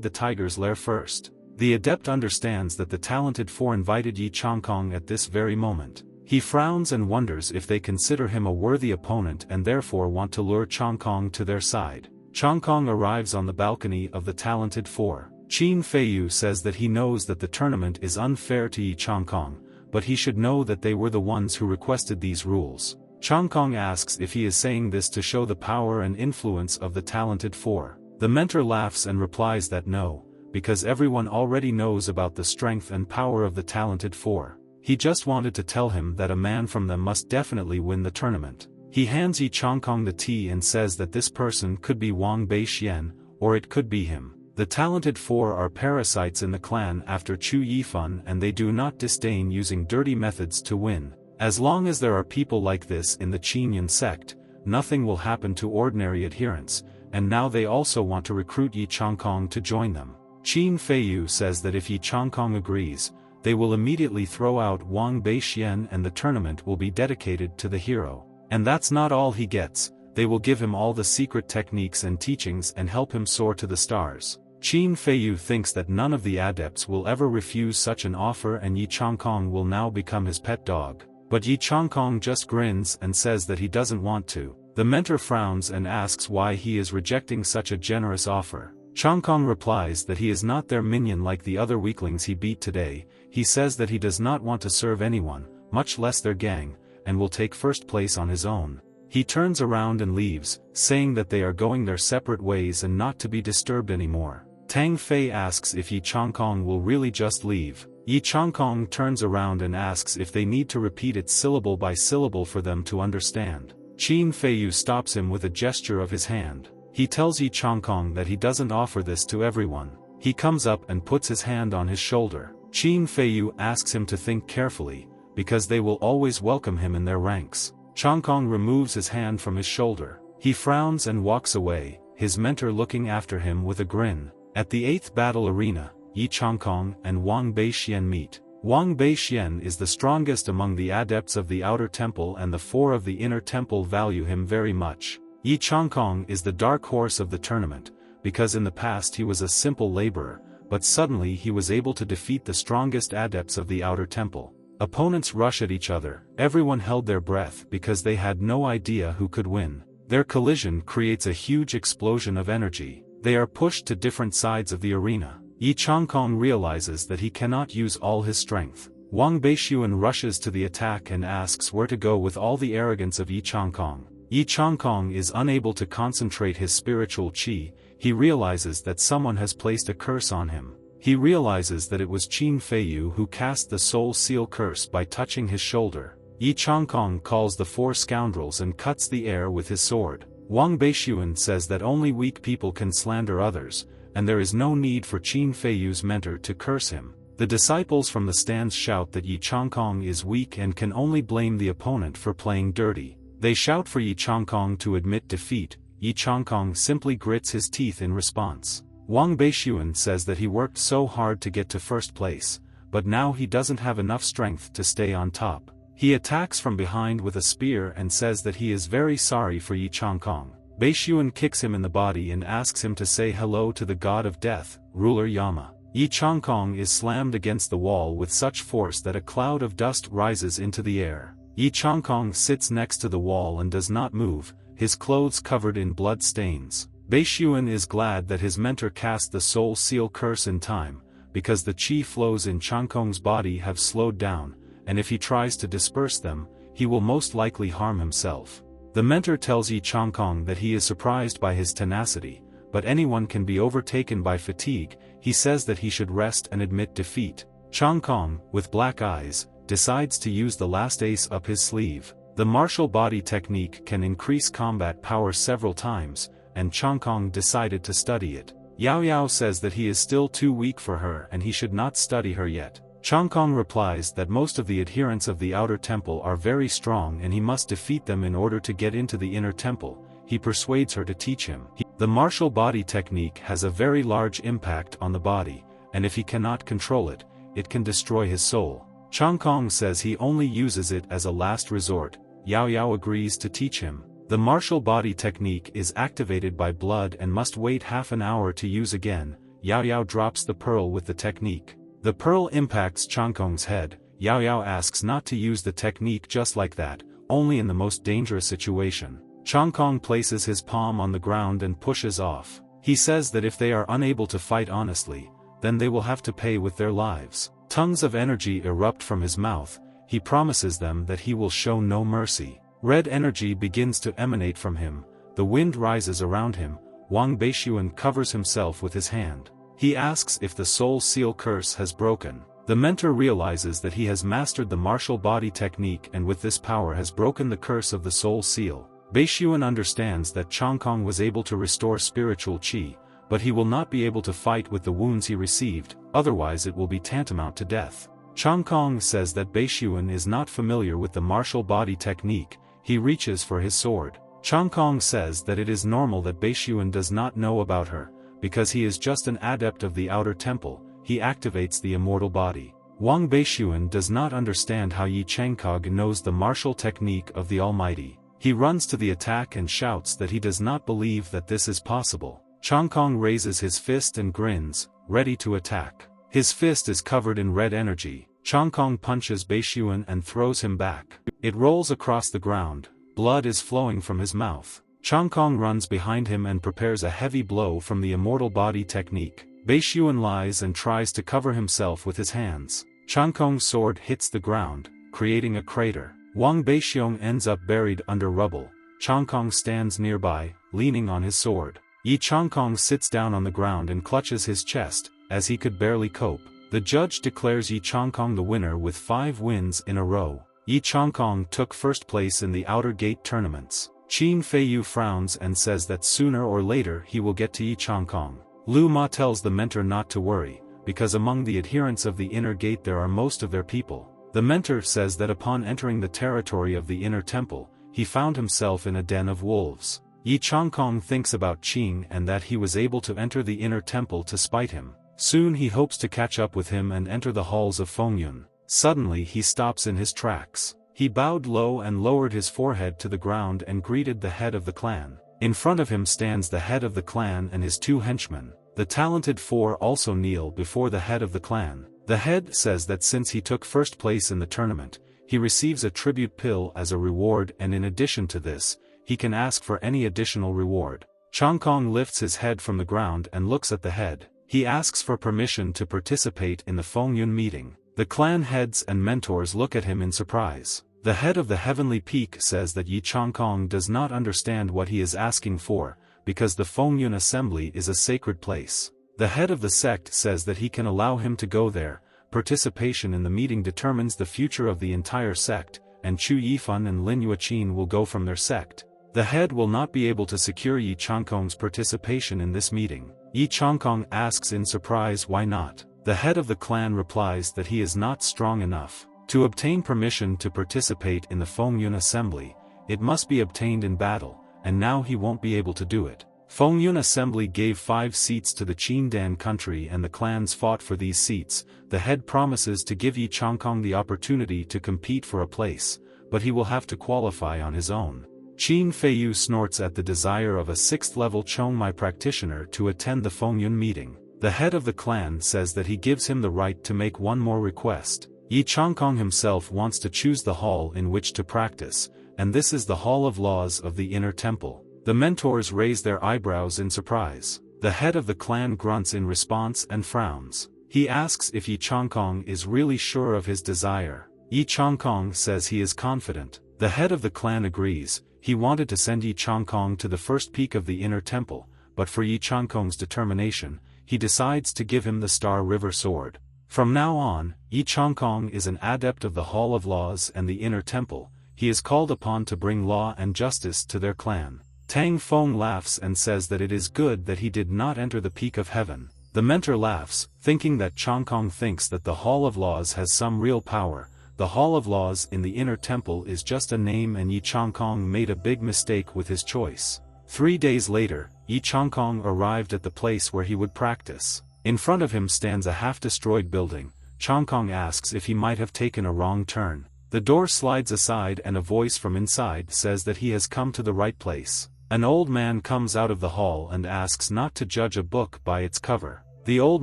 the tiger's lair first. The adept understands that the Talented Four invited Yi Changkong at this very moment. He frowns and wonders if they consider him a worthy opponent and therefore want to lure Changkong to their side. Changkong arrives on the balcony of the Talented Four. Qin Feiyu says that he knows that the tournament is unfair to Yi Changkong, but he should know that they were the ones who requested these rules. Changkong asks if he is saying this to show the power and influence of the Talented Four. The mentor laughs and replies that no, because everyone already knows about the strength and power of the Talented Four. He just wanted to tell him that a man from them must definitely win the tournament. He hands Yi Changkong the tea and says that this person could be Wang Beixian, or it could be him. The Talented Four are parasites in the clan after Chu Yifan and they do not disdain using dirty methods to win. As long as there are people like this in the Qinyan sect, nothing will happen to ordinary adherents, and now they also want to recruit Yi Changkong to join them. Qin Feiyu says that if Yi Changkong agrees, they will immediately throw out Wang Beixian and the tournament will be dedicated to the hero. And that's not all he gets, they will give him all the secret techniques and teachings and help him soar to the stars. Qin Feiyu thinks that none of the adepts will ever refuse such an offer and Yi Changkong will now become his pet dog. But Yi Changkong just grins and says that he doesn't want to. The mentor frowns and asks why he is rejecting such a generous offer. Changkong replies that he is not their minion like the other weaklings he beat today. He says that he does not want to serve anyone, much less their gang, and will take first place on his own. He turns around and leaves, saying that they are going their separate ways and not to be disturbed anymore. Tang Fei asks if Yi Changkong will really just leave. Yi Changkong turns around and asks if they need to repeat it syllable by syllable for them to understand. Qin Feiyu stops him with a gesture of his hand. He tells Yi Changkong that he doesn't offer this to everyone. He comes up and puts his hand on his shoulder. Qin Feiyu asks him to think carefully, because they will always welcome him in their ranks. Changkong removes his hand from his shoulder. He frowns and walks away, his mentor looking after him with a grin. At the 8th battle arena, Yi Changkong and Wang Beixian meet. Wang Beixian is the strongest among the adepts of the outer temple and the four of the inner temple value him very much. Yi Changkong is the dark horse of the tournament, because in the past he was a simple laborer, but suddenly he was able to defeat the strongest adepts of the outer temple. Opponents rush at each other, everyone held their breath because they had no idea who could win. Their collision creates a huge explosion of energy. They are pushed to different sides of the arena. Yi Changkong realizes that he cannot use all his strength. Wang Beixian rushes to the attack and asks where to go with all the arrogance of Yi Changkong. Yi Changkong is unable to concentrate his spiritual qi. He realizes that someone has placed a curse on him. He realizes that it was Qin Feiyu who cast the soul seal curse by touching his shoulder. Yi Changkong calls the four scoundrels and cuts the air with his sword. Wang Beixian says that only weak people can slander others, and there is no need for Qin Feiyu's mentor to curse him. The disciples from the stands shout that Yi Changkong is weak and can only blame the opponent for playing dirty. They shout for Yi Changkong to admit defeat. Yi Changkong simply grits his teeth in response. Wang Beixian says that he worked so hard to get to first place, but now he doesn't have enough strength to stay on top. He attacks from behind with a spear and says that he is very sorry for Yi Changkong. Beixian kicks him in the body and asks him to say hello to the god of death, ruler Yama. Yi Changkong is slammed against the wall with such force that a cloud of dust rises into the air. Yi Changkong sits next to the wall and does not move, his clothes covered in blood stains. Beixian is glad that his mentor cast the soul seal curse in time, because the qi flows in Changkong's body have slowed down, and if he tries to disperse them, he will most likely harm himself. The mentor tells Yi Changkong that he is surprised by his tenacity, but anyone can be overtaken by fatigue. He says that he should rest and admit defeat. Chang Kong, with black eyes, decides to use the last ace up his sleeve. The martial body technique can increase combat power several times, and Chang Kong decided to study it. Yao Yao says that he is still too weak for her and he should not study her yet. Chang Kong replies that most of the adherents of the outer temple are very strong and he must defeat them in order to get into the inner temple. He persuades her to teach him. The martial body technique has a very large impact on the body, and if he cannot control it, it can destroy his soul. Chang Kong says he only uses it as a last resort. Yao Yao agrees to teach him. The martial body technique is activated by blood and must wait half an hour to use again. Yao Yao drops the pearl with the technique. The pearl impacts Chang Kong's head. Yao Yao asks not to use the technique just like that, only in the most dangerous situation. Chang Kong places his palm on the ground and pushes off. He says that if they are unable to fight honestly, then they will have to pay with their lives. Tongues of energy erupt from his mouth. He promises them that he will show no mercy. Red energy begins to emanate from him. The wind rises around him. Wang Beixuan covers himself with his hand. He asks if the soul seal curse has broken. The mentor realizes that he has mastered the martial body technique and with this power has broken the curse of the soul seal. Beixuan understands that Chang Kong was able to restore spiritual qi, but he will not be able to fight with the wounds he received, otherwise it will be tantamount to death. Chang Kong says that Beixuan is not familiar with the martial body technique. He reaches for his sword. Chang Kong says that it is normal that Beixuan does not know about her, because he is just an adept of the outer temple. He activates the immortal body. Wang Beixuan does not understand how Yi Changkog knows the martial technique of the Almighty. He runs to the attack and shouts that he does not believe that this is possible. Chang Kong raises his fist and grins, ready to attack. His fist is covered in red energy. Chang Kong punches Beixuan and throws him back. It rolls across the ground. Blood is flowing from his mouth. Chang Kong runs behind him and prepares a heavy blow from the immortal body technique. Beixuan lies and tries to cover himself with his hands. Chang Kong's sword hits the ground, creating a crater. Wang Beixiong ends up buried under rubble. Chang Kong stands nearby, leaning on his sword. Yi Chang Kong sits down on the ground and clutches his chest, as he could barely cope. The judge declares Yi Chang Kong the winner with 5 wins in a row. Yi Chang Kong took first place in the outer gate tournaments. Qin Feiyu frowns and says that sooner or later he will get to Yi Chang Kong. Lu Ma tells the mentor not to worry, because among the adherents of the inner gate there are most of their people. The mentor says that upon entering the territory of the inner temple, he found himself in a den of wolves. Yi Chang Kong thinks about Qing and that he was able to enter the inner temple to spite him. Soon he hopes to catch up with him and enter the halls of Fengyun. Suddenly he stops in his tracks. He bowed low and lowered his forehead to the ground and greeted the head of the clan. In front of him stands the head of the clan and his 2 henchmen. The talented 4 also kneel before the head of the clan. The head says that since he took first place in the tournament, he receives a tribute pill as a reward, and in addition to this, he can ask for any additional reward. Chang Kong lifts his head from the ground and looks at the head. He asks for permission to participate in the Fengyun meeting. The clan heads and mentors look at him in surprise. The head of the Heavenly Peak says that Yi Chang Kong does not understand what he is asking for, because the Fengyun assembly is a sacred place. The head of the sect says that he can allow him to go there. Participation in the meeting determines the future of the entire sect, and Chu Yifan and Lin Yuaqin will go from their sect. The head will not be able to secure Yi Chang Kong's participation in this meeting. Yi Chang Kong asks in surprise why not. The head of the clan replies that he is not strong enough. To obtain permission to participate in the Fengyun assembly, it must be obtained in battle, and now he won't be able to do it. Fengyun assembly gave 5 seats to the Qindan country and the clans fought for these seats. The head promises to give Yi Chang Kong the opportunity to compete for a place, but he will have to qualify on his own. Qin Feiyu snorts at the desire of a 6th-level Chongmai practitioner to attend the Fengyun meeting. The head of the clan says that he gives him the right to make one more request. Yi Chang Kong himself wants to choose the hall in which to practice, and this is the Hall of Laws of the Inner Temple. The mentors raise their eyebrows in surprise. The head of the clan grunts in response and frowns. He asks if Yi Chang Kong is really sure of his desire. Yi Chang Kong says he is confident. The head of the clan agrees. He wanted to send Yi Chang Kong to the first peak of the inner temple, but for Yi Changkong's determination, he decides to give him the Star River Sword. From now on, Yi Changkong is an adept of the Hall of Laws and the Inner Temple. He is called upon to bring law and justice to their clan. Tang Feng laughs and says that it is good that he did not enter the Peak of Heaven. The mentor laughs, thinking that Changkong thinks that the Hall of Laws has some real power. The Hall of Laws in the Inner Temple is just a name, and Yi Changkong made a big mistake with his choice. 3 days later, Yi Changkong arrived at the place where he would practice. In front of him stands a half-destroyed building. Changkong asks if he might have taken a wrong turn. The door slides aside and a voice from inside says that he has come to the right place. An old man comes out of the hall and asks not to judge a book by its cover. The old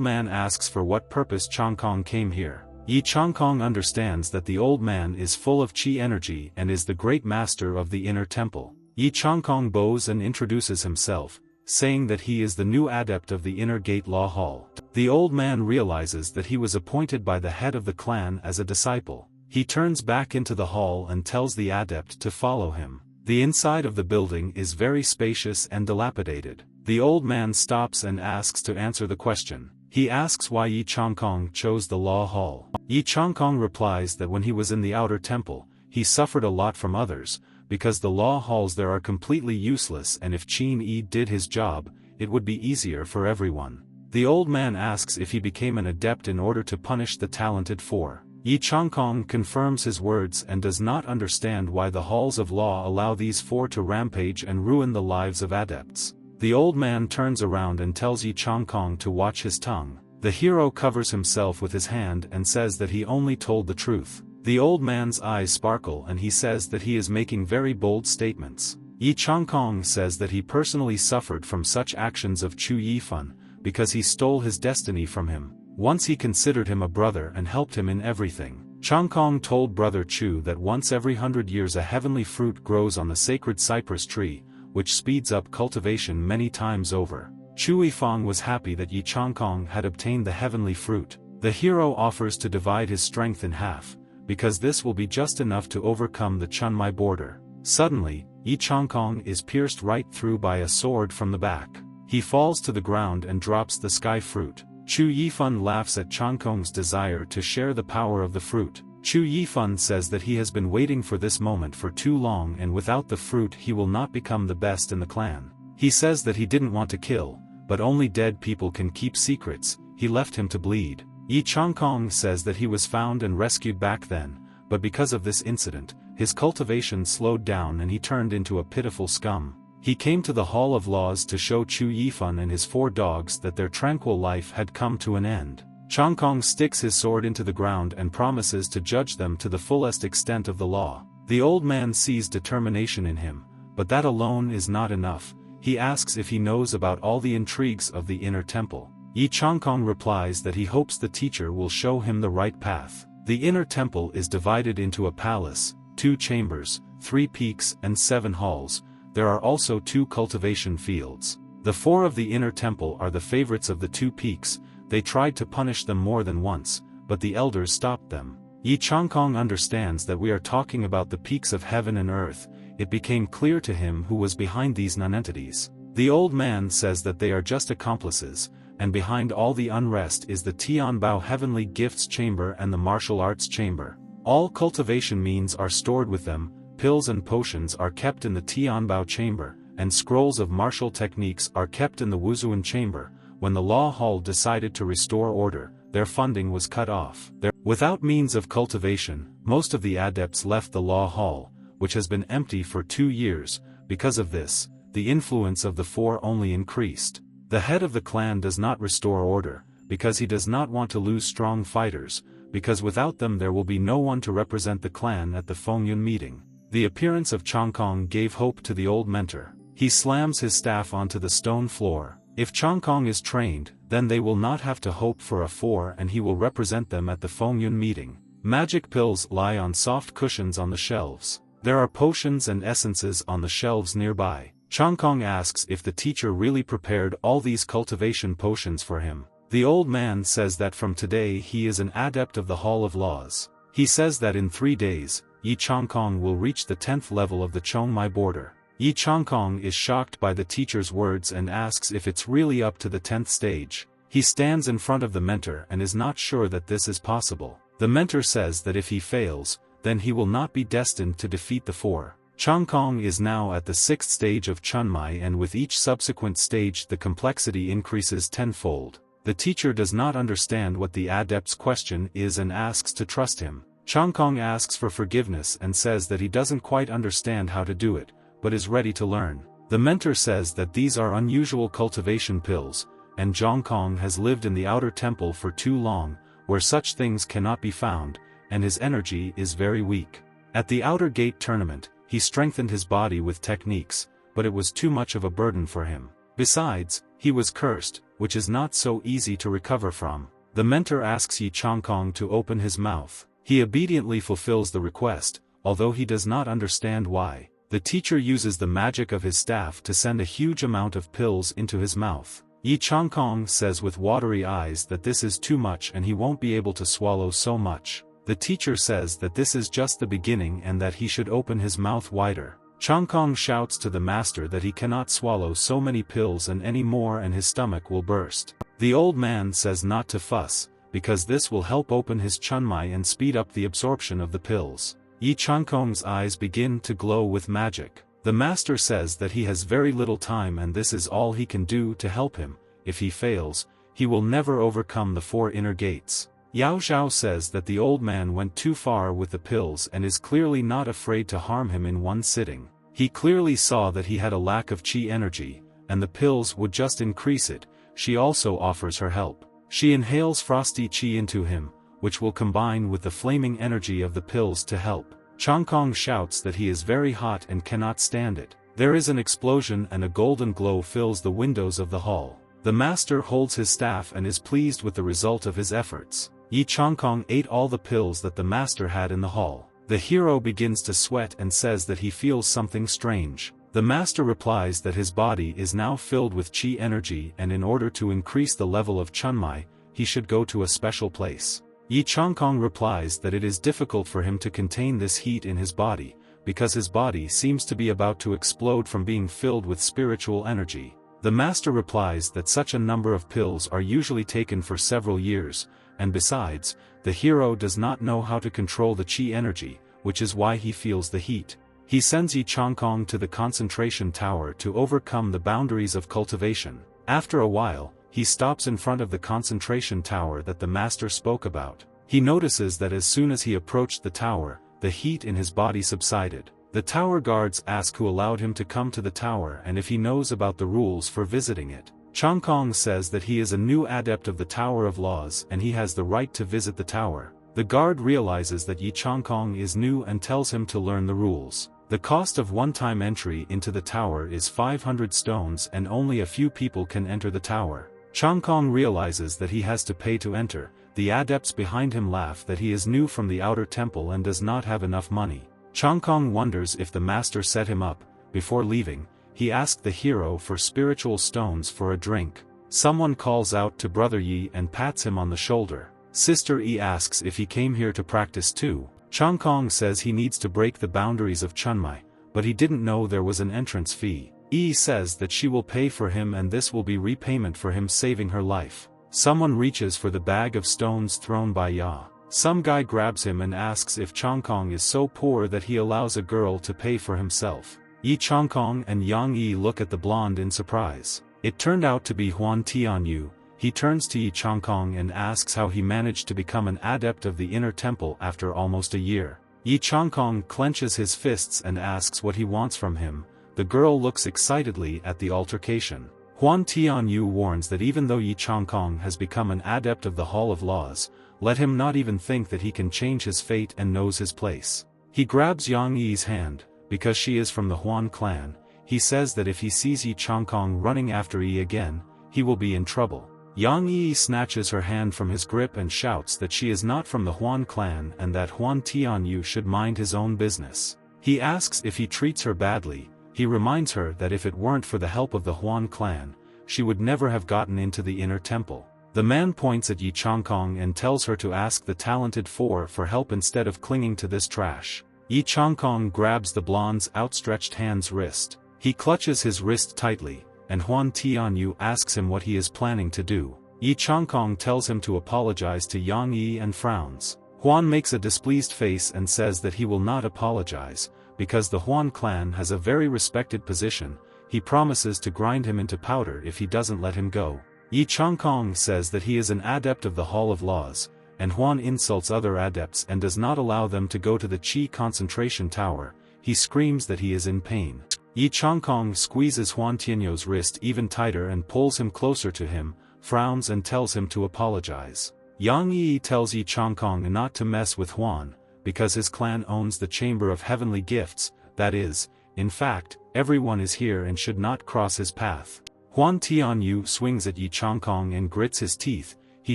man asks for what purpose Changkong came here. Yi Changkong understands that the old man is full of chi energy and is the great master of the Inner Temple. Yi Changkong bows and introduces himself, saying that he is the new adept of the Inner Gate Law Hall. The old man realizes that he was appointed by the head of the clan as a disciple. He turns back into the hall and tells the adept to follow him. The inside of the building is very spacious and dilapidated. The old man stops and asks to answer the question. He asks why Yi Changkong chose the Law Hall. Yi Changkong replies that when he was in the outer temple, he suffered a lot from others, because the law halls there are completely useless, and if Qin Yi did his job, it would be easier for everyone. The old man asks if he became an adept in order to punish the talented four. Yi Changkong confirms his words and does not understand why the halls of law allow these four to rampage and ruin the lives of adepts. The old man turns around and tells Yi Changkong to watch his tongue. The hero covers himself with his hand and says that he only told the truth. The old man's eyes sparkle and he says that he is making very bold statements. Yi Changkong says that he personally suffered from such actions of Chu Yifan, because he stole his destiny from him. Once he considered him a brother and helped him in everything. Changkong told Brother Chu that once every 100 years a heavenly fruit grows on the sacred cypress tree, which speeds up cultivation many times over. Chu Yifang was happy that Yi Changkong had obtained the heavenly fruit. The hero offers to divide his strength in half, because this will be just enough to overcome the Chunmai border. Suddenly, Yi Changkong is pierced right through by a sword from the back. He falls to the ground and drops the sky fruit. Chu Yifan laughs at Changkong's desire to share the power of the fruit. Chu Yifan says that he has been waiting for this moment for too long, and without the fruit he will not become the best in the clan. He says that he didn't want to kill, but only dead people can keep secrets. He left him to bleed. Yi Changkong says that he was found and rescued back then, but because of this incident, his cultivation slowed down and he turned into a pitiful scum. He came to the Hall of Laws to show Chu Yifan and his 4 dogs that their tranquil life had come to an end. Changkong sticks his sword into the ground and promises to judge them to the fullest extent of the law. The old man sees determination in him, but that alone is not enough. He asks if he knows about all the intrigues of the Inner Temple. Yi Changkong replies that he hopes the teacher will show him the right path. The Inner Temple is divided into a palace, 2 chambers, 3 peaks and 7 halls. There are also 2 cultivation fields. The 4 of the Inner Temple are the favorites of the 2 peaks. They tried to punish them more than once, but the elders stopped them. Yi Changkong understands that we are talking about the peaks of heaven and earth. It became clear to him who was behind these nonentities. The old man says that they are just accomplices, and behind all the unrest is the Tianbao Heavenly Gifts Chamber and the Martial Arts Chamber. All cultivation means are stored with them. Pills and potions are kept in the Tianbao chamber, and scrolls of martial techniques are kept in the Wuzuan chamber. When the law hall decided to restore order, their funding was cut off. Without means of cultivation, most of the adepts left the law hall, which has been empty for 2 years. Because of this, the influence of the 4 only increased. The head of the clan does not restore order, because he does not want to lose strong fighters, because without them there will be no one to represent the clan at the Fengyun meeting. The appearance of Changkong gave hope to the old mentor. He slams his staff onto the stone floor. If Changkong is trained, then they will not have to hope for a 4 and he will represent them at the Fengyun meeting. Magic pills lie on soft cushions on the shelves. There are potions and essences on the shelves nearby. Changkong asks if the teacher really prepared all these cultivation potions for him. The old man says that from today he is an adept of the Hall of Laws. He says that in 3 days, Yi Changkong will reach the 10th level of the Chongmai border. Yi Changkong is shocked by the teacher's words and asks if it's really up to the 10th stage. He stands in front of the mentor and is not sure that this is possible. The mentor says that if he fails, then he will not be destined to defeat the 4. Changkong is now at the 6th stage of Chunmai, and with each subsequent stage the complexity increases tenfold. The teacher does not understand what the adept's question is and asks to trust him. Changkong asks for forgiveness and says that he doesn't quite understand how to do it, but is ready to learn. The mentor says that these are unusual cultivation pills, and Changkong has lived in the outer temple for too long, where such things cannot be found, and his energy is very weak. At the outer gate tournament, he strengthened his body with techniques, but it was too much of a burden for him. Besides, he was cursed, which is not so easy to recover from. The mentor asks Yi Changkong to open his mouth. He obediently fulfills the request, although he does not understand why. The teacher uses the magic of his staff to send a huge amount of pills into his mouth. Yi Changkong says with watery eyes that this is too much and he won't be able to swallow so much. The teacher says that this is just the beginning and that he should open his mouth wider. Changkong shouts to the master that he cannot swallow so many pills and any more and his stomach will burst. The old man says not to fuss, because this will help open his chunmai and speed up the absorption of the pills. Yi Changkong's eyes begin to glow with magic. The master says that he has very little time and this is all he can do to help him. If he fails, he will never overcome the 4 inner gates. Yao Zhao says that the old man went too far with the pills and is clearly not afraid to harm him in one sitting. He clearly saw that he had a lack of qi energy, and the pills would just increase it. She also offers her help. She inhales frosty qi into him, which will combine with the flaming energy of the pills to help. Changkong shouts that he is very hot and cannot stand it. There is an explosion and a golden glow fills the windows of the hall. The master holds his staff and is pleased with the result of his efforts. Yi Changkong ate all the pills that the master had in the hall. The hero begins to sweat and says that he feels something strange. The master replies that his body is now filled with qi energy and in order to increase the level of chunmai, he should go to a special place. Yi Changkong replies that it is difficult for him to contain this heat in his body, because his body seems to be about to explode from being filled with spiritual energy. The master replies that such a number of pills are usually taken for several years, and besides, the hero does not know how to control the qi energy, which is why he feels the heat. He sends Yi Changkong to the concentration tower to overcome the boundaries of cultivation. After a while, he stops in front of the concentration tower that the master spoke about. He notices that as soon as he approached the tower, the heat in his body subsided. The tower guards ask who allowed him to come to the tower and if he knows about the rules for visiting it. Changkong says that he is a new adept of the Tower of Laws and he has the right to visit the tower. The guard realizes that Yi Changkong is new and tells him to learn the rules. The cost of one-time entry into the tower is 500 stones and only a few people can enter the tower. Changkong realizes that he has to pay to enter. The adepts behind him laugh that he is new from the outer temple and does not have enough money. Changkong wonders if the master set him up. Before leaving, he asked the hero for spiritual stones for a drink. Someone calls out to Brother Yi and pats him on the shoulder. Sister Yi asks if he came here to practice too. Changkong says he needs to break the boundaries of Chunmai, but he didn't know there was an entrance fee. Yi says that she will pay for him and this will be repayment for him saving her life. Someone reaches for the bag of stones thrown by Ya. Some guy grabs him and asks if Changkong is so poor that he allows a girl to pay for himself. Yi Changkong and Yang Yi look at the blonde in surprise. It turned out to be Huan Tianyu. He turns to Yi Changkong and asks how he managed to become an adept of the inner temple after almost a year. Yi Changkong clenches his fists and asks what he wants from him. The girl looks excitedly at the altercation. Huan Tianyu warns that even though Yi Changkong has become an adept of the Hall of Laws, let him not even think that he can change his fate and knows his place. He grabs Yang Yi's hand. Because she is from the Huan clan, he says that if he sees Yi Changkong running after Yi again, he will be in trouble. Yang Yi snatches her hand from his grip and shouts that she is not from the Huan clan and that Huan Tianyu should mind his own business. He asks if he treats her badly. He reminds her that if it weren't for the help of the Huan clan, she would never have gotten into the inner temple. The man points at Yi Changkong and tells her to ask the talented four for help instead of clinging to this trash. Yi Changkong grabs the blonde's outstretched hand's wrist. He clutches his wrist tightly, and Huan Tianyu asks him what he is planning to do. Yi Changkong tells him to apologize to Yang Yi and frowns. Huan makes a displeased face and says that he will not apologize, because the Huan clan has a very respected position. He promises to grind him into powder if he doesn't let him go. Yi Changkong says that he is an adept of the Hall of Laws, and Huan insults other adepts and does not allow them to go to the Qi concentration tower. He screams that he is in pain. Yi Changkong squeezes Huan Tianyu's wrist even tighter and pulls him closer to him, frowns and tells him to apologize. Yang Yi tells Yi Changkong not to mess with Huan, because his clan owns the Chamber of Heavenly Gifts, that is, in fact, everyone is here and should not cross his path. Huan Tianyu swings at Yi Changkong and grits his teeth. He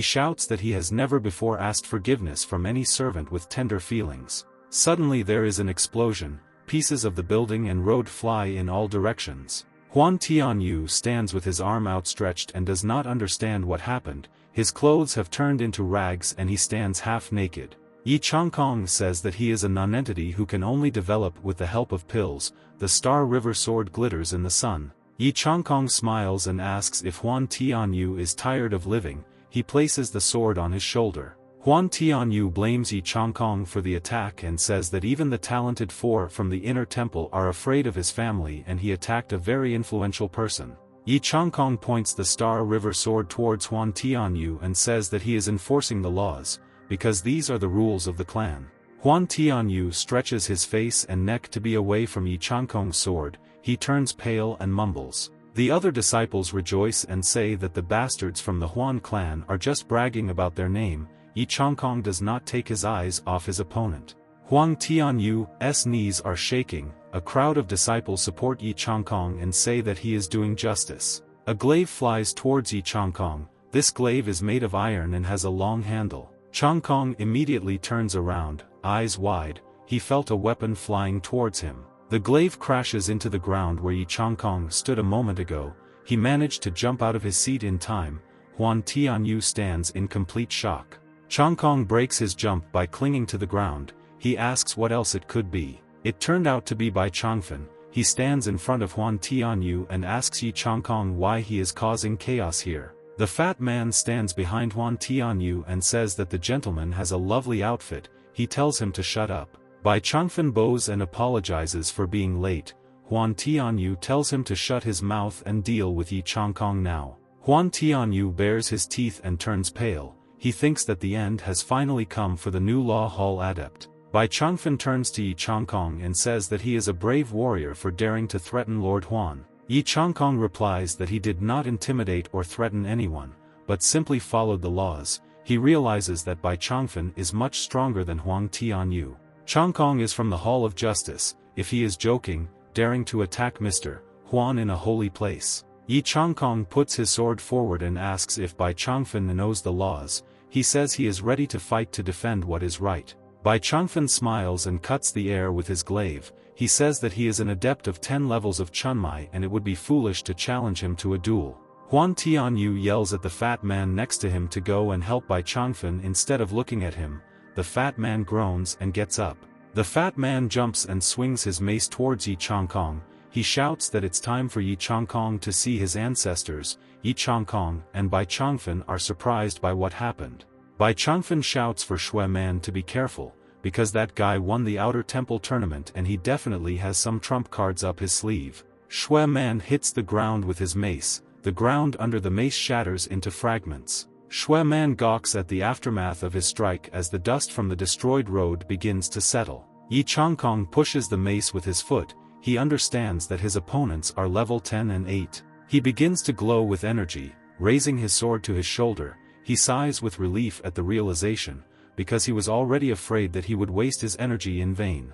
shouts that he has never before asked forgiveness from any servant with tender feelings. Suddenly there is an explosion, pieces of the building and road fly in all directions. Huan Tianyu stands with his arm outstretched and does not understand what happened. His clothes have turned into rags and he stands half naked. Yi Changkong says that he is a nonentity who can only develop with the help of pills. The Star River sword glitters in the sun. Yi Changkong smiles and asks if Huan Tianyu is tired of living. He places the sword on his shoulder. Huan Tianyu blames Yi Changkong for the attack and says that even the talented four from the inner temple are afraid of his family and he attacked a very influential person. Yi Changkong points the Star River sword towards Huan Tianyu and says that he is enforcing the laws, because these are the rules of the clan. Huan Tianyu stretches his face and neck to be away from Yi Changkong's sword. He turns pale and mumbles. The other disciples rejoice and say that the bastards from the Huan clan are just bragging about their name. Yi Changkong does not take his eyes off his opponent. Huang Tianyu's knees are shaking. A crowd of disciples support Yi Changkong and say that he is doing justice. A glaive flies towards Yi Changkong. This glaive is made of iron and has a long handle. Changkong immediately turns around, eyes wide. He felt a weapon flying towards him. The glaive crashes into the ground where Yi Changkong stood a moment ago. He managed to jump out of his seat in time. Huan Tianyu stands in complete shock. Changkong breaks his jump by clinging to the ground. He asks what else it could be. It turned out to be Bai Changfen. He stands in front of Huan Tianyu and asks Yi Changkong why he is causing chaos here. The fat man stands behind Huan Tianyu and says that the gentleman has a lovely outfit. He tells him to shut up. Bai Changfen bows and apologizes for being late. Huan Tianyu tells him to shut his mouth and deal with Yi Changkong now. Huan Tianyu bares his teeth and turns pale. He thinks that the end has finally come for the new Law Hall adept. Bai Changfen turns to Yi Changkong and says that he is a brave warrior for daring to threaten Lord Huan. Yi Changkong replies that he did not intimidate or threaten anyone, but simply followed the laws. He realizes that Bai Changfen is much stronger than Huang Tianyu. Changkong is from the Hall of Justice. If he is joking, daring to attack Mr. Huan in a holy place. Yi Changkong puts his sword forward and asks if Bai Changfen knows the laws. He says he is ready to fight to defend what is right. Bai Changfen smiles and cuts the air with his glaive. He says that he is an adept of 10 levels of Chunmai and it would be foolish to challenge him to a duel. Huan Tianyu yells at the fat man next to him to go and help Bai Changfen instead of looking at him. The fat man groans and gets up. The fat man jumps and swings his mace towards Yi Changkong. He shouts that it's time for Yi Changkong to see his ancestors. Yi Changkong and Bai Changfen are surprised by what happened. Bai Changfen shouts for Shui Man to be careful, because that guy won the Outer Temple tournament and he definitely has some trump cards up his sleeve. Shui Man hits the ground with his mace. The ground under the mace shatters into fragments. Shui Man gawks at the aftermath of his strike as the dust from the destroyed road begins to settle. Yi Changkong pushes the mace with his foot. He understands that his opponents are level 10 and 8. He begins to glow with energy, raising his sword to his shoulder. He sighs with relief at the realization, because he was already afraid that he would waste his energy in vain.